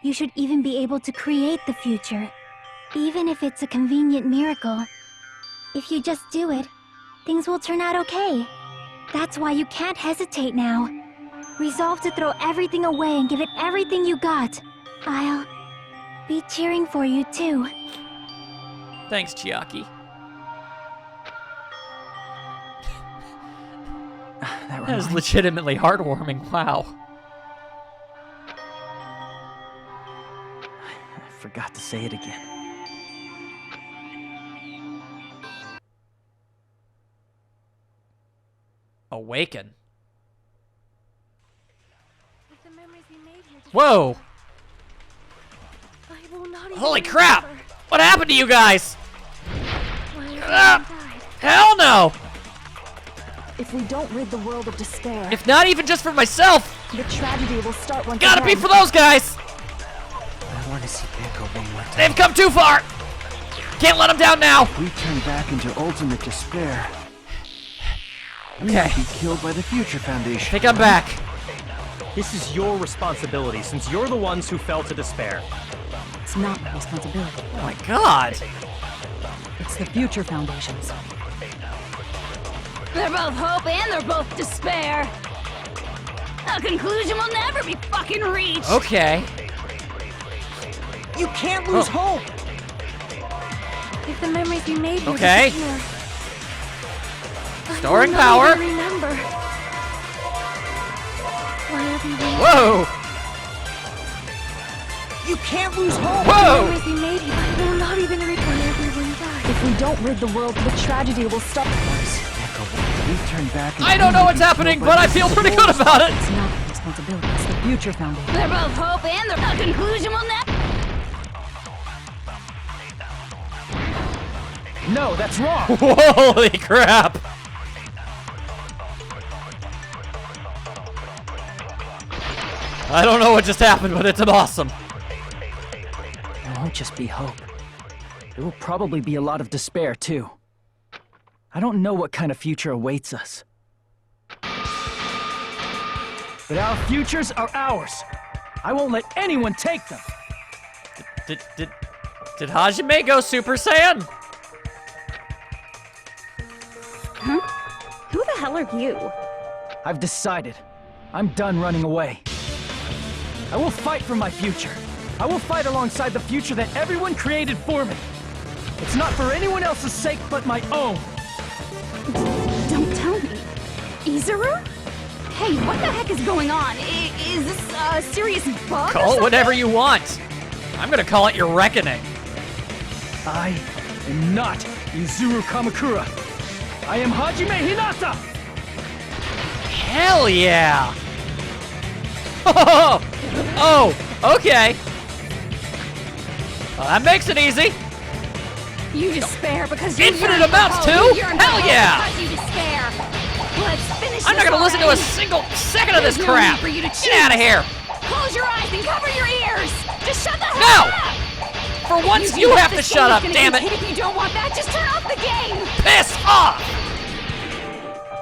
Speaker 8: you should even be able to create the future. Even if it's a convenient miracle. If you just do it, things will turn out okay. That's why you can't hesitate now. Resolve to throw everything away and give it everything you got. I'll be cheering for you too.
Speaker 1: Thanks, Chiaki. That was legitimately heartwarming. Wow.
Speaker 3: I forgot to say it again.
Speaker 1: Awaken. Whoa! Holy crap! What happened to you guys? Hell no!
Speaker 12: If we don't rid the world of despair,
Speaker 1: If not even just for myself,
Speaker 12: the tragedy will start once
Speaker 1: gotta be
Speaker 12: again.
Speaker 1: for those guys!
Speaker 7: I want to see Junko one more time.
Speaker 1: They've come too far! Can't let them down now!
Speaker 7: We turn back into ultimate despair. We
Speaker 1: Okay.
Speaker 7: might be killed by the Future Foundation.
Speaker 1: I think I'm back.
Speaker 11: This is your responsibility, since you're the ones who fell to despair.
Speaker 12: It's not my responsibility.
Speaker 1: Oh my god!
Speaker 12: It's the Future Foundation's.
Speaker 13: They're both hope and they're both despair. A conclusion will never be fucking reached.
Speaker 1: Okay.
Speaker 5: You can't lose hope!
Speaker 8: If the memories we made here
Speaker 1: Okay.
Speaker 8: disappear,
Speaker 1: Storing
Speaker 8: I will
Speaker 1: power.
Speaker 8: not even remember. Whatever we
Speaker 1: Whoa!
Speaker 5: You can't lose hope!
Speaker 1: Whoa!
Speaker 8: memories we made here, I will not even remember everyone died.
Speaker 12: If we don't rid the world, the tragedy will start.
Speaker 7: We turn back.
Speaker 1: I don't know what's happening, but I feel pretty good about it!
Speaker 12: It's not my responsibility. It's the Future Foundation.
Speaker 13: They're both hope and they're a conclusion will never.
Speaker 3: No, that's wrong.
Speaker 1: Holy crap! I don't know what just happened, but it's awesome.
Speaker 3: It won't just be hope. There will probably be a lot of despair, too. I don't know what kind of future awaits us. But our futures are ours. I won't let anyone take them.
Speaker 1: Did Hajime go Super Saiyan?
Speaker 4: Huh? Who the hell are you?
Speaker 3: I've decided. I'm done running away. I will fight for my future. I will fight alongside the future that everyone created for me. It's not for anyone else's sake but my own.
Speaker 4: Don't tell me. Izuru? Hey, what the heck is going on? Is this a serious bug?
Speaker 1: Call it whatever you want. I'm gonna call it your reckoning.
Speaker 3: I am not Izuru Kamakura. I am Hajime Hinata!
Speaker 1: Hell yeah! Oh, okay. Well, that makes it easy.
Speaker 13: You despair because you
Speaker 1: Infinite
Speaker 13: yearn for
Speaker 1: amounts
Speaker 13: hope.
Speaker 1: too?
Speaker 13: You yearn for
Speaker 1: Hell
Speaker 13: hope
Speaker 1: yeah!
Speaker 13: Because you despair. Let's finish
Speaker 1: I'm not
Speaker 13: this
Speaker 1: gonna listen to a
Speaker 13: already.
Speaker 1: single second of this
Speaker 13: There's no
Speaker 1: crap.
Speaker 13: need for you to
Speaker 1: Get out of
Speaker 13: choose.
Speaker 1: here.
Speaker 13: Close your eyes and cover your ears. Just shut the hell
Speaker 1: No!
Speaker 13: up.
Speaker 1: For once,
Speaker 13: think
Speaker 1: you
Speaker 13: that
Speaker 1: have to
Speaker 13: this
Speaker 1: shut
Speaker 13: game
Speaker 1: up,
Speaker 13: is
Speaker 1: damn
Speaker 13: gonna
Speaker 1: it.
Speaker 13: get hit. If you don't want that, just turn off the game.
Speaker 1: Piss off!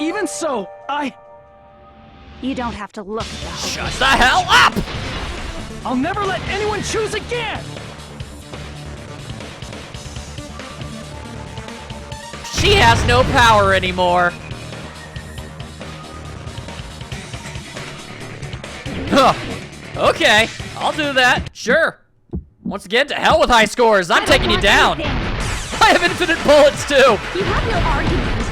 Speaker 3: Even so,
Speaker 4: You don't have to look at that.
Speaker 1: Shut the hell up!
Speaker 3: I'll never let anyone choose again!
Speaker 1: She has no power anymore. Okay, I'll do that. Sure. Once again, to hell with high scores. I'm taking you down. I have infinite bullets too.
Speaker 9: You have no argument.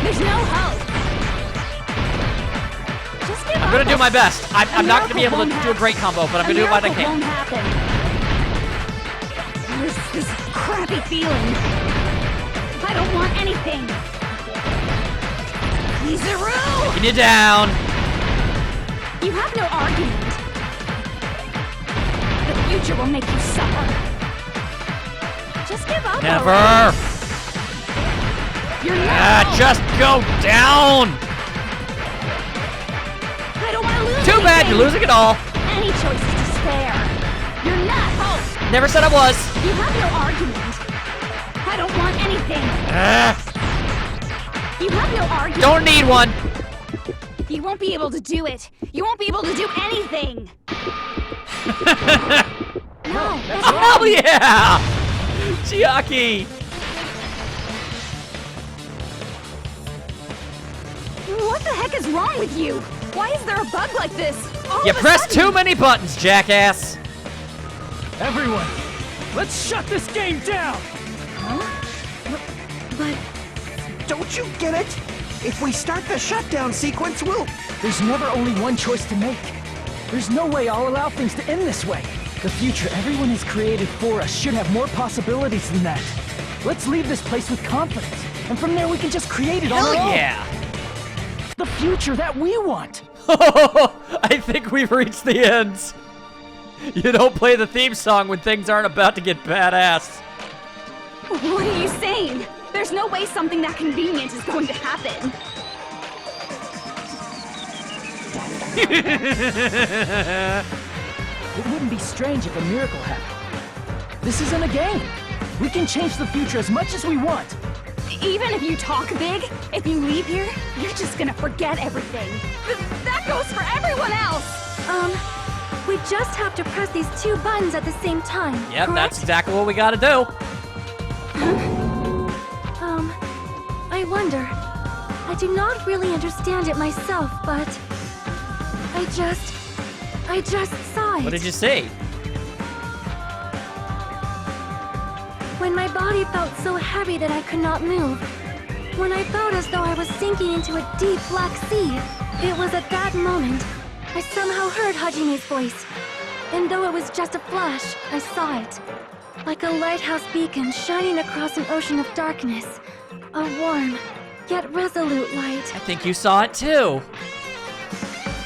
Speaker 9: There's no hope. Just give
Speaker 1: I'm gonna do my best. I'm not gonna be able to do a great combo, but I'm gonna do what I can.
Speaker 9: Won't happen. There's this crappy feeling. I don't want anything. Kizaru!
Speaker 1: Taking you down.
Speaker 9: You have no argument. The future will make you suffer. Just give up.
Speaker 1: Never.
Speaker 9: You're not.
Speaker 1: Just go down.
Speaker 9: I don't want to lose.
Speaker 1: Too bad, you're losing it all.
Speaker 9: Any choice is despair. You're not hope.
Speaker 1: Never said I was.
Speaker 9: You have no argument. I don't want anything. You have no argument.
Speaker 1: Don't need one.
Speaker 9: You won't be able to do it. You won't be able to do anything. No, that's
Speaker 1: Hell yeah! Chiaki!
Speaker 9: What the heck is wrong with you? Why is there a bug like this?
Speaker 1: You pressed too many buttons, jackass.
Speaker 3: Everyone, let's shut this game down!
Speaker 9: But
Speaker 7: Don't you get it? If we start the shutdown sequence, we'll...
Speaker 3: There's never only one choice to make. There's no way I'll allow things to end this way. The future everyone has created for us should have more possibilities than that. Let's leave this place with confidence, and from there we can just create it on our own.
Speaker 1: Hell yeah!
Speaker 3: The future that we want.
Speaker 1: I think we've reached the end. You don't play the theme song when things aren't about to get badass.
Speaker 9: what are you saying? There's no way something that convenient is going to happen.
Speaker 3: It wouldn't be strange if a miracle happened. This isn't a game. We can change the future as much as we want.
Speaker 9: Even if you talk big, if you leave here, you're just gonna forget everything. That goes for everyone else!
Speaker 8: We just have to press these two buttons at the same time.
Speaker 1: Yep,
Speaker 8: correct?
Speaker 1: that's exactly what we gotta do.
Speaker 8: I wonder. I do not really understand it myself, but I just saw it.
Speaker 1: What did you see?
Speaker 8: When my body felt so heavy that I could not move. When I felt as though I was sinking into a deep black sea. It was at that moment I somehow heard Hajime's voice. And though it was just a flash, I saw it. Like a lighthouse beacon shining across an ocean of darkness. A warm, yet resolute light.
Speaker 1: I think you saw it too.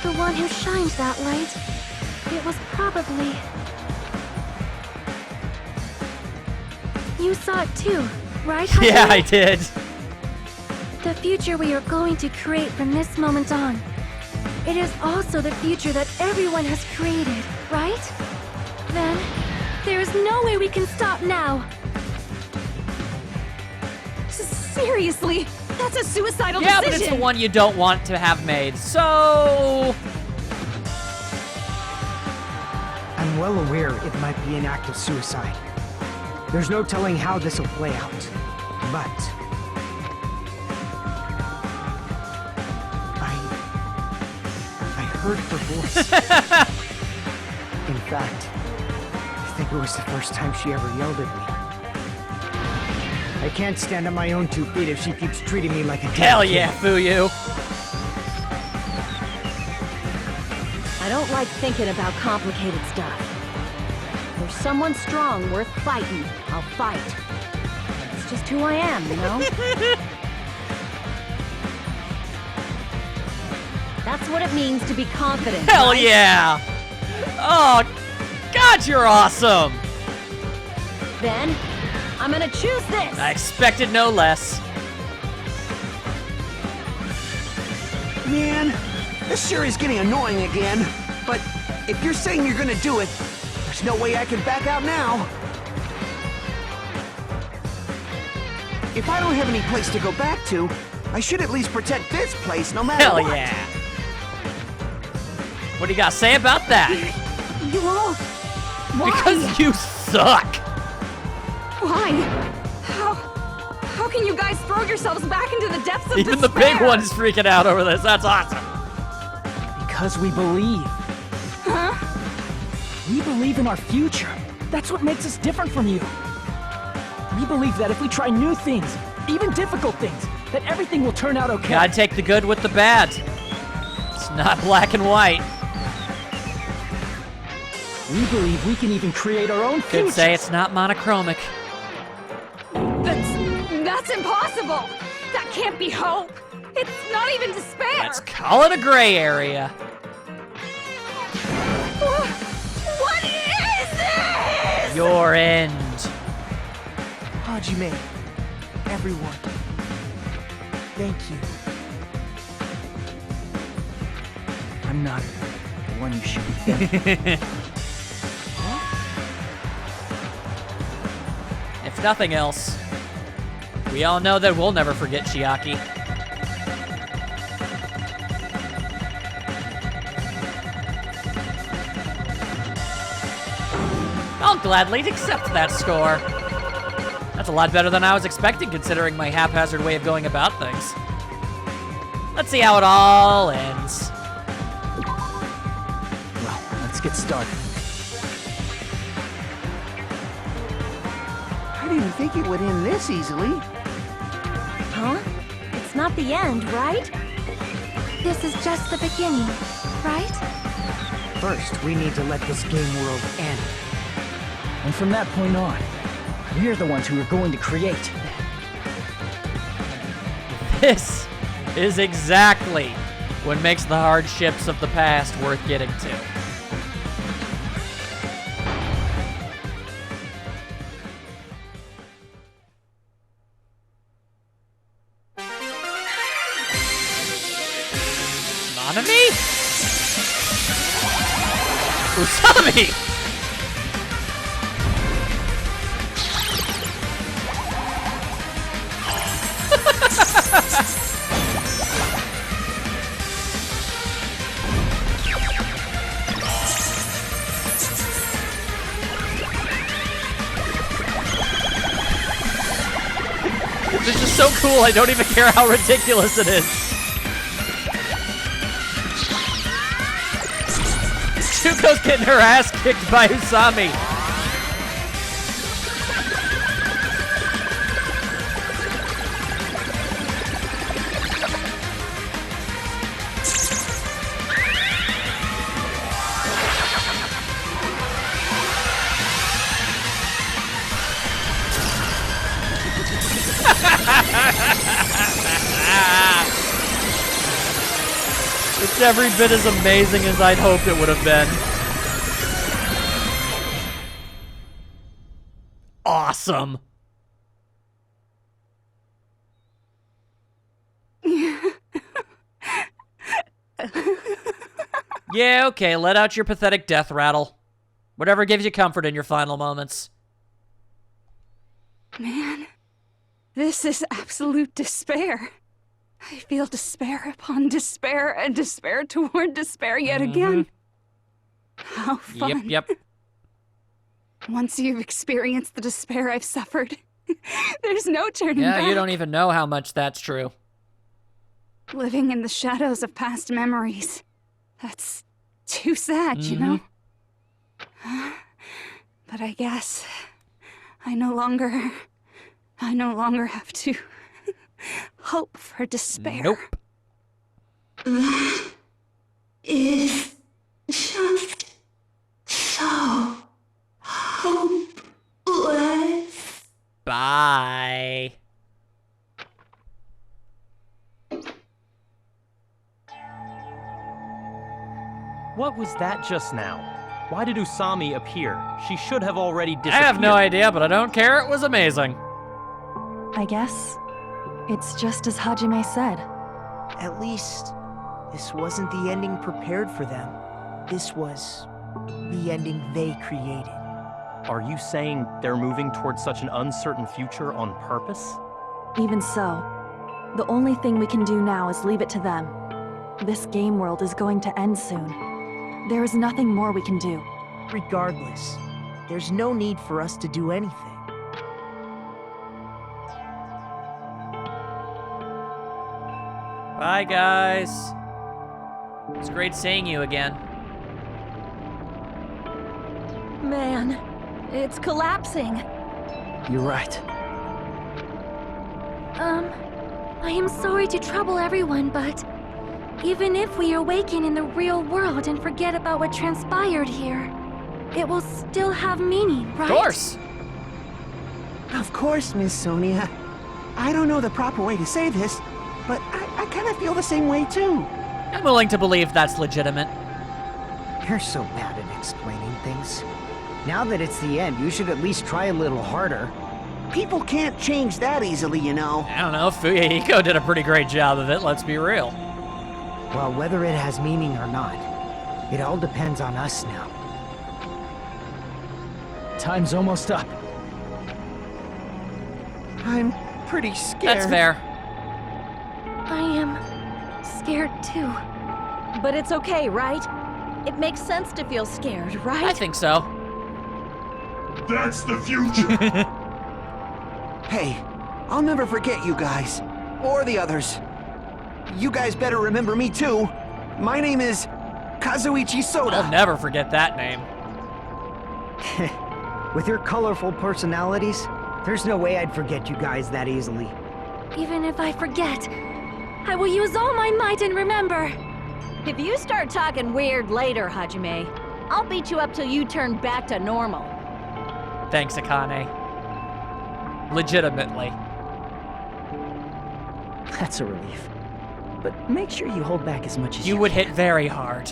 Speaker 8: The one who shined that light, it was probably... You saw it too, right, Hajime?
Speaker 1: Yeah, I did.
Speaker 8: The future we are going to create from this moment on. It is also the future that everyone has created, right? Then, there is no way we can stop now.
Speaker 9: Seriously, that's a suicidal
Speaker 1: Yeah,
Speaker 9: decision.
Speaker 1: but it's the one you don't want to have made, so...
Speaker 5: I'm well aware it might be an act of suicide. There's no telling how this will play out, but... I heard her voice. In fact, I think it was the first time she ever yelled at me. I can't stand on my own 2 feet if she keeps treating me like a
Speaker 1: Hell
Speaker 5: kid.
Speaker 1: yeah, Fuyu.
Speaker 9: I don't like thinking about complicated stuff. If there's someone strong worth fighting, I'll fight. It's just who I am, you know? That's what it means to be confident.
Speaker 1: Hell
Speaker 9: right?
Speaker 1: yeah! Oh, God, you're awesome!
Speaker 9: Then, I'm gonna choose this!
Speaker 1: I expected no less.
Speaker 7: Man, this sure is getting annoying again. But if you're saying you're gonna do it, there's no way I can back out now. If I don't have any place to go back to, I should at least protect this place no matter
Speaker 1: Hell
Speaker 7: what.
Speaker 1: yeah! What do you got to say about that?
Speaker 9: You all... Why?
Speaker 1: Because you suck!
Speaker 9: Why? How can you guys throw yourselves back into the depths of
Speaker 1: Even
Speaker 9: despair?
Speaker 1: the big one's freaking out over this. That's awesome.
Speaker 3: Because we believe.
Speaker 13: Huh?
Speaker 3: We believe in our future. That's what makes us different from you. We believe that if we try new things, even difficult things, that everything will turn out okay.
Speaker 1: Gotta take the good with the bad. It's not black and white.
Speaker 3: We believe we can even create our own future.
Speaker 1: Could say it's not monochromic.
Speaker 13: That's impossible. That can't be hope. It's not even despair.
Speaker 1: Let's call it a gray area.
Speaker 13: What is this?
Speaker 1: Your end.
Speaker 5: Hajime, everyone, thank you.
Speaker 3: I'm not the one you should be thanking.
Speaker 1: If nothing else, we all know that we'll never forget Chiaki. I'll gladly accept that score. That's a lot better than I was expecting, considering my haphazard way of going about things. Let's see how it all ends.
Speaker 3: Well, let's get started.
Speaker 7: I didn't think it would end this easily.
Speaker 9: Huh? It's not the end, right?
Speaker 8: This is just the beginning, right?
Speaker 5: First, we need to let this game world end.
Speaker 3: And from that point on, we're the ones who are going to create.
Speaker 1: This is exactly what makes the hardships of the past worth getting to. Nanami? Usami! This is so cool, I don't even care how ridiculous it is. Junko's getting her ass kicked by Usami. It's every bit as amazing as I'd hoped it would have been. Awesome. Yeah, okay, let out your pathetic death rattle. Whatever gives you comfort in your final moments.
Speaker 13: Man, this is absolute despair. I feel despair upon despair and despair toward despair yet again. How fun.
Speaker 1: Yep.
Speaker 13: Once you've experienced the despair I've suffered, there's no turning back.
Speaker 1: Yeah, you don't even know how much that's true.
Speaker 13: Living in the shadows of past memories. That's too sad, you know? But I guess I no longer have to hope for despair.
Speaker 1: Nope.
Speaker 6: That is just so hopeless.
Speaker 1: Bye.
Speaker 11: What was that just now? Why did Usami appear? She should have already disappeared.
Speaker 1: I have no idea, but I don't care. It was amazing.
Speaker 12: I guess it's just as Hajime said.
Speaker 5: At least, this wasn't the ending prepared for them. This was the ending they created.
Speaker 11: Are you saying they're moving towards such an uncertain future on purpose?
Speaker 12: Even so, the only thing we can do now is leave it to them. This game world is going to end soon. There is nothing more we can do.
Speaker 5: Regardless, there's no need for us to do anything.
Speaker 1: Bye, guys. It's great seeing you again.
Speaker 9: Man, it's collapsing.
Speaker 7: You're right.
Speaker 8: I am sorry to trouble everyone, but even if we awaken in the real world and forget about what transpired here, it will still have meaning, right?
Speaker 1: Of course!
Speaker 7: Of course, Miss Sonia. I don't know the proper way to say this, but I kind of feel the same way too.
Speaker 1: I'm willing to believe that's legitimate.
Speaker 5: You're so bad at explaining things. Now that it's the end, you should at least try a little harder.
Speaker 7: People can't change that easily, you know.
Speaker 1: I don't know, Fuyahiko did a pretty great job of it, let's be real.
Speaker 5: Well, whether it has meaning or not, it all depends on us now.
Speaker 3: Time's almost up.
Speaker 7: I'm pretty scared.
Speaker 1: That's fair.
Speaker 8: I am scared too.
Speaker 9: But it's okay, right? It makes sense to feel scared, right?
Speaker 1: I think so.
Speaker 15: That's the future.
Speaker 7: Hey, I'll never forget you guys. Or the others. You guys better remember me too. My name is Kazuichi Soda.
Speaker 1: I'll never forget that name.
Speaker 5: With your colorful personalities, there's no way I'd forget you guys that easily.
Speaker 8: Even if I forget, I will use all my might and remember.
Speaker 9: If you start talking weird later, Hajime, I'll beat you up till you turn back to normal.
Speaker 1: Thanks, Akane. Legitimately.
Speaker 7: That's a relief. But make sure you hold back as much as you
Speaker 1: would
Speaker 7: can.
Speaker 1: hit very hard.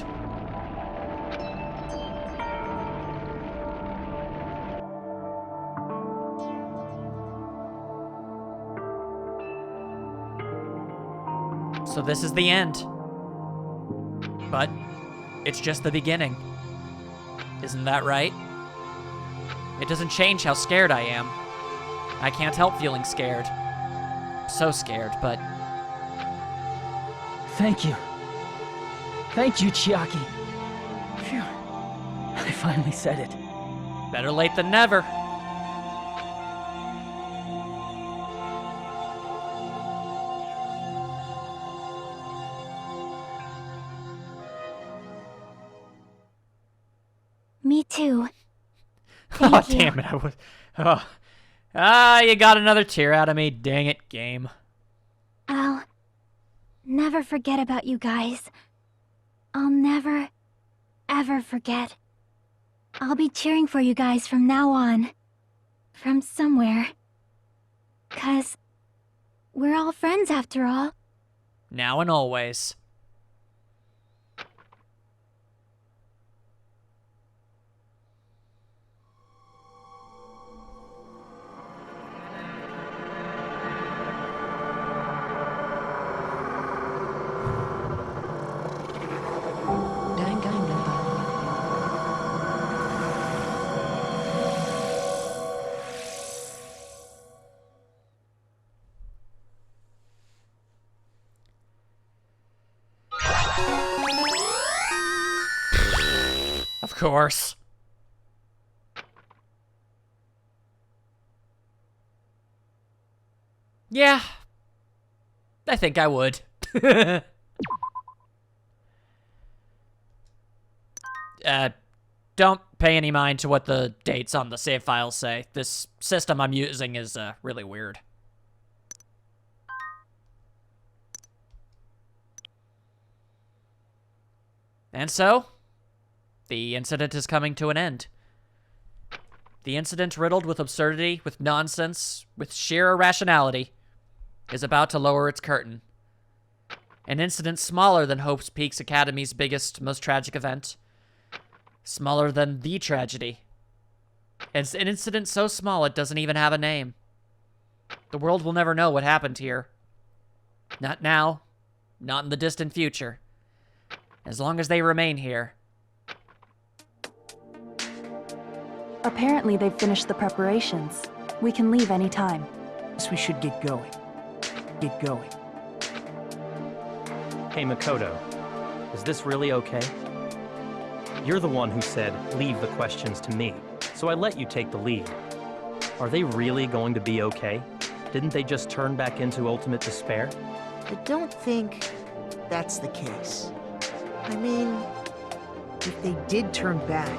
Speaker 1: So this is the end. But it's just the beginning. Isn't that right? It doesn't change how scared I am. I can't help feeling scared. So scared, but...
Speaker 3: Thank you. Thank you, Chiaki. Phew. I finally said it.
Speaker 1: Better late than never.
Speaker 8: Me too.
Speaker 1: Oh,
Speaker 8: Thank you.
Speaker 1: damn it. I was... Oh. Ah, you got another tear out of me. Dang it, game.
Speaker 8: I'll never forget about you guys. I'll never, ever forget. I'll be cheering for you guys from now on. From somewhere. 'Cause we're all friends after all.
Speaker 1: Now and always. Of course. Yeah. I think I would. Don't pay any mind to what the dates on the save files say. This system I'm using is really weird. And so, the incident is coming to an end. The incident riddled with absurdity, with nonsense, with sheer irrationality, is about to lower its curtain. An incident smaller than Hope's Peaks Academy's biggest, most tragic event. Smaller than the tragedy. It's an incident so small it doesn't even have a name. The world will never know what happened here. Not now, not in the distant future. As long as they remain here.
Speaker 12: Apparently they've finished the preparations. We can leave any time.
Speaker 5: Guess we should get going. Get going.
Speaker 11: Hey, Makoto, is this really okay? You're the one who said, leave the questions to me, so I let you take the lead. Are they really going to be okay? Didn't they just turn back into ultimate despair?
Speaker 5: I don't think that's the case. I mean, if they did turn back,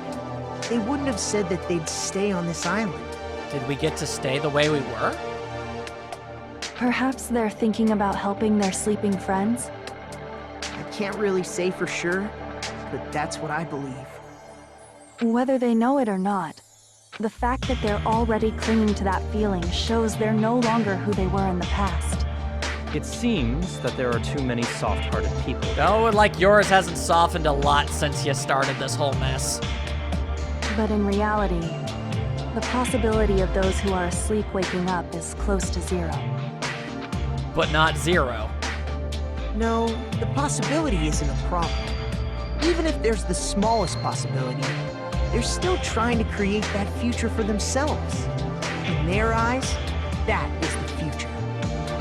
Speaker 5: they wouldn't have said that they'd stay on this island.
Speaker 1: Did we get to stay the way we were?
Speaker 12: Perhaps they're thinking about helping their sleeping friends?
Speaker 5: I can't really say for sure, but that's what I believe.
Speaker 12: Whether they know it or not, the fact that they're already clinging to that feeling shows they're no longer who they were in the past.
Speaker 11: It seems that there are too many soft-hearted people.
Speaker 1: Oh, like yours hasn't softened a lot since you started this whole mess.
Speaker 12: But in reality, the possibility of those who are asleep waking up is close to zero.
Speaker 1: But not zero.
Speaker 5: No, the possibility isn't a problem. Even if there's the smallest possibility, they're still trying to create that future for themselves. In their eyes, that is the future.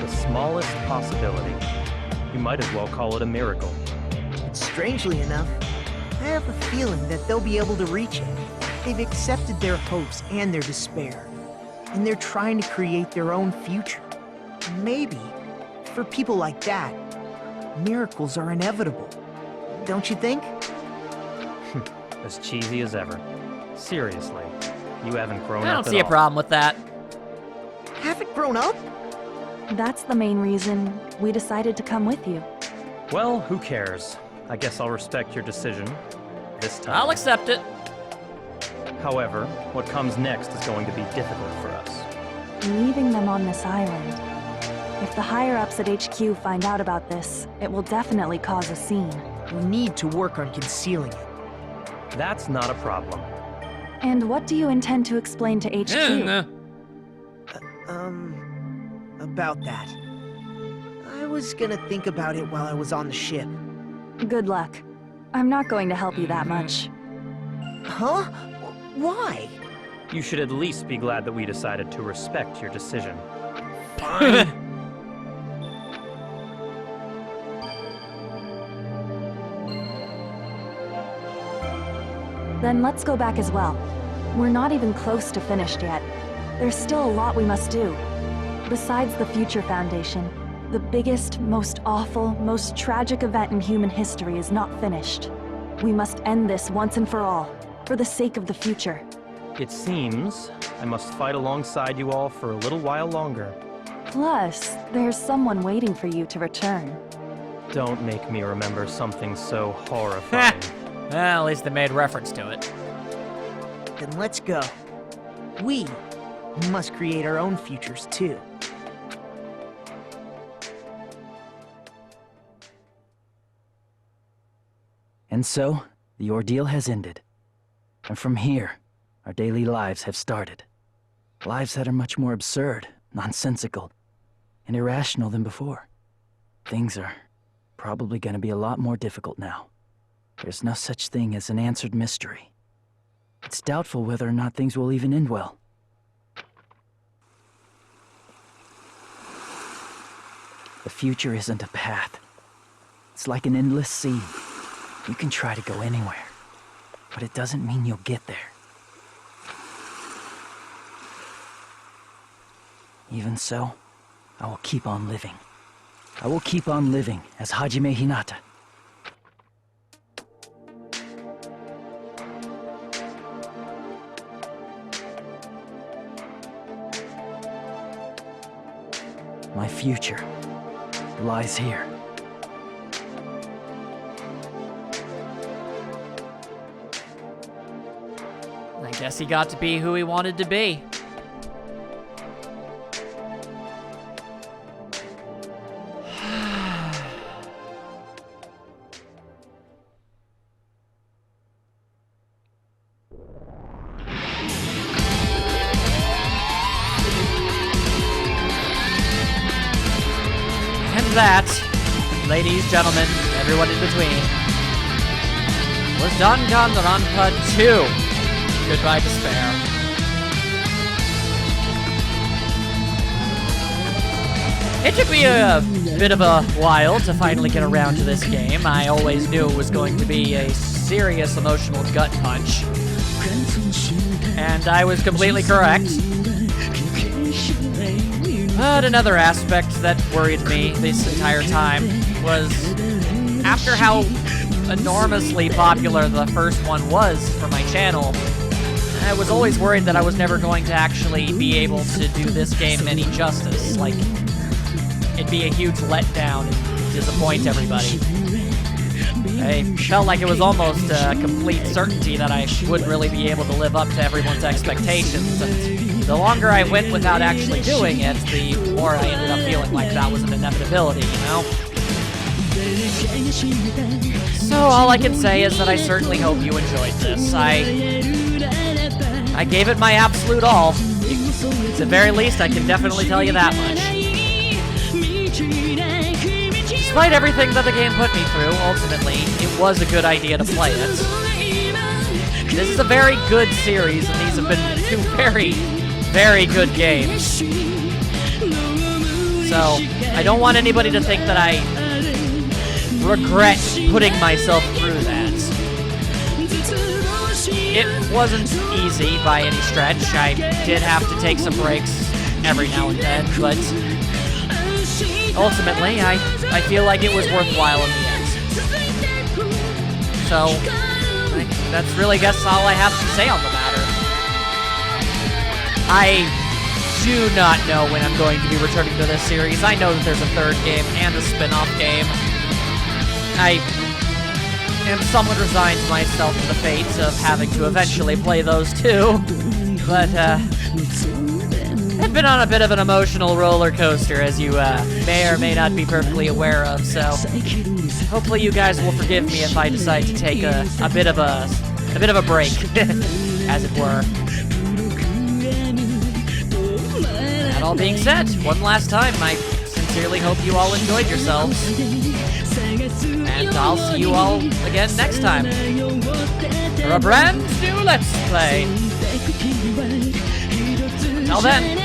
Speaker 11: The smallest possibility. You might as well call it a miracle.
Speaker 5: And strangely enough, I have a feeling that they'll be able to reach it. They've accepted their hopes and their despair, and they're trying to create their own future. Maybe, for people like that, miracles are inevitable. Don't you think?
Speaker 11: As cheesy as ever. Seriously, you haven't grown up
Speaker 1: I
Speaker 11: at
Speaker 1: don't see a
Speaker 11: all.
Speaker 1: problem with that.
Speaker 5: Haven't grown up?
Speaker 12: That's the main reason we decided to come with you.
Speaker 11: Well, who cares? I guess I'll respect your decision. This time.
Speaker 1: I'll accept it.
Speaker 11: However, what comes next is going to be difficult for us.
Speaker 12: Leaving them on this island. If the higher-ups at HQ find out about this, it will definitely cause a scene.
Speaker 5: We need to work on concealing it.
Speaker 11: That's not a problem.
Speaker 12: And what do you intend to explain to HQ?
Speaker 5: About that. I was gonna think about it while I was on the ship.
Speaker 12: Good luck. I'm not going to help you that much.
Speaker 5: Huh? Why?
Speaker 11: You should at least be glad that we decided to respect your decision.
Speaker 5: Fine.
Speaker 12: Then let's go back as well. We're not even close to finished yet. There's still a lot we must do. Besides the Future Foundation, the biggest, most awful, most tragic event in human history is not finished. We must end this once and for all, for the sake of the future.
Speaker 11: It seems I must fight alongside you all for a little while longer.
Speaker 12: Plus, there's someone waiting for you to return.
Speaker 11: Don't make me remember something so horrifying.
Speaker 1: Well, at least they made reference to it.
Speaker 5: Then let's go. We must create our own futures too.
Speaker 16: And so, the ordeal has ended. And from here, our daily lives have started. Lives that are much more absurd, nonsensical, and irrational than before. Things are probably going to be a lot more difficult now. There's no such thing as an answered mystery. It's doubtful whether or not things will even end well. The future isn't a path. It's like an endless sea. You can try to go anywhere, but it doesn't mean you'll get there. Even so, I will keep on living. I will keep on living as Hajime Hinata. My future lies here.
Speaker 1: I guess he got to be who he wanted to be. That, ladies, gentlemen, everyone in between, was Danganronpa 2. Goodbye, Despair. It took me a bit of a while to finally get around to this game. I always knew it was going to be a serious emotional gut punch. And I was completely correct. But another aspect that worried me this entire time was after how enormously popular the first one was for my channel, I was always worried that I was never going to actually be able to do this game any justice. Like, it'd be a huge letdown and disappoint everybody. I felt like it was almost a complete certainty that I wouldn't really be able to live up to everyone's expectations, and the longer I went without actually doing it, the more I ended up feeling like that was an inevitability, you know? So all I can say is that I certainly hope you enjoyed this. I gave it my absolute all. At the very least, I can definitely tell you that much. Despite everything that the game put me through, ultimately, it was a good idea to play it. This is a very good series, and these have been two very, very good games. So, I don't want anybody to think that I regret putting myself through that. It wasn't easy by any stretch. I did have to take some breaks every now and then, but ultimately, I feel like it was worthwhile in the end. So, that's really, I guess, all I have to say on the matter. I do not know when I'm going to be returning to this series. I know that there's a third game and a spin-off game. I am somewhat resigned myself to the fate of having to eventually play those too, but I've been on a bit of an emotional roller coaster, as you may or may not be perfectly aware of, so hopefully you guys will forgive me if I decide to take a bit of a break, as it were. That all being said, one last time, I sincerely hope you all enjoyed yourselves. And I'll see you all again next time for a brand new Let's Play. Till then.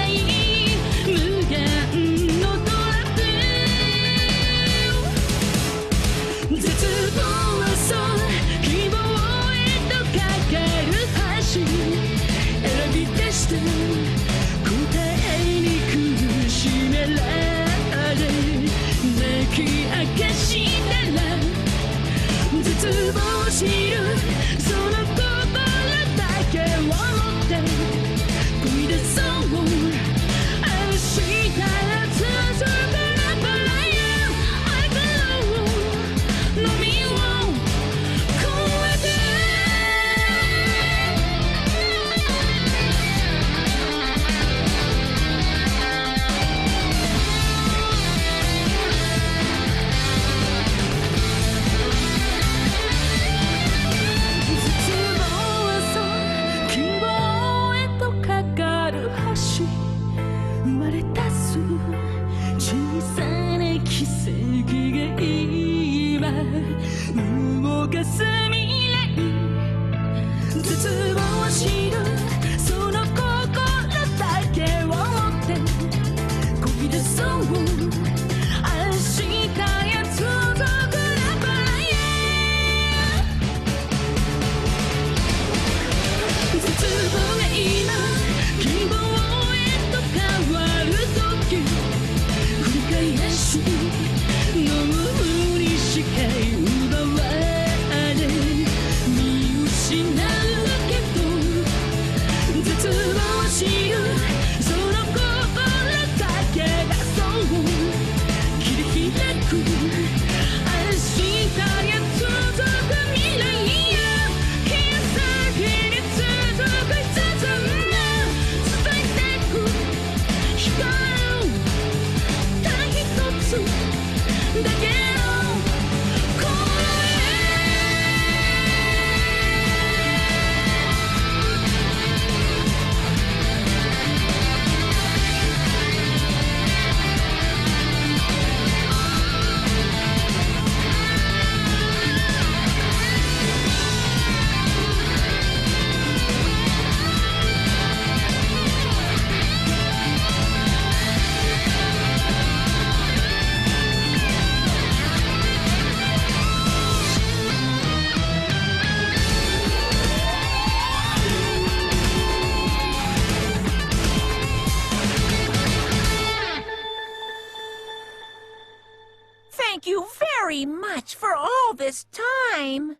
Speaker 2: Thank you very much. much for all this time.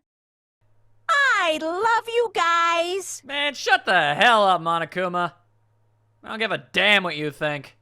Speaker 2: I love you guys.
Speaker 1: Man, shut the hell up, Monokuma. I don't give a damn what you think.